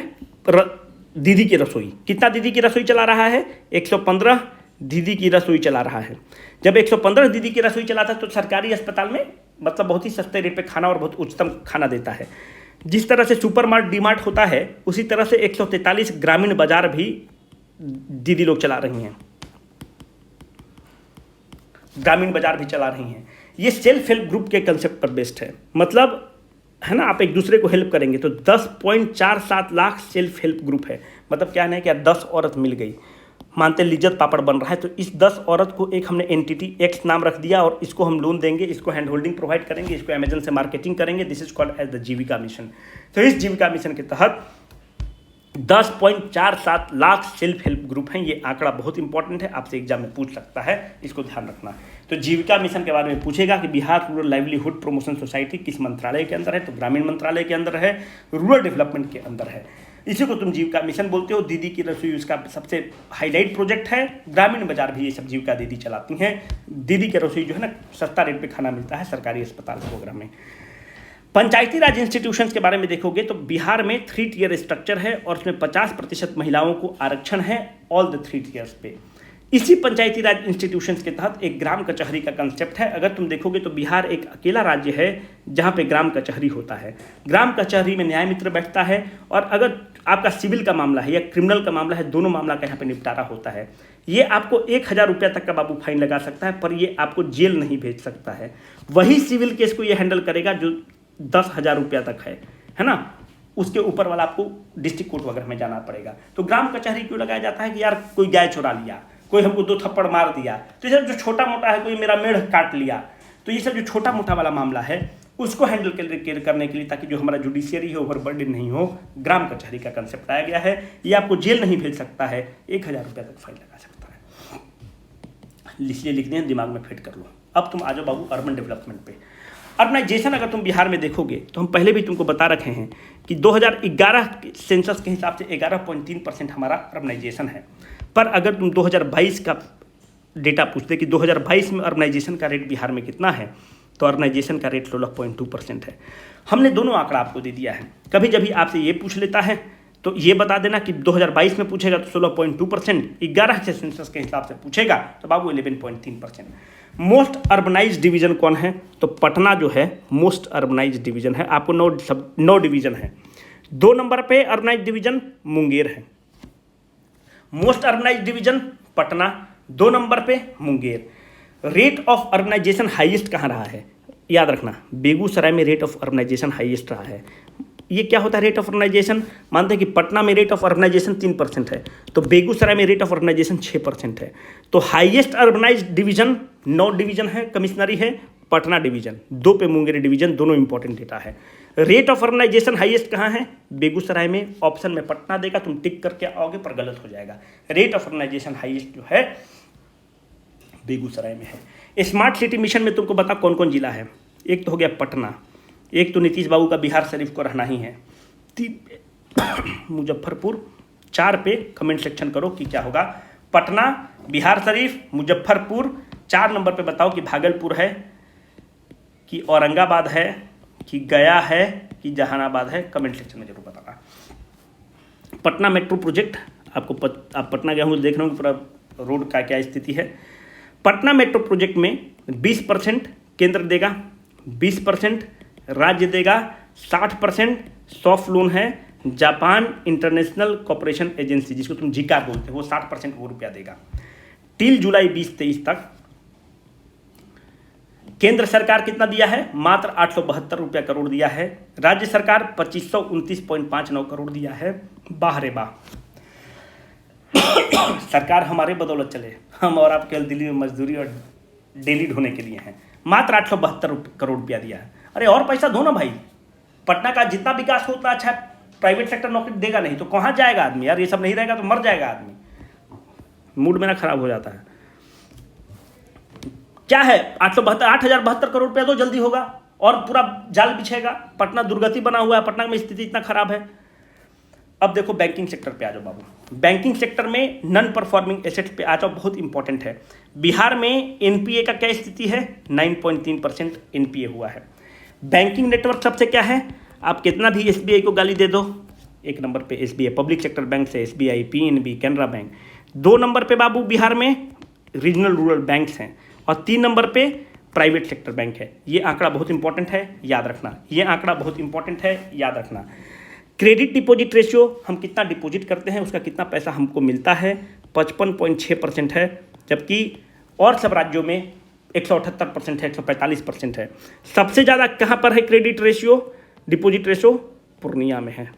दीदी की रसोई। कितना दीदी की रसोई चला रहा है, 115 दीदी की रसोई चला रहा है। जब 115 दीदी की रसोई चलाता है तो सरकारी अस्पताल में मतलब बहुत ही सस्ते रेट पे खाना और बहुत उच्चतम खाना देता है। जिस तरह से सुपर मार्ट डी मार्ट होता है, उसी तरह से 143 ग्रामीण बाजार भी दीदी लोग चला रही हैं, ग्रामीण बाजार भी चला रही हैं। ये सेल्फ हेल्प ग्रुप के कंसेप्ट पर बेस्ड है, मतलब है ना, आप एक दूसरे को हेल्प करेंगे। तो 10.47 लाख सेल्फ हेल्प ग्रुप है, मतलब क्या है कि 10 औरत मिल गई, मानते हैं लिज्जत पापड़ बन रहा है, तो इस 10 औरत को एक हमने एंटिटी एक्स नाम रख दिया और इसको हम लोन देंगे, इसको हैंड होल्डिंग प्रोवाइड करेंगे, इसको अमेजन से मार्केटिंग करेंगे। This is called as the Jeevika mission. तो इस जीविका मिशन के तहत 10.47 लाख सेल्फ हेल्प ग्रुप हैं। ये आंकड़ा बहुत इंपॉर्टेंट है, आपसे एग्जाम में पूछ सकता है, इसको ध्यान रखना। तो जीविका मिशन के बारे में पूछेगा कि Bihar rural livelihood promotion society किस मंत्रालय के अंदर है, तो ग्रामीण मंत्रालय के अंदर है, रूरल डेवलपमेंट के अंदर है। इसी को तुम जीविका मिशन बोलते हो। दीदी की रसोई उसका सबसे हाईलाइट प्रोजेक्ट है। ग्रामीण बाजार भी ये सब जीविका दीदी चलाती हैं। दीदी की रसोई जो है ना, सस्ता रेट पे खाना मिलता है सरकारी अस्पताल प्रोग्राम में। पंचायती राज इंस्टीट्यूशंस के बारे में देखोगे तो बिहार में 3 टियर स्ट्रक्चर है और उसमें 50% महिलाओं को आरक्षण है ऑल द 3 टियर्स पे। इसी पंचायती राज इंस्टीट्यूशंस के तहत एक ग्राम कचहरी का कंसेप्ट है। अगर तुम देखोगे तो बिहार एक अकेला राज्य है जहां पे ग्राम कचहरी होता है। ग्राम कचहरी में न्याय मित्र बैठता है और अगर आपका सिविल का मामला है या क्रिमिनल का मामला है, दोनों मामला का यहाँ पे निपटारा होता है। ये आपको 1000 रुपया तक का बाबू फाइन लगा सकता है, पर ये आपको जेल नहीं भेज सकता है। वही सिविल केस को ये हैंडल करेगा जो 10,000 रुपया तक है ना, उसके ऊपर वाला आपको डिस्ट्रिक्ट कोर्ट वगैरह में जाना पड़ेगा। तो ग्राम कचहरी क्यों लगाया जाता है कि यार कोई गाय चुरा लिया, कोई हमको 2 थप्पड़ मार दिया, तो ये सब जो छोटा मोटा है, कोई मेरा मेढ़ काट लिया, तो ये सब जो छोटा मोटा वाला मामला है उसको हैंडल करने के लिए, ताकि जो हमारा जुडिशियरी है ओवरबर्डन नहीं हो, ग्राम कचहरी का कंसेप्ट आया गया है। ये आपको जेल नहीं भेज सकता है, 1000 रुपया तक फाइन लगा सकता है। इसलिए लिख दें, दिमाग में फिट कर लो। अब तुम आ जाओ बाबू अर्बन डेवलपमेंट पे। अर्बनाइजेशन अगर तुम बिहार में देखोगे तो हम पहले भी तुमको बता रखे हैं कि 2011 सेंसस के हिसाब से 11.3% हमारा अर्बनाइजेशन है। पर अगर तुम 2022 का डेटा पूछते कि 2022 में अर्बनाइजेशन का रेट बिहार में कितना है, तो अर्बनाइजेशन का रेट 16.2% है। हमने दोनों आंकड़ा आपको दे दिया है। कभी जभी आपसे ये पूछ लेता है तो ये बता देना कि 2022 में पूछेगा तो 16.2%, 11 के सेंसस के हिसाब से पूछेगा तो बाबू 11.3%। मोस्ट अर्बनाइज डिवीजन कौन है, तो पटना जो है मोस्ट अर्बनाइज डिवीजन है। आपको 9 डिवीजन है। 2 नंबर पे अर्बनाइज डिवीजन मुंगेर है। Most urbanised division Patna, 2 number पे Munger. Rate of urbanisation highest कहाँ रहा है, याद रखना, बेगूसराय में रेट ऑफ अर्बनाइजेशन हाईएस्ट रहा है। ये क्या होता है रेट ऑफ अर्बनाइजेशन, मानते हैं कि पटना में रेट ऑफ अर्बनाइजेशन 3% है, तो बेगूसराय में रेट ऑफ अर्बनाइजेशन 6% है। तो हाईएस्ट अर्बनाइज डिवीजन 9 डिवीजन है, कमिश्नरी है, पटना डिवीजन, 2 पे मुंगेर डिवीजन, दोनों इंपॉर्टेंट डेटा है। रेट ऑफ अर्बनाइजेशन हाईएस्ट कहाँ है, बेगूसराय में। ऑप्शन में पटना देगा, तुम टिक करके आओगे पर गलत हो जाएगा। रेट ऑफ अर्बनाइजेशन हाईएस्ट जो है बेगूसराय में है। स्मार्ट सिटी मिशन में तुमको बता कौन कौन जिला है। एक तो हो गया पटना, एक तो नीतीश बाबू का बिहार शरीफ को रहना ही है, 3 पे मुजफ्फरपुर, 4 पे कमेंट सेक्शन करो कि क्या होगा। पटना, बिहार शरीफ, मुजफ्फरपुर, 4 नंबर पे बताओ कि भागलपुर है कि औरंगाबाद है कि गया है कि जहानाबाद है, कमेंट सेक्शन में जरूर बताना। पटना मेट्रो प्रोजेक्ट आपको आप पटना गए होंगे, देख रहे होंगे पूरा रोड का क्या स्थिति है। पटना मेट्रो प्रोजेक्ट में 20% केंद्र देगा, 20% राज्य देगा, 60% सॉफ्ट लोन है। जापान इंटरनेशनल कॉपरेशन एजेंसी, जिसको तुम जिका बोलते हो, वो 60% वो रुपया देगा। टिल जुलाई 2023 तक केंद्र सरकार कितना दिया है, मात्र 872 रुपया करोड़ दिया है। राज्य सरकार 2529.59 करोड़ दिया है। बाहरे बाह सरकार हमारे बदौलत चले, हम और आप केवल दिल्ली में मजदूरी और डेली ढोने के लिए हैं। मात्र 872 करोड़ रुपया दिया है। अरे और पैसा दो ना भाई, पटना का जितना विकास होता अच्छा है, प्राइवेट सेक्टर नौकरी देगा नहीं तो कहाँ जाएगा आदमी यार। ये सब नहीं रहेगा तो मर जाएगा आदमी, मूड मेरा खराब हो जाता है। क्या है 8,072 करोड़ रुपया, तो जल्दी होगा और पूरा जाल बिछेगा। पटना दुर्गति बना हुआ है, पटना में स्थिति इतना खराब है। अब देखो बैंकिंग सेक्टर पे आ जाओ बाबू। बैंकिंग सेक्टर में नॉन परफॉर्मिंग एसेट्स पे आ जाओ, बहुत इंपॉर्टेंट है। बिहार में एनपीए का क्या स्थिति है, 9.3% एनपीए हुआ है। बैंकिंग नेटवर्क सबसे क्या है, आप कितना भी एसबीआई को गाली दे दो, 1 नंबर पे एसबीआई, पब्लिक सेक्टर बैंक से SBI, PNB, Canara bank. 2 number पे बाबू बिहार में रीजनल रूरल बैंक्स हैं और 3 नंबर पे प्राइवेट सेक्टर बैंक है। ये आंकड़ा बहुत इंपॉर्टेंट है, याद रखना। ये आंकड़ा बहुत इंपॉर्टेंट है, याद रखना। क्रेडिट डिपॉजिट रेशियो, हम कितना डिपॉजिट करते हैं उसका कितना पैसा हमको मिलता है, 55.6% है, जबकि और सब राज्यों में 178% है, 145% है। सबसे ज़्यादा कहाँ पर है credit ratio, deposit ratio, Purnia में है।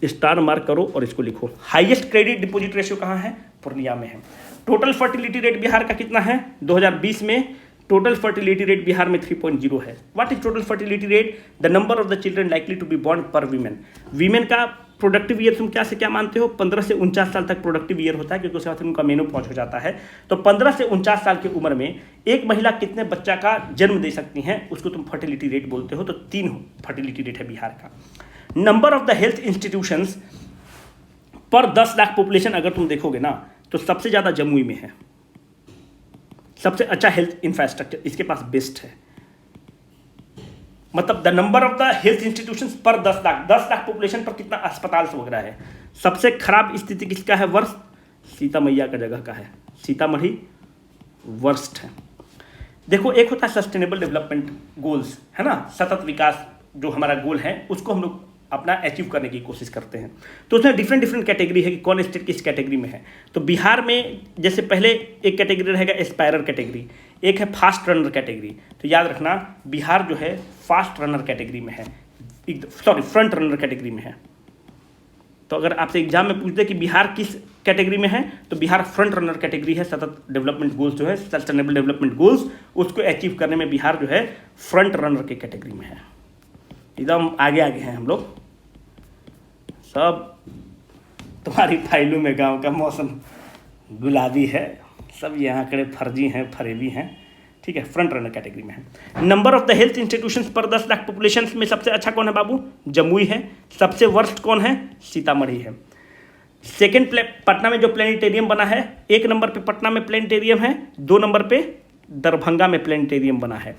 स्टार मार्क करो और इसको लिखो। हाईएस्ट क्रेडिट डिपॉजिट रेशियो कहाँ है? पूर्णिया में है। टोटल फर्टिलिटी रेट बिहार का कितना है? 2020 में टोटल फर्टिलिटी रेट बिहार में 3.0 है। What is total fertility rate? The number of the children likely to be born per women. Women का प्रोडक्टिव ईयर तुम क्या से क्या मानते हो? 15 से 49 साल तक प्रोडक्टिव ईयर होता है, क्योंकि उसके बाद उनका मेनोपॉज हो जाता है। तो 15 से 49 साल की उम्र में एक महिला कितने बच्चा का जन्म दे सकती हैं, उसको तुम फर्टिलिटी रेट बोलते हो। तो 3 फर्टिलिटी रेट है बिहार का। Number of the health institutions पर 10 लाख पॉपुलेशन अगर तुम देखोगे ना, तो सबसे ज़्यादा जमुई में है। सबसे अच्छा हेल्थ इंफ्रास्ट्रक्चर इसके पास बेस्ट है। मतलब the number of the health institutions पर 10 लाख पॉपुलेशन पर कितना अस्पताल वगैरह है। सबसे खराब स्थिति किसका है? वर्ष सीता मैया का जगह का है। सीतामढ़ी वर्स्ट है। देखो, एक होता है सस्टेनेबल डेवलपमेंट गोल्स, है ना, सतत विकास जो हमारा गोल है उसको हम लोग अपना अचीव करने की कोशिश करते हैं। तो उसमें डिफरेंट कैटेगरी है कि कौन स्टेट किस कैटेगरी में है। तो बिहार में जैसे पहले एक कैटेगरी रहेगा एस्पायरर कैटेगरी, एक है फास्ट रनर कैटेगरी। तो याद रखना बिहार जो है फास्ट रनर कैटेगरी में है, सॉरी फ्रंट रनर कैटेगरी में है। तो अगर आपसे एग्जाम में पूछते कि बिहार किस कैटेगरी में है, तो बिहार फ्रंट रनर कैटेगरी है। सतत डेवलपमेंट गोल्स जो है, सस्टेनेबल डेवलपमेंट गोल्स, उसको अचीव करने में बिहार जो है फ्रंट रनर के कैटेगरी में है। एकदम आगे हैं हम लोग। सब तुम्हारी फाइलों में गांव का मौसम गुलाबी है, सब ये आंकड़े फर्जी हैं, फरेबी हैं, ठीक है। फ्रंट रनर कैटेगरी में है। Number of the health institutions पर 10 लाख पॉपुलेशन में सबसे अच्छा कौन है बाबू? जमुई है। सबसे वर्स्ट कौन है? सीतामढ़ी है। सेकेंड पटना में जो प्लेनेटेरियम बना है, 1 नंबर पे पटना में प्लेनेटेरियम है, 2 नंबर पे दरभंगा में प्लेनेटेरियम बना है।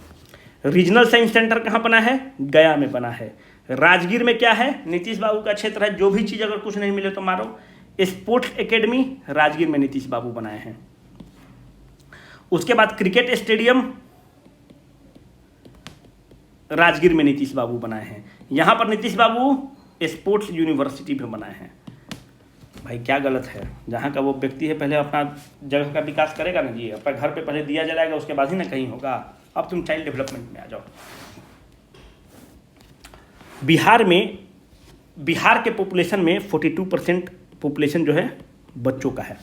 रीजनल साइंस सेंटर कहाँ बना है? गया में बना है। राजगीर में क्या है? नीतीश बाबू का क्षेत्र है। जो भी चीज़ अगर कुछ नहीं मिले तो मारो। स्पोर्ट्स एकेडमी राजगीर में नीतीश बाबू बनाए हैं। उसके बाद क्रिकेट स्टेडियम राजगीर में नीतीश बाबू बनाए हैं। यहाँ पर नीतीश बाबू स्पोर्ट्स यूनिवर्सिटी भी बनाए हैं। भाई क्या गलत है? जहाँ का वो व्यक्ति है पहले अपना जगह का विकास करेगा ना जी, अपने घर पे पहले दिया जलाएगा, उसके बाद ही ना कहीं होगा। अब तुम चाइल्ड डेवलपमेंट में आ जाओ। बिहार के पॉपुलेशन में 42% पॉपुलेशन जो है बच्चों का है।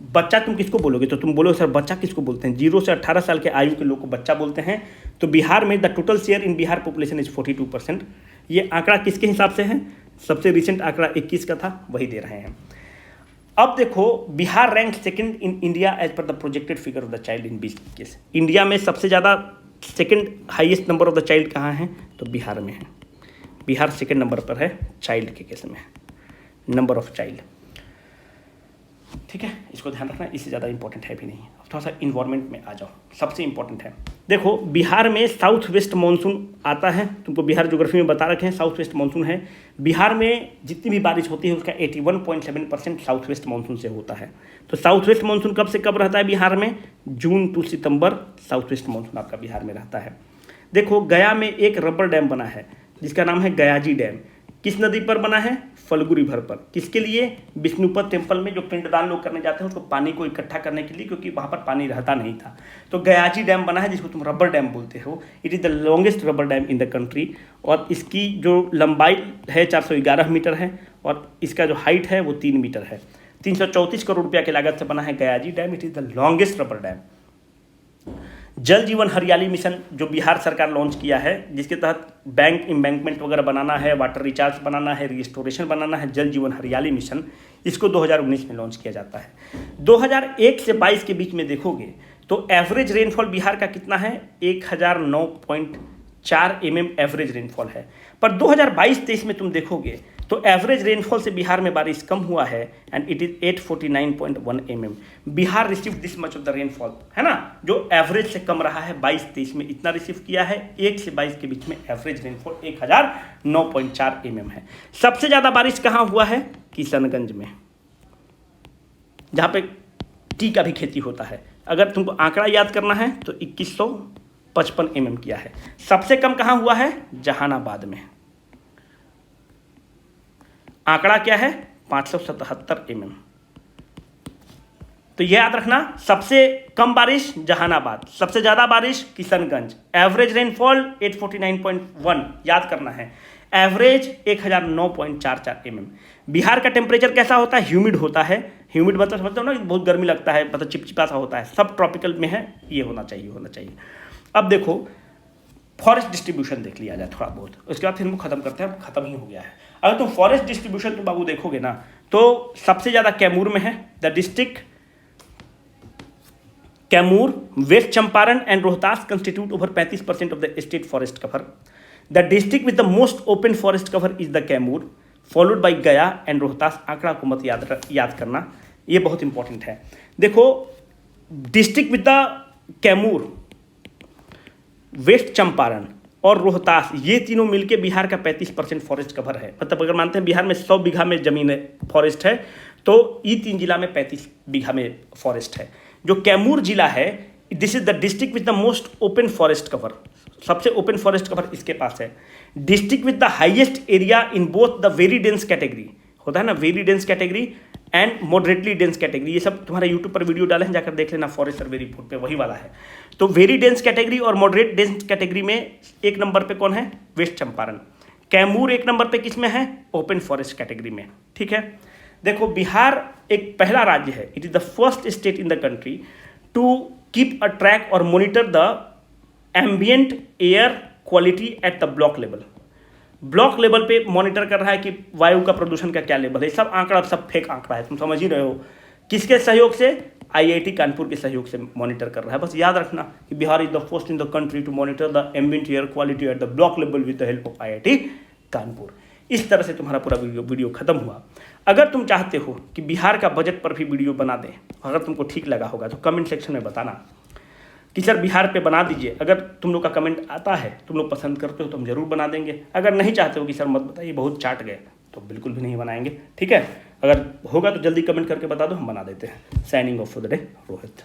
बच्चा तुम किसको बोलोगे? तो तुम बोलोगे सर बच्चा किसको बोलते हैं? 0 से 18 साल के आयु के लोग को बच्चा बोलते हैं। तो बिहार में the total share in Bihar population is 42%। ये आंकड़ा किसके हिसाब से है? सबसे रिसेंट आंकड़ा 21 का था, वही दे रहे हैं। अब देखो, Bihar rank second in India as per the projected figure of the child in 2021। India में सबसे ज़्यादा second highest number of the child कहाँ है? तो बिहार में है। बिहार सेकंड नंबर पर है चाइल्ड के केस में, नंबर ऑफ चाइल्ड, ठीक है। इसको ध्यान रखना, इससे ज़्यादा इंपॉर्टेंट है भी नहीं। अब थोड़ा सा इन्वायरमेंट में आ जाओ, सबसे इंपॉर्टेंट है। देखो, बिहार में साउथ वेस्ट मानसून आता है। तुमको बिहार ज्योग्राफी में बता रखे हैं, साउथ वेस्ट मानसून है। बिहार में जितनी भी बारिश होती है उसका 81.7% साउथ वेस्ट मानसून से होता है। तो साउथ वेस्ट मानसून कब से कब रहता है बिहार में? June to September south west monsoon आपका बिहार में रहता है। देखो, गया में एक रबर डैम बना है जिसका नाम है गयाजी डैम। किस नदी पर बना है? फल्गु रिवर पर। किसके लिए? विष्णुपद टेम्पल में जो पिंडदान लोग करने जाते हैं उसको पानी को इकट्ठा करने के लिए, क्योंकि वहाँ पर पानी रहता नहीं था। तो गयाजी डैम बना है जिसको तुम रबर डैम बोलते हो। It is the longest rubber dam in the country, और इसकी जो लंबाई है 411 मीटर है, और इसका जो हाइट है वो 3 मीटर है। 334 करोड़ रुपया की लागत से बना है Gayaji dam. It is the longest rubber dam. जल जीवन हरियाली मिशन जो बिहार सरकार लॉन्च किया है, जिसके तहत बैंक एम्बैंकमेंट वगैरह बनाना है, वाटर रिचार्ज बनाना है, रिस्टोरेशन बनाना है, जल जीवन हरियाली मिशन, इसको 2019 में लॉन्च किया जाता है। 2001 से 22 के बीच में देखोगे तो एवरेज रेनफॉल बिहार का कितना है? 1009.4 mm एवरेज रेनफॉल है। पर 2022-23 में तुम देखोगे तो एवरेज रेनफॉल से बिहार में बारिश कम हुआ है, and it is 849.1 mm। Bihar receive this much of the rainfall, है ना, जो एवरेज से कम रहा है। 22-23 में इतना रिसीव किया है। 1 से 22 के बीच में एवरेज रेनफॉल 1009.4 mm है। सबसे ज़्यादा बारिश कहाँ हुआ है? किशनगंज में, जहाँ पे टी का भी खेती होता है। अगर तुमको आंकड़ा याद करना है तो 2155 mm किया है। सबसे कम कहाँ हुआ है? जहानाबाद में। आंकड़ा क्या है? 577 mm। तो यह याद रखना, सबसे कम बारिश जहानाबाद, सबसे ज़्यादा बारिश किशनगंज, एवरेज रेनफॉल 849.1 याद करना है। Average 1009.44 mm। बिहार का टेम्परेचर कैसा होता है? ह्यूमिड होता है। ह्यूमिड मतलब समझते हो ना, बहुत गर्मी लगता है, मतलब चिपचिपा सा होता है, सब ट्रॉपिकल में है, ये होना चाहिए। अब देखो फॉरेस्ट डिस्ट्रीब्यूशन देख लिया जाए थोड़ा बहुत, उसके बाद फिर हम खत्म करते हैं, खत्म ही हो गया है। अगर तुम फॉरेस्ट डिस्ट्रीब्यूशन तुम बाबू देखोगे ना, तो सबसे ज़्यादा कैमूर में है। The district Kaimur, West Champaran and Rohtas constitute over 35% of the state forest cover. The district with the most open forest cover is the Kaimur, followed by Gaya and Rohtas. आंकड़ा को मत याद करना, ये बहुत इंपॉर्टेंट है। देखो district with the Kaimur, West Champaran और रोहतास, ये तीनों मिलके बिहार का 35% फॉरेस्ट कवर है। मतलब अगर मानते हैं बिहार में 100 बीघा में जमीन है, फॉरेस्ट है, तो ये 3 जिला में 35 बीघा में फॉरेस्ट है। जो कैमूर जिला है, this is the district with the most open forest cover, सबसे ओपन फॉरेस्ट कवर इसके पास है। District with the highest area in both the very dense category, होता है ना very dense category and moderately dense category, ये सब तुम्हारे यूट्यूब पर वीडियो डाले हैं, जाकर देख लेना, फॉरेस्ट सर्वे रिपोर्ट पे वही वाला है। तो वेरी डेंस कैटेगरी और मॉडरेट डेंस कैटेगरी में एक नंबर पे कौन है? वेस्ट चंपारण। कैमूर एक नंबर पे किस में है? ओपन फॉरेस्ट कैटेगरी में। ठीक है, देखो बिहार एक पहला राज्य है, it is the first state in the country to keep a track और monitor the ambient air quality at the block level. Block level पे मॉनिटर कर रहा है कि वायु का प्रदूषण का क्या लेवल है। सब आंकड़ा, सब फेक आंकड़ा है, तुम समझ ही रहे हो। किसके सहयोग से? आईआईटी कानपुर के सहयोग से मॉनिटर कर रहा है। बस याद रखना कि Bihar is the first in the country to monitor the ambient air quality at the block level with the help of IIT Kanpur. इस तरह से तुम्हारा पूरा वीडियो खत्म हुआ। अगर तुम चाहते हो कि बिहार का बजट पर भी वीडियो बना दें, अगर तुमको ठीक लगा होगा तो कमेंट सेक्शन में बताना कि सर बिहार पे बना दीजिए। अगर तुम लोग का कमेंट आता है, तुम लोग पसंद करते हो तो हम जरूर बना देंगे। अगर नहीं चाहते हो कि सर मत बताइए, बहुत चाट गए, तो बिल्कुल भी नहीं बनाएंगे। ठीक है, अगर होगा तो जल्दी कमेंट करके बता दो, हम बना देते हैं। Signing off for the day, Rohit.